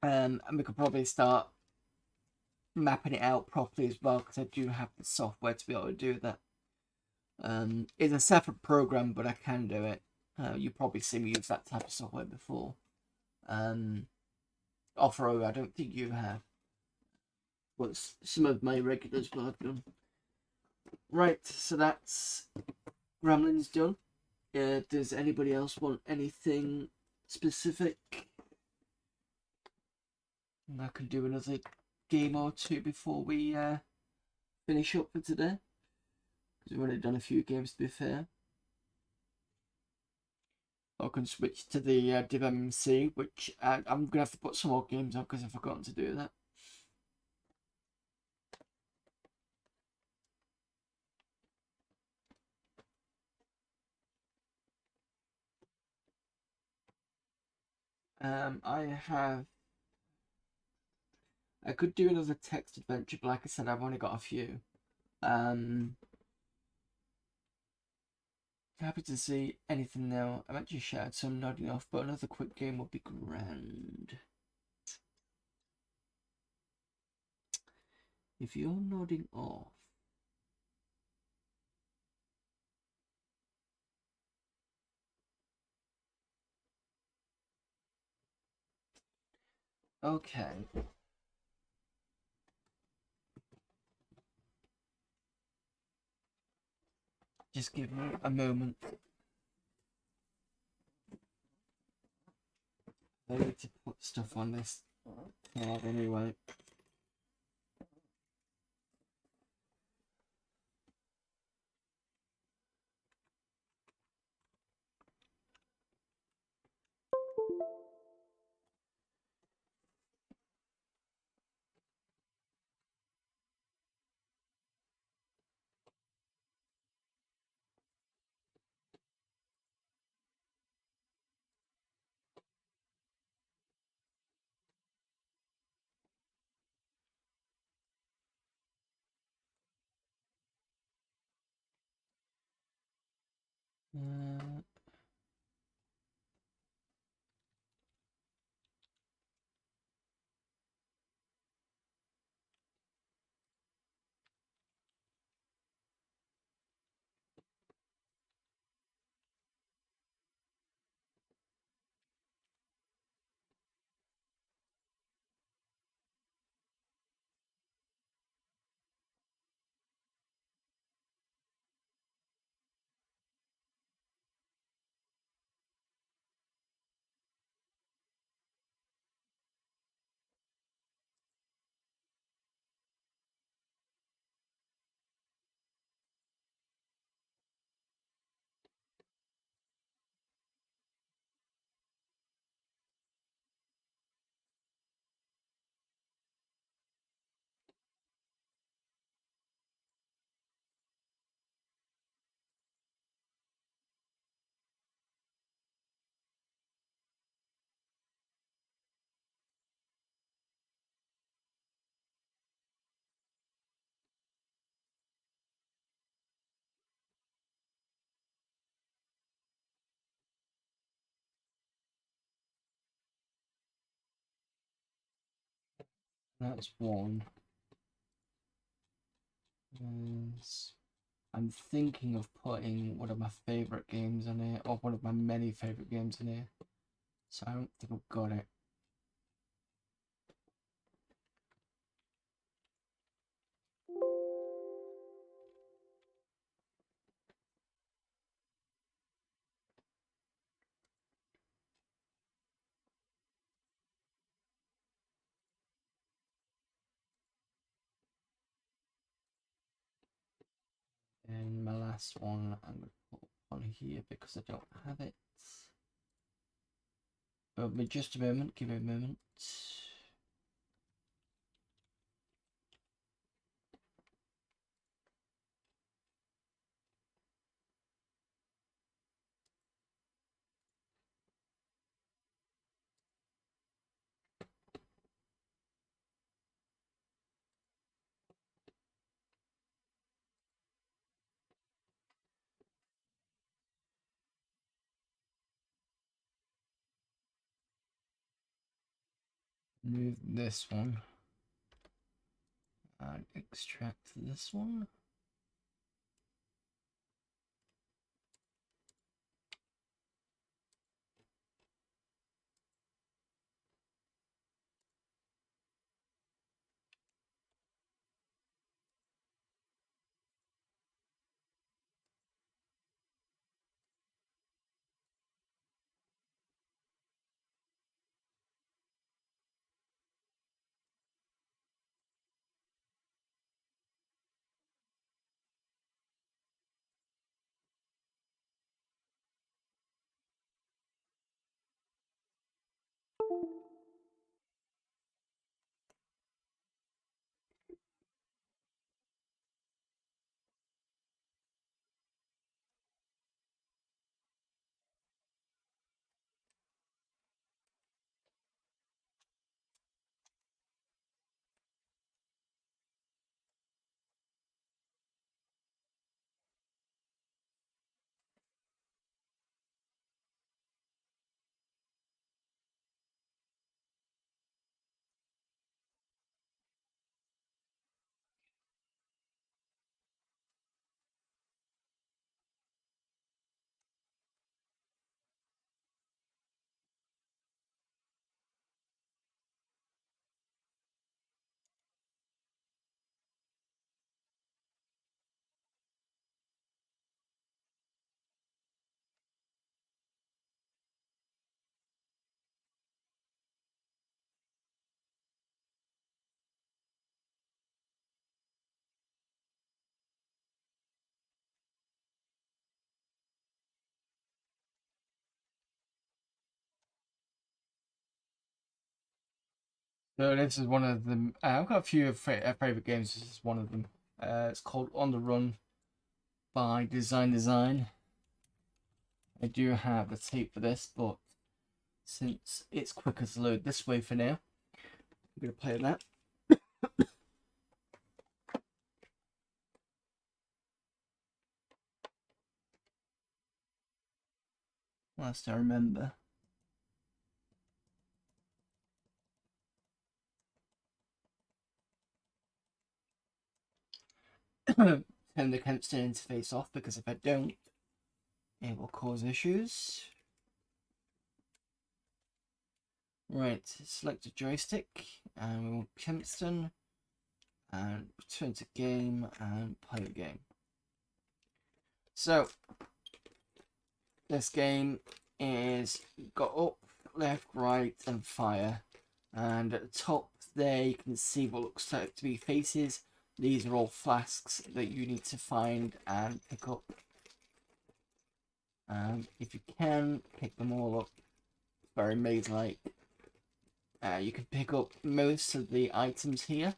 And we could probably start mapping it out properly as well, because I do have the software to be able to do that. It's a separate program, but I can do it. You've probably seen me use that type of software before. Off-road, I don't think you have. But some of my regulars will have done. Right, so that's Gremlins done. Does anybody else want anything specific? I can do another game or two before we finish up for today. Because we've only done a few games to be fair. I can switch to the Div MC, which I'm going to have to put some more games on because I've forgotten to do that. I could do another text adventure, but like I said, I've only got a few. Happy to see anything now. I've actually shared some nodding off, but another quick game would be grand. If you're nodding off. Okay. Just give me a moment. I need to put stuff on this card anyway. That's one. I'm thinking of putting one of my favourite games in here, or one of my many favourite games in here. So I don't think I've got it. And my last one, I'm going to put on here because I don't have it. But just a moment, give me a moment. Move this one. And extract this one. So this is one of them. I've got a few favorite games. This is one of them. It's called On the Run by Design. I do have the tape for this, but since it's quicker to load this way for now, I'm gonna play that. Last I remember. Turn the constant interface off because if I don't, it will cause issues. Right, select a joystick and we want Kempston and return to game and play the game. So this game is got up, left, right, and fire. And at the top there you can see what looks like to be faces. These are all flasks that you need to find and pick up. If you can, pick them all up. It's very maze-like. You can pick up most of the items here.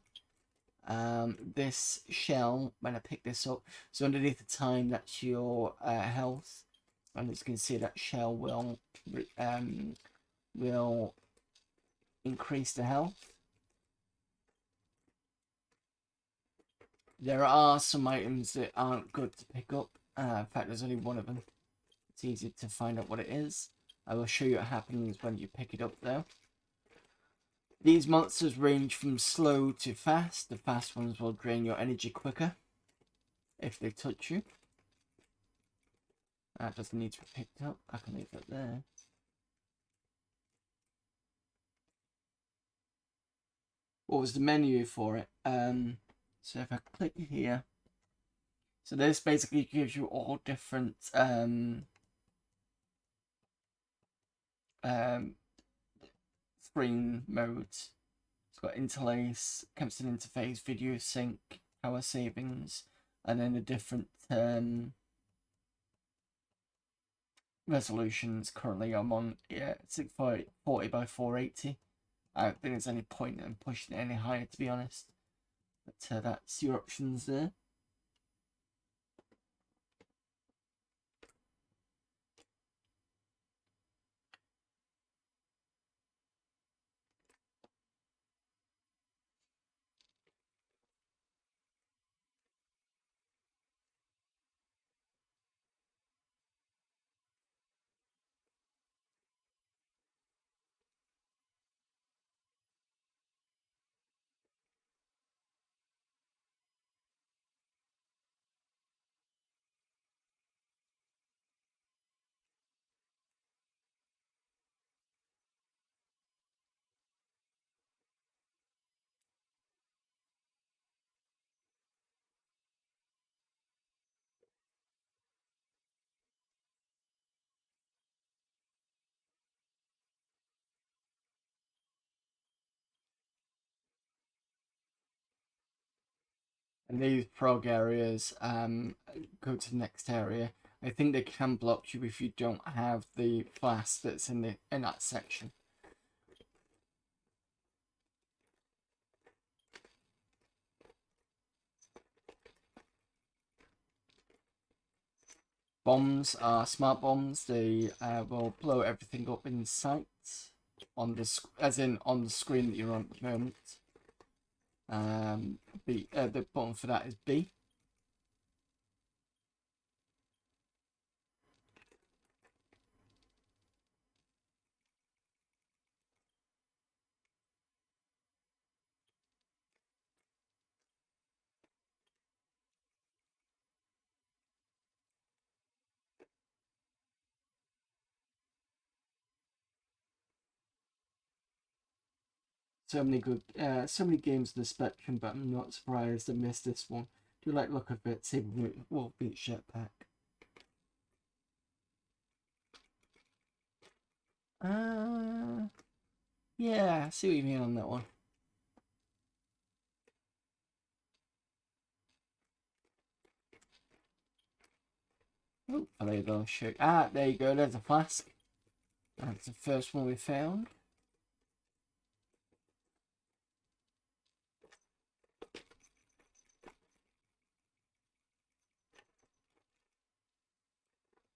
This shell, when I pick this up, so underneath the time, that's your health. And as you can see, that shell will increase the health. There are some items that aren't good to pick up. In fact, there's only one of them. It's easy to find out what it is. I will show you what happens when you pick it up though. These monsters range from slow to fast. The fast ones will drain your energy quicker if they touch you. That doesn't need to be picked up. I can leave it there. What was the menu for it? So if I click here, so this basically gives you all different screen modes. It's got interlace, constant interface, video sync, power savings, and then the different resolutions. Currently I'm on 640 by 480. I don't think there's any point in pushing it any higher, to be honest. But that's your options there. And these prog areas go to the next area. I think they can block you if you don't have the class that's in that section. Bombs are smart bombs. They will blow everything up in sight on the on the screen that you're on at the moment. The button for that is B. So many good, so many games in the Spectrum, but I'm not surprised I missed this one. Do you like look of it? See, we'll beat Jetpack. Yeah, I see what you mean on that one. Oh, there you go. There you go. There's a flask. That's the first one we found.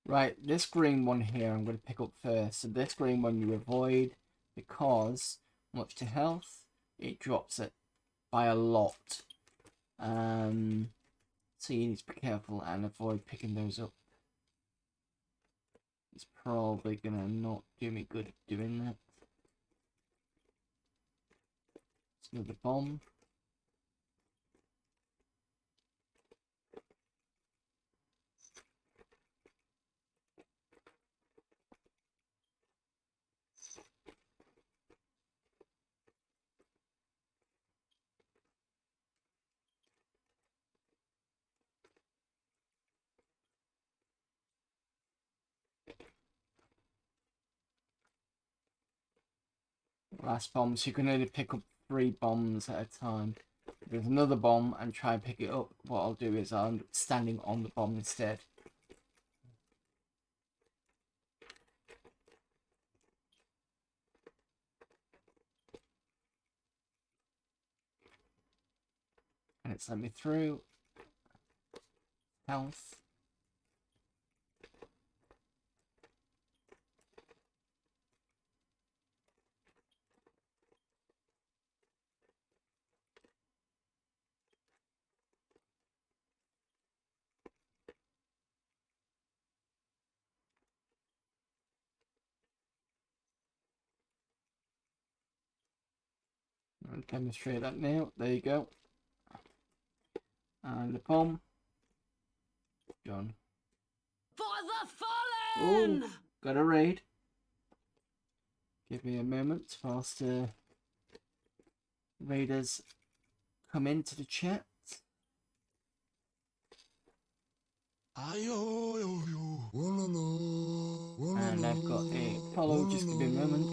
Right, this green one here I'm going to pick up first. So this green one you avoid because much to health, it drops it by a lot. So you need to be careful and avoid picking those up. It's probably gonna not do me good doing that. It's another bomb. Last bomb, so you can only pick up 3 bombs at a time. If there's another bomb and try and pick it up, what I'll do is I'm standing on the bomb instead. And it's let me through. Health. I'll demonstrate that now. There you go. And the bomb. Done. For the fallen! Oh, got a raid. Give me a moment whilst raiders come into the chat. And I've got a follow, just give me a moment.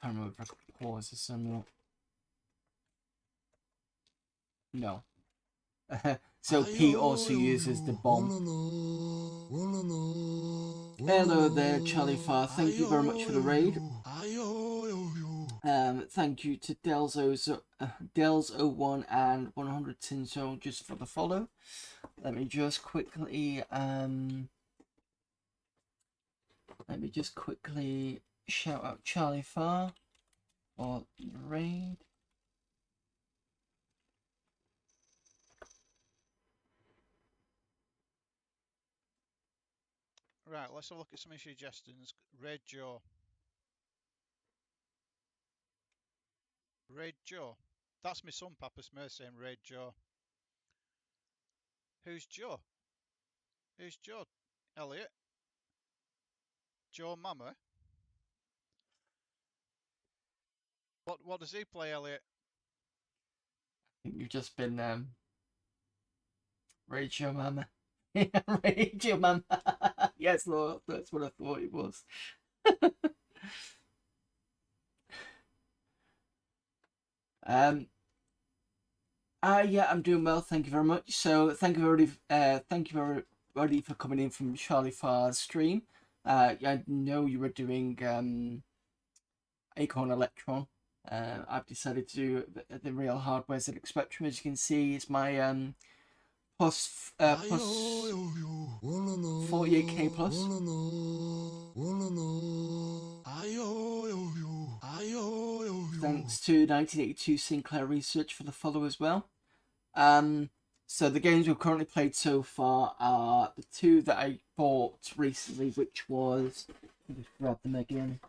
Can't remember if I could pause this or not. No. So P also uses the bomb. Hello there, Charlie Farr. Thank you very much for the raid. Thank you to Dels01 and 100 Tinso just for the follow. Let me just quickly shout out Charlie Farr for the raid. Right, let's have a look at some suggestions. Raid Joe. Raid Joe. That's my son, Papa Smith, saying Raid Joe. Who's Joe? Who's Joe? Elliot? Joe Mama? What does he play, Elliot? I think you've just been Rachel Mama. Rachel Mama. Yes, Lord, that's what I thought it was. Yeah, I'm doing well, thank you very much. So thank you everybody for coming in from Charlie Farr's stream. I know you were doing Acorn Electron. I've decided to do the real hardware ZX Spectrum. As you can see, it's my plus 48k plus. Thanks to 1982 Sinclair Research for the follow as well. So the games we've currently played so far are the two that I bought recently, which was, let me just grab them again.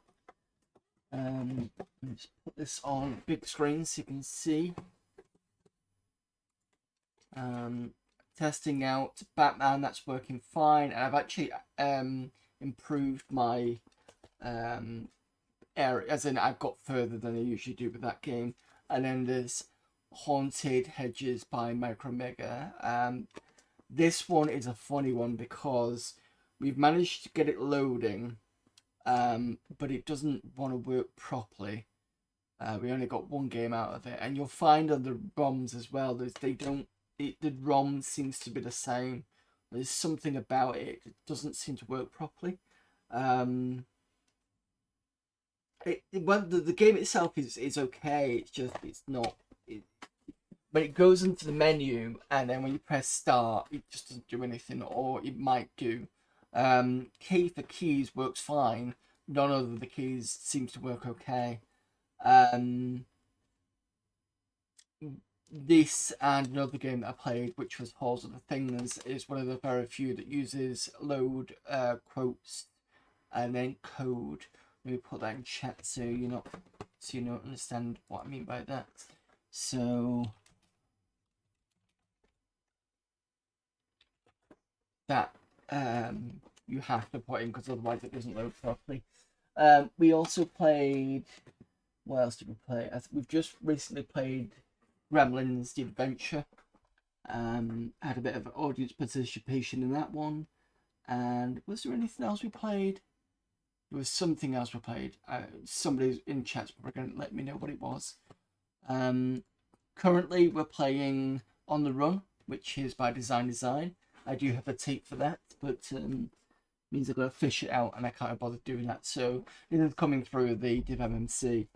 Let me just put this on big screen so you can see. Testing out Batman, that's working fine, and I've actually improved my area, as in I've got further than I usually do with that game. And then there's Haunted Hedges by Micromega. This one is a funny one because we've managed to get it loading, but it doesn't want to work properly. We only got one game out of it, and you'll find on the ROMs as well, the ROM seems to be the same. There's something about it that doesn't seem to work properly. The game itself is okay. It's not. But it goes into the menu, and then when you press start, it just doesn't do anything, or it might do. Key for keys works fine. None of the keys seems to work okay. This and another game that I played, which was Halls of the Things, is one of the very few that uses load quotes and then code. Let me put that in chat so you don't understand what I mean by that. So that you have to put in, because otherwise it doesn't load properly. We also played, what else did we play? We've just recently played Gremlins, the adventure. Had a bit of audience participation in that one. And was there anything else we played? There was something else we played. Somebody in chat's probably going to let me know what it was. Currently we're playing On the Run, which is by Design. I do have a tape for that, but means I've got to fish it out, and I can't bother doing that. So it is coming through the Div MMC.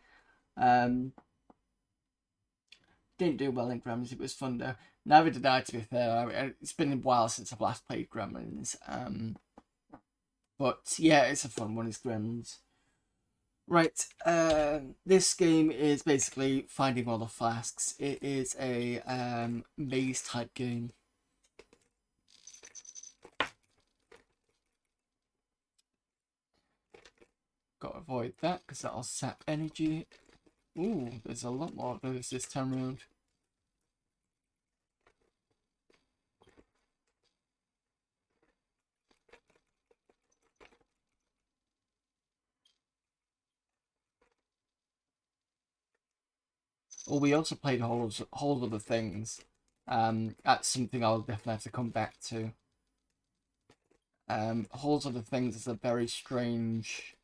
Didn't do well in Gremlins. It was fun though. Neither did I, to be fair. It's been a while since I've last played Gremlins. But yeah, it's a fun one. It's Gremlins. Right. This game is basically finding all the flasks. It is a maze type game. avoid that because that'll sap energy. Ooh, there's a lot more of those this time around. Oh, we also played whole other things. That's something I'll definitely have to come back to. Whole other things is a very strange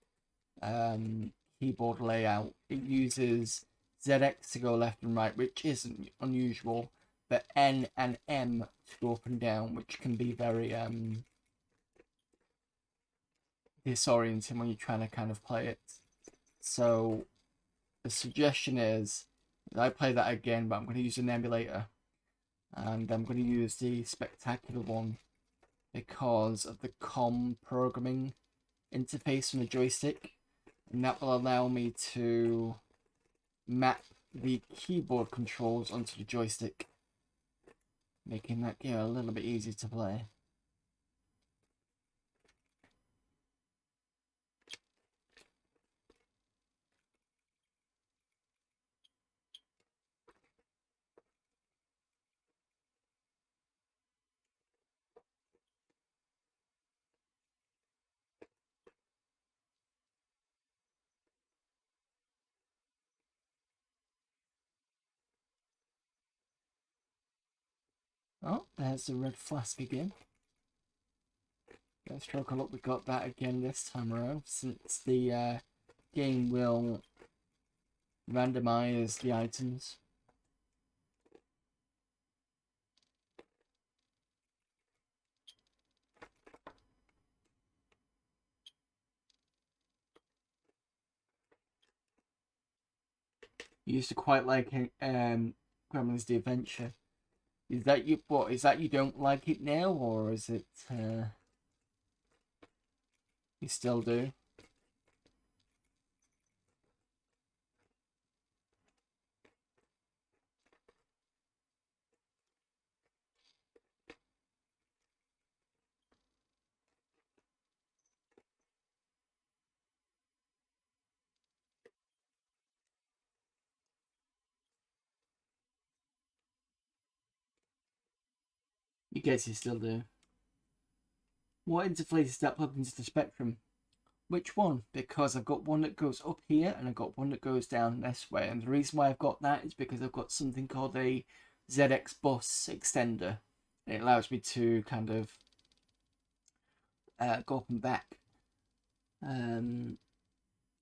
keyboard layout. It uses ZX to go left and right, which isn't unusual, but N and M to go up and down, which can be very disorienting when you're trying to kind of play it. So the suggestion is that I play that again, but I'm going to use an emulator, and I'm going to use the spectacular one because of the COM programming interface on the joystick, and that will allow me to map the keyboard controls onto the joystick, making that game a little bit easier to play. Oh, there's the red flask again. Let's take a look. We got that again this time around, since the game will randomize the items. You used to quite like Gremlins the Adventure. Is that you? What is that? You don't like it now, or is it? You still do? You guess you still do. What interface is that plugged into the Spectrum? Which one? Because I've got one that goes up here and I've got one that goes down this way. And the reason why I've got that is because I've got something called a ZX bus extender. It allows me to kind of go up and back. In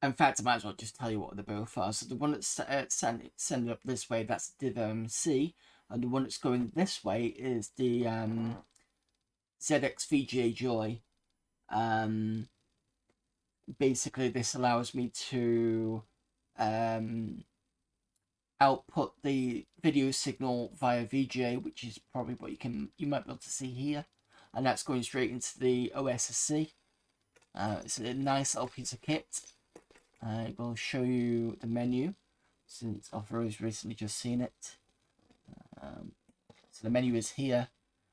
fact, I might as well just tell you what they're both are. So the one that's sending up this way, that's Div C, and the one that's going this way is the ZX VGA Joy. Basically, this allows me to output the video signal via VGA, which is probably what you might be able to see here, and that's going straight into the OSSC. It's a nice little piece of kit. I will show you the menu since I've recently just seen it. So the menu is here,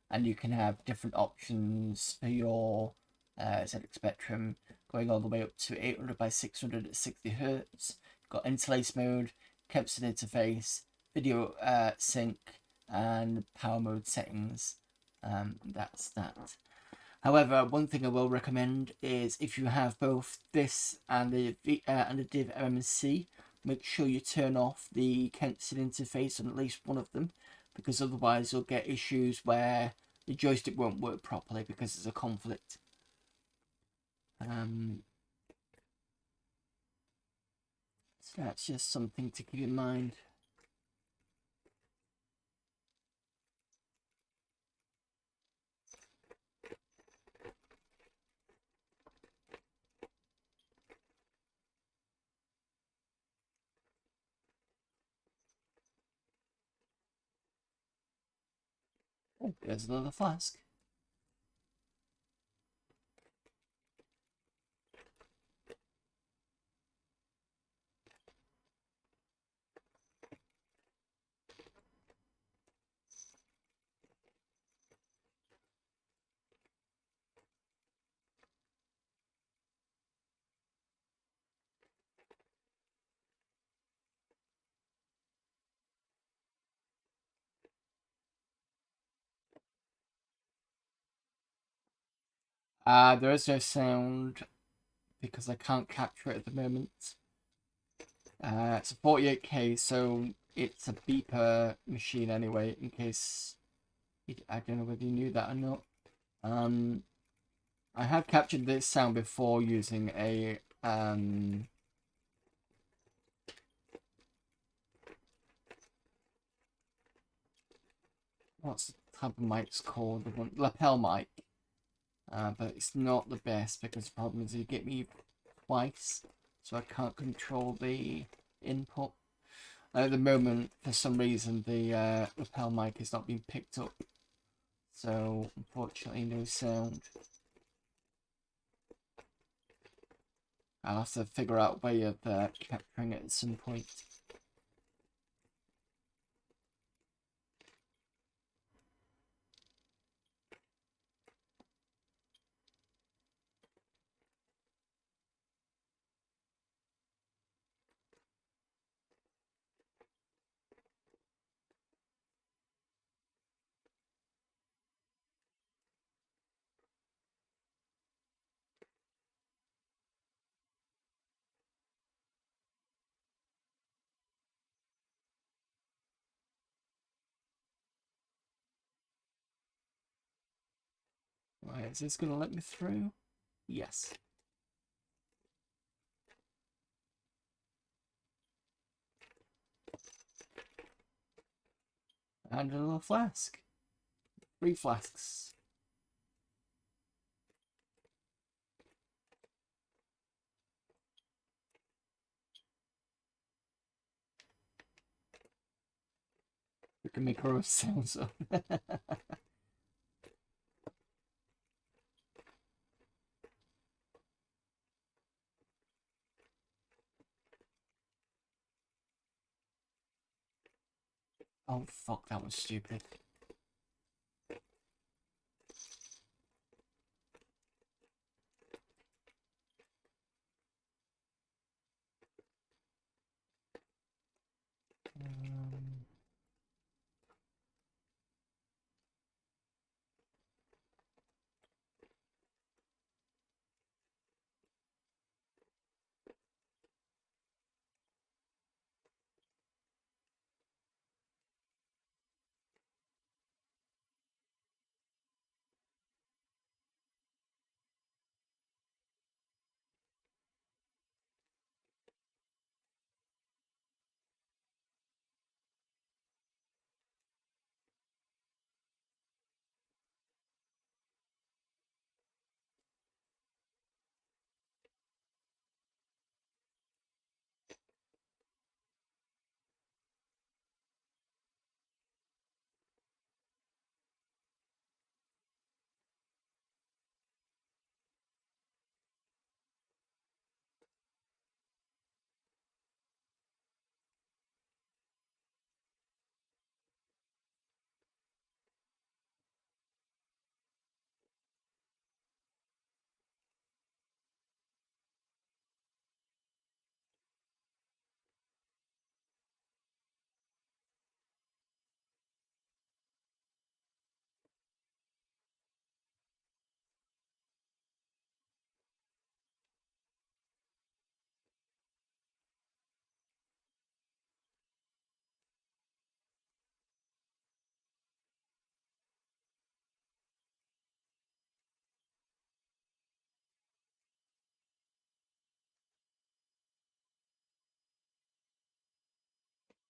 and you can have different options for your ZX Spectrum, going all the way up to 800 by 600 at 60 Hz. You've got interlace mode, Kempson interface, video sync, and power mode settings. That's that. However, one thing I will recommend is if you have both this and the Div MMC, make sure you turn off the Kempson interface on at least one of them, because otherwise you'll get issues where the joystick won't work properly because there's a conflict. So that's just something to keep in mind. Oh, there's another flask. There is no sound because I can't capture it at the moment. It's a 48K, so it's a beeper machine anyway, in case... I don't know whether you knew that or not. I have captured this sound before using a... what's the type of mic it's called? The one, lapel mic. But it's not the best because the problem is you get me twice, so I can't control the input. At the moment, for some reason, the lapel mic is not being picked up, so unfortunately no sound. I'll have to figure out a way of capturing it at some point. Right, is this going to let me through? Yes. And another flask. 3 flasks. We can make our own sounds up. Oh fuck, that was stupid.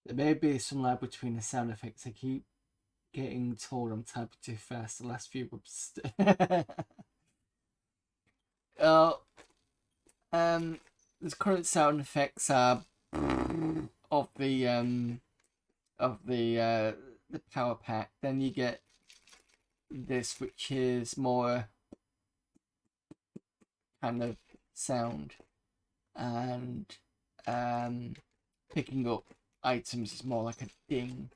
There may be some lag between the sound effects. I keep getting told I'm typing too fast the last few months. uh, the current sound effects are of the power pack. Then you get this, which is more kind of sound, and picking up items is more like a ding.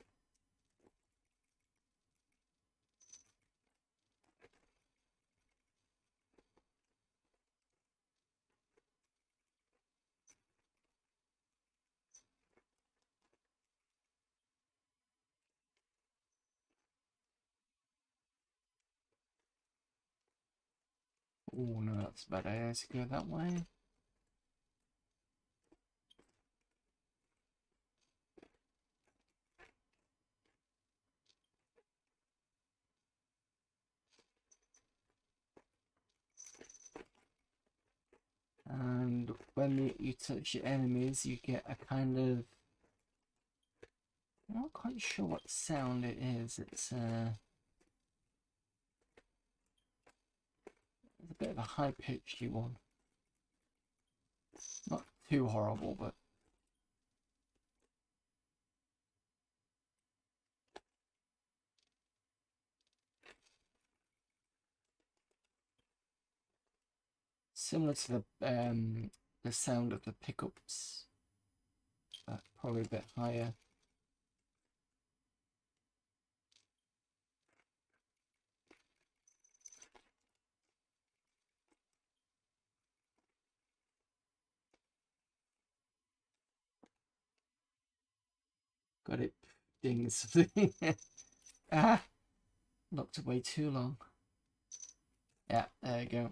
Oh no, that's a bad idea to go that way. And when you touch your enemies, you get a kind of... I'm not quite sure what sound it is. It's a bit of a high-pitched one. Not too horrible, but... similar to the sound of the pickups, but probably a bit higher. Got it. Dings. Ah, looked away too long. Yeah, there you go.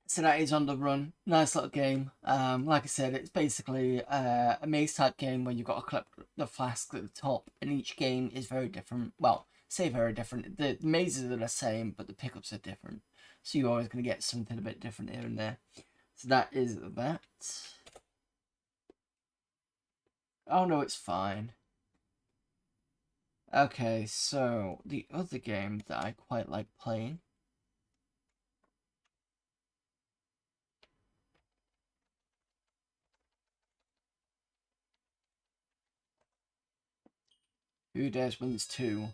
So that is On the Run. Nice little game. Like I said, it's basically a maze type game where you've got to collect the flask at the top, and each game is very different. Well, say very different. The mazes are the same, but the pickups are different. So you're always going to get something a bit different here and there. So that is that. Oh no, it's fine. Okay, so the other game that I quite like playing. Who Dares Wins 2.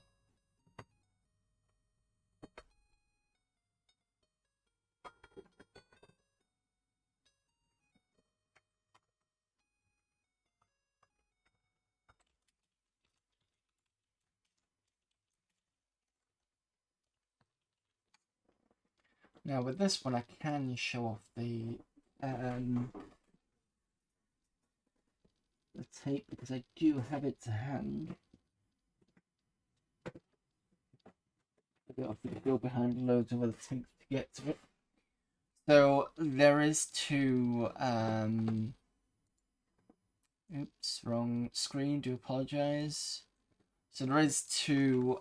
Now with this one I can show off the tape because I do have it to hand. I have to go behind loads of other things to get to it. So there is two oops, wrong screen, do apologize. So there is two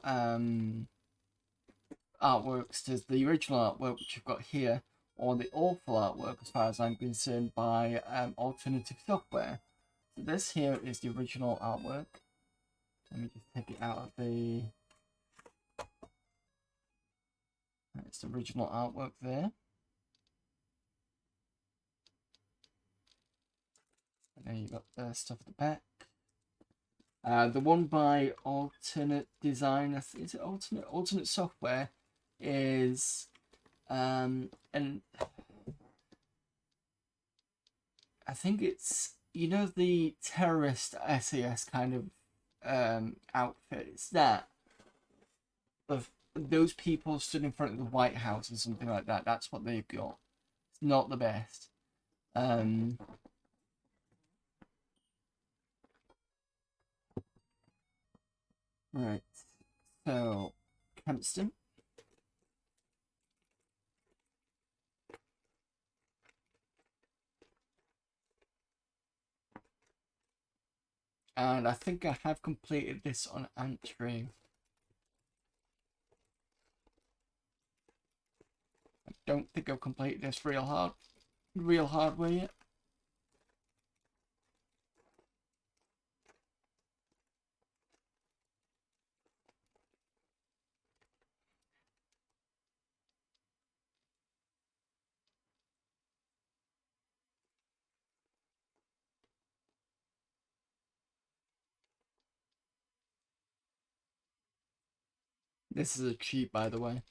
artworks. There's the original artwork which you've got here, or the awful artwork as far as I'm concerned by alternative software. So this here is the original artwork. Let me just take it out of the... It's the original artwork there. And then you've got the stuff at the back. The one by Alternate Design, is it Alternate Software, is and I think it's, you know, the terrorist SAS kind of outfit. It's that of those people stood in front of the White House or something like that. That's what they've got. It's not the best. Right. So, Kempston. And I think I have completed this on Antry. I don't think I've completed this real hardware yet. This is a cheat, by the way.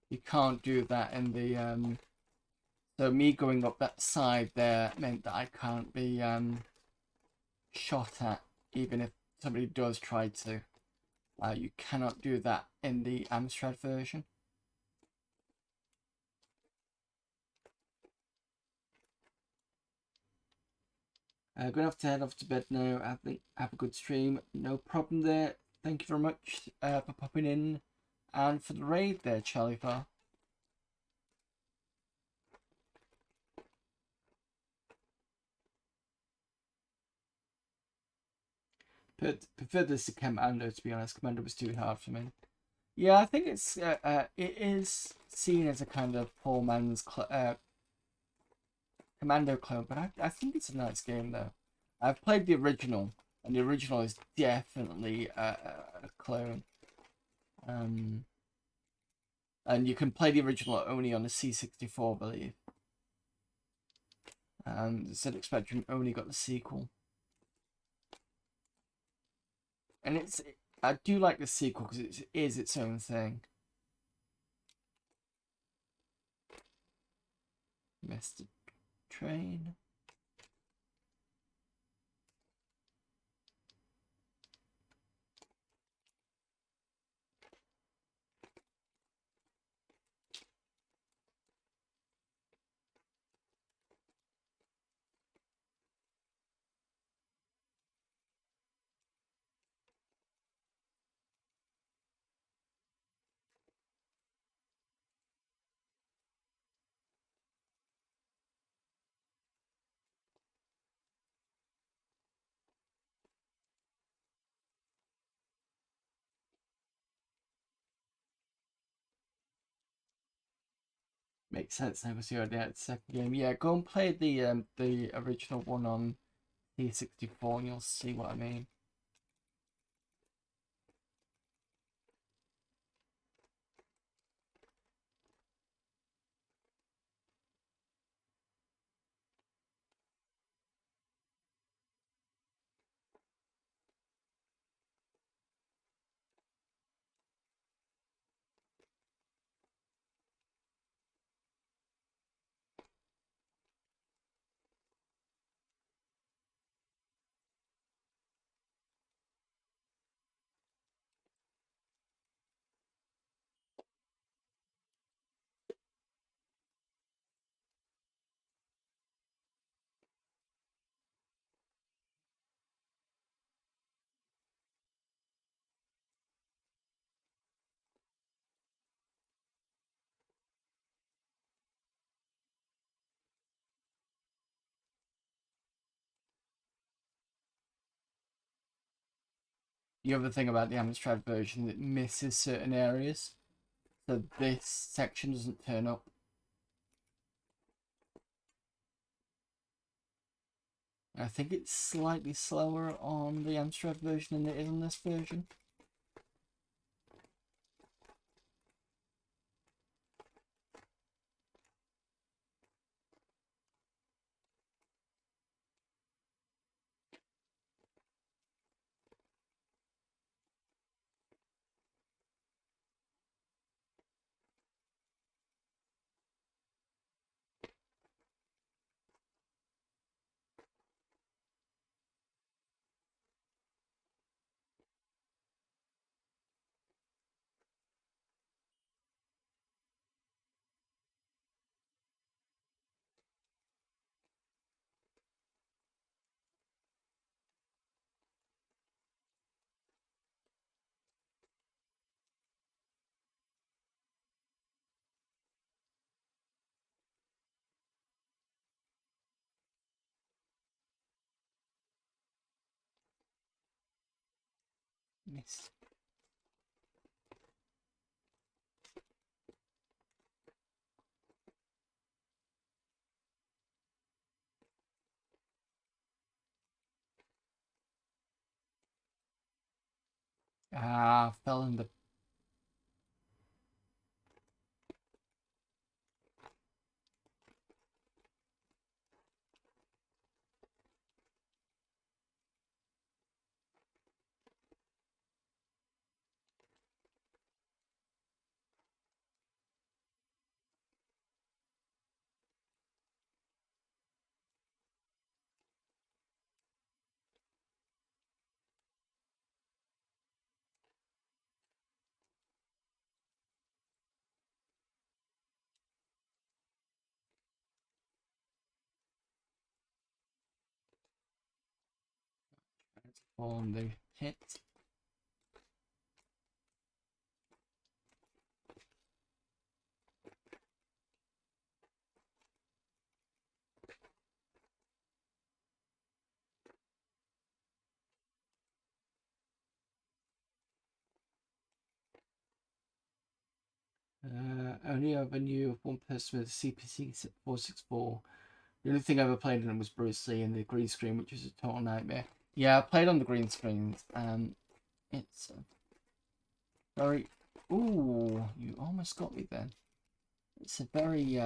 You can't do that in the so me going up that side there meant that I can't be shot at, even if somebody does try to. You cannot do that in the Amstrad version. I'm gonna have to head off to bed now. I think have a good stream. No problem there. Thank you very much for popping in and for the raid there, Charlie Far. prefer this to Commando, to be honest. Commando was too hard for me. Yeah, I think it is seen as a kind of poor man's Commando clone, but I think it's a nice game though. I've played the original, and the original is definitely a clone. And you can play the original only on the C64, I believe. The ZX Spectrum only got the sequel. And I do like the sequel because it is its own thing. Missed the train. Makes sense now because you already had the second game. Yeah, go and play the original one on P64 and you'll see what I mean. The other thing about the Amstrad version, it misses certain areas. So this section doesn't turn up. I think it's slightly slower on the Amstrad version than it is on this version. Missed. Ah, fell in the... on the pit. Only ever knew of one person with a CPC 464. The only thing I ever played on was Bruce Lee and the green screen, which was a total nightmare. Yeah, I played on the green screens. It's very... Ooh, you almost got me then. It's a very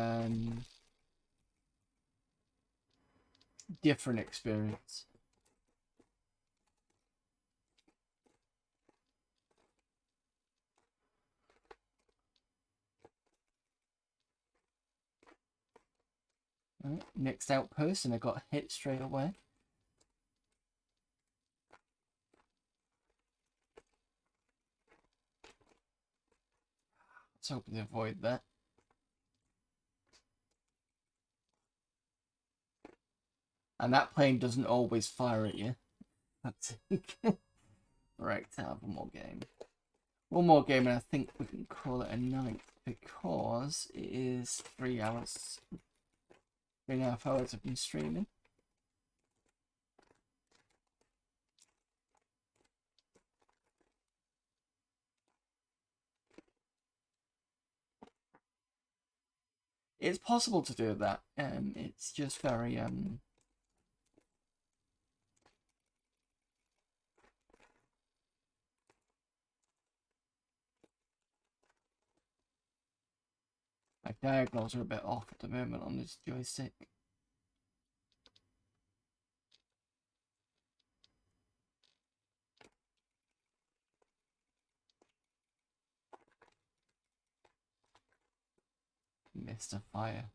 different experience. Right, next outpost, and I got hit straight away. Let's hope to avoid that. And that plane doesn't always fire at you. That's right, to have one more game. One more game, and I think we can call it a night because it is 3 hours. 3.5 hours I've been streaming. It's possible to do that. It's just very my diagonals are a bit off at the moment on this joystick. Missed a fire.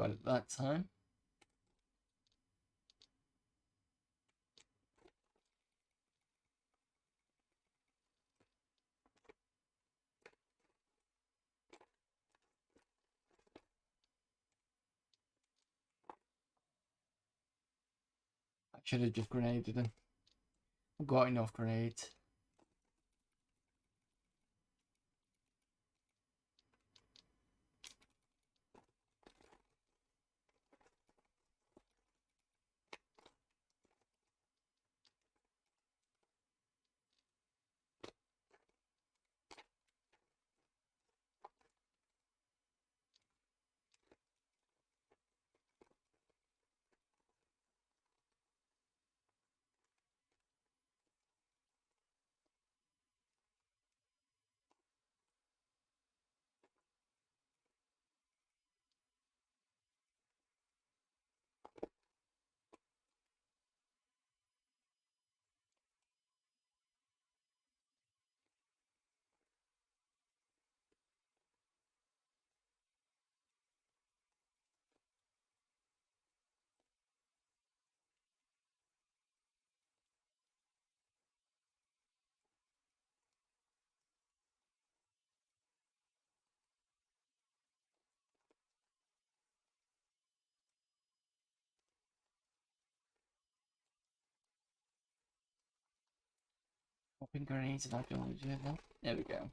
Got it that time. I should have just grenaded him. I've got enough grenades. Popping grenades and I don't want to do that. There we go.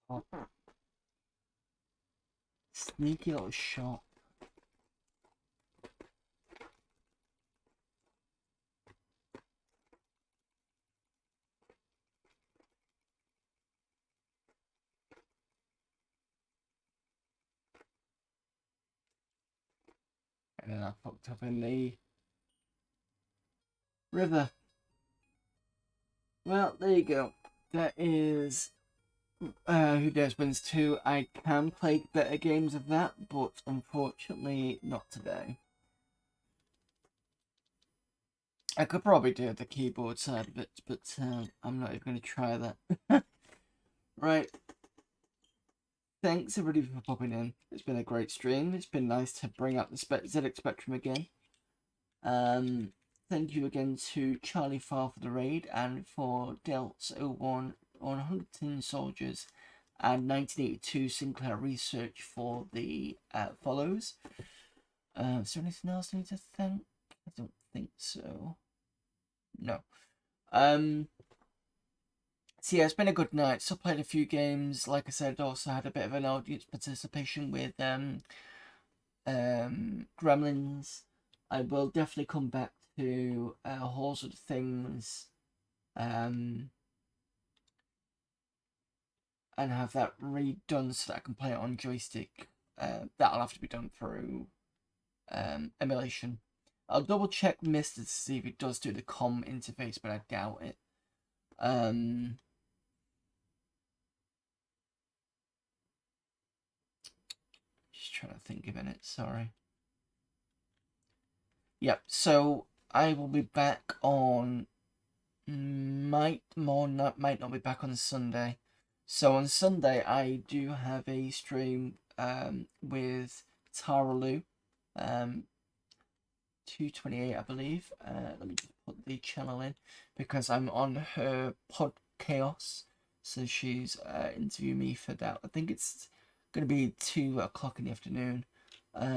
Oh. Sneaky little shop. And then I fucked up in the river. Well, there you go. That is Who Dares Wins 2. I can play better games of that, but unfortunately not today. I could probably do the keyboard side of it, but I'm not even going to try that. Right. Thanks everybody for popping in. It's been a great stream. It's been nice to bring up the ZX Spectrum again. Thank you again to Charlie Farr for the raid and for Delts 01 on 110 soldiers and 1982 Sinclair Research for the follows. Is there anything else I need to thank? I don't think so. No. So yeah, it's been a good night. So played a few games. Like I said, also had a bit of an audience participation with Gremlins. I will definitely come back to Halls of Things and have that redone so that I can play it on joystick. That'll have to be done through emulation. I'll double check Mister to see if it does do the COM interface, but I doubt it. Just trying to think of it. Sorry. Yep. So I will be back on. Might not be back on Sunday. So on Sunday I do have a stream with Tara Lou, 228 I believe. Let me just put the channel in because I'm on her Pod Chaos. So she's interviewing me for that. I think it's gonna be 2 o'clock in the afternoon. Give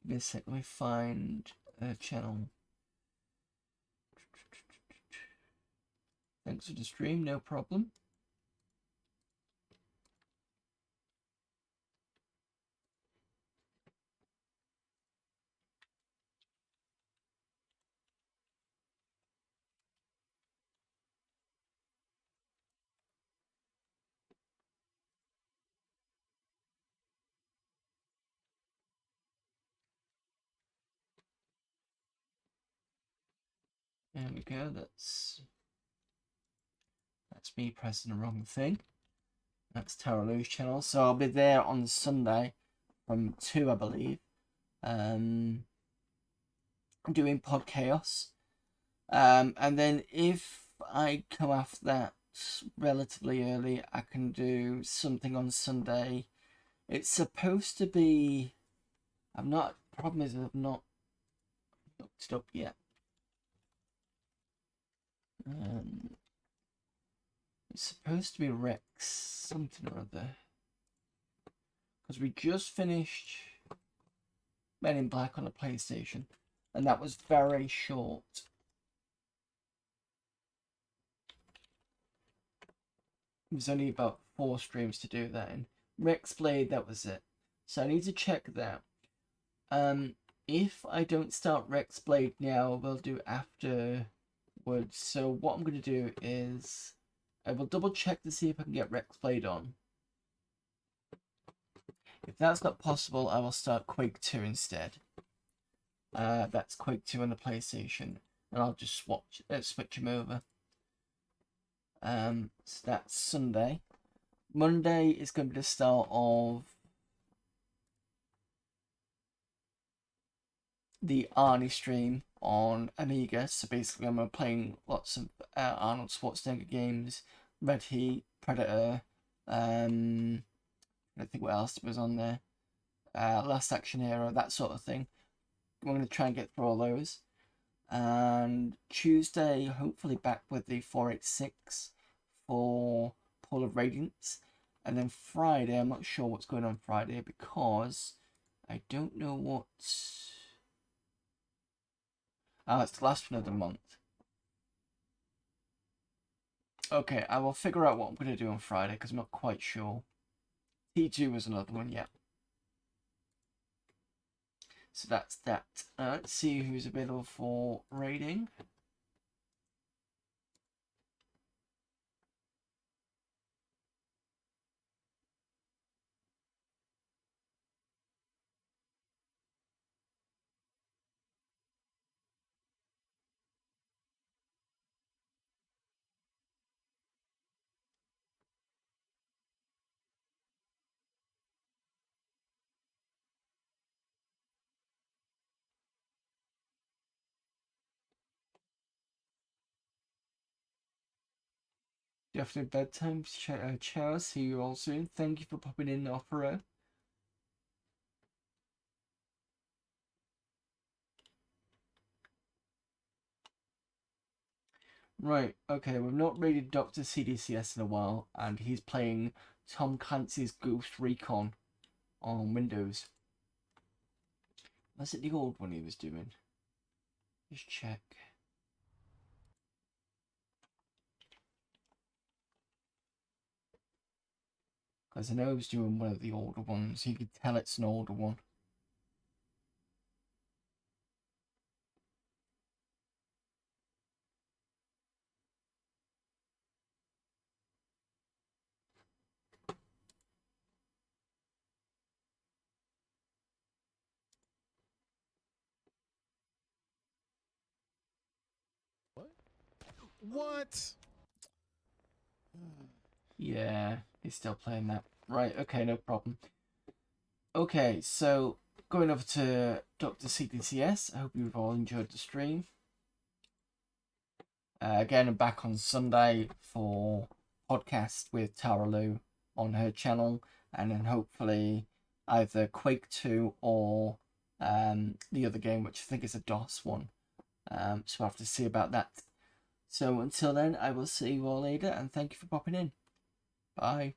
me a sec, let me find her channel. Thanks for the stream, no problem. There we go, that's me pressing the wrong thing. That's Tara Lou's channel. So I'll be there on Sunday from 2, I believe. Doing Pod Chaos. And then if I come off that relatively early, I can do something on Sunday. It's supposed to be... Problem is I've not looked it up yet. It's supposed to be Rex something or other. Because we just finished Men in Black on a PlayStation. And that was very short. It was only about 4 streams to do that in. Rex Blade, that was it. So I need to check that. If I don't start Rex Blade now, we'll do afterwards. So what I'm going to do is I will double check to see if I can get Rex Blade on. If that's not possible, I will start Quake 2 instead. That's Quake 2 on the PlayStation, and I'll just switch him over. So that's Sunday. Monday is going to be the start of the Arnie stream on Amiga. So basically, I'm playing lots of Arnold Schwarzenegger games, Red Heat, Predator. I think what else was on there. Last Action Hero, that sort of thing. I'm going to try and get through all those. And Tuesday, hopefully back with the 486 for Pool of Radiance. And then Friday, I'm not sure what's going on Friday because I don't know what... Oh, it's the last one of the month. Okay, I will figure out what I'm going to do on Friday because I'm not quite sure. T2 was another one, yeah. So that's that. Let's see who's available for raiding. Definitely bedtime. Ciao, see you all soon. Thank you for popping in, Opera. Right, okay, we've not raided Dr. CDCS in a while, and he's playing Tom Clancy's Ghost Recon on Windows. Was it the old one he was doing? Just check. Because I know he was doing one of the older ones. You could tell it's an older one. What? Yeah, he's still playing that. Right, okay, no problem. Okay, so going over to Dr. CDCS. I hope you've all enjoyed the stream. Again, I'm back on Sunday for podcast with Tara Lou on her channel, and then hopefully either Quake 2 or the other game, which I think is a DOS one. So we'll have to see about that. So until then, I will see you all later, and thank you for popping in. Bye.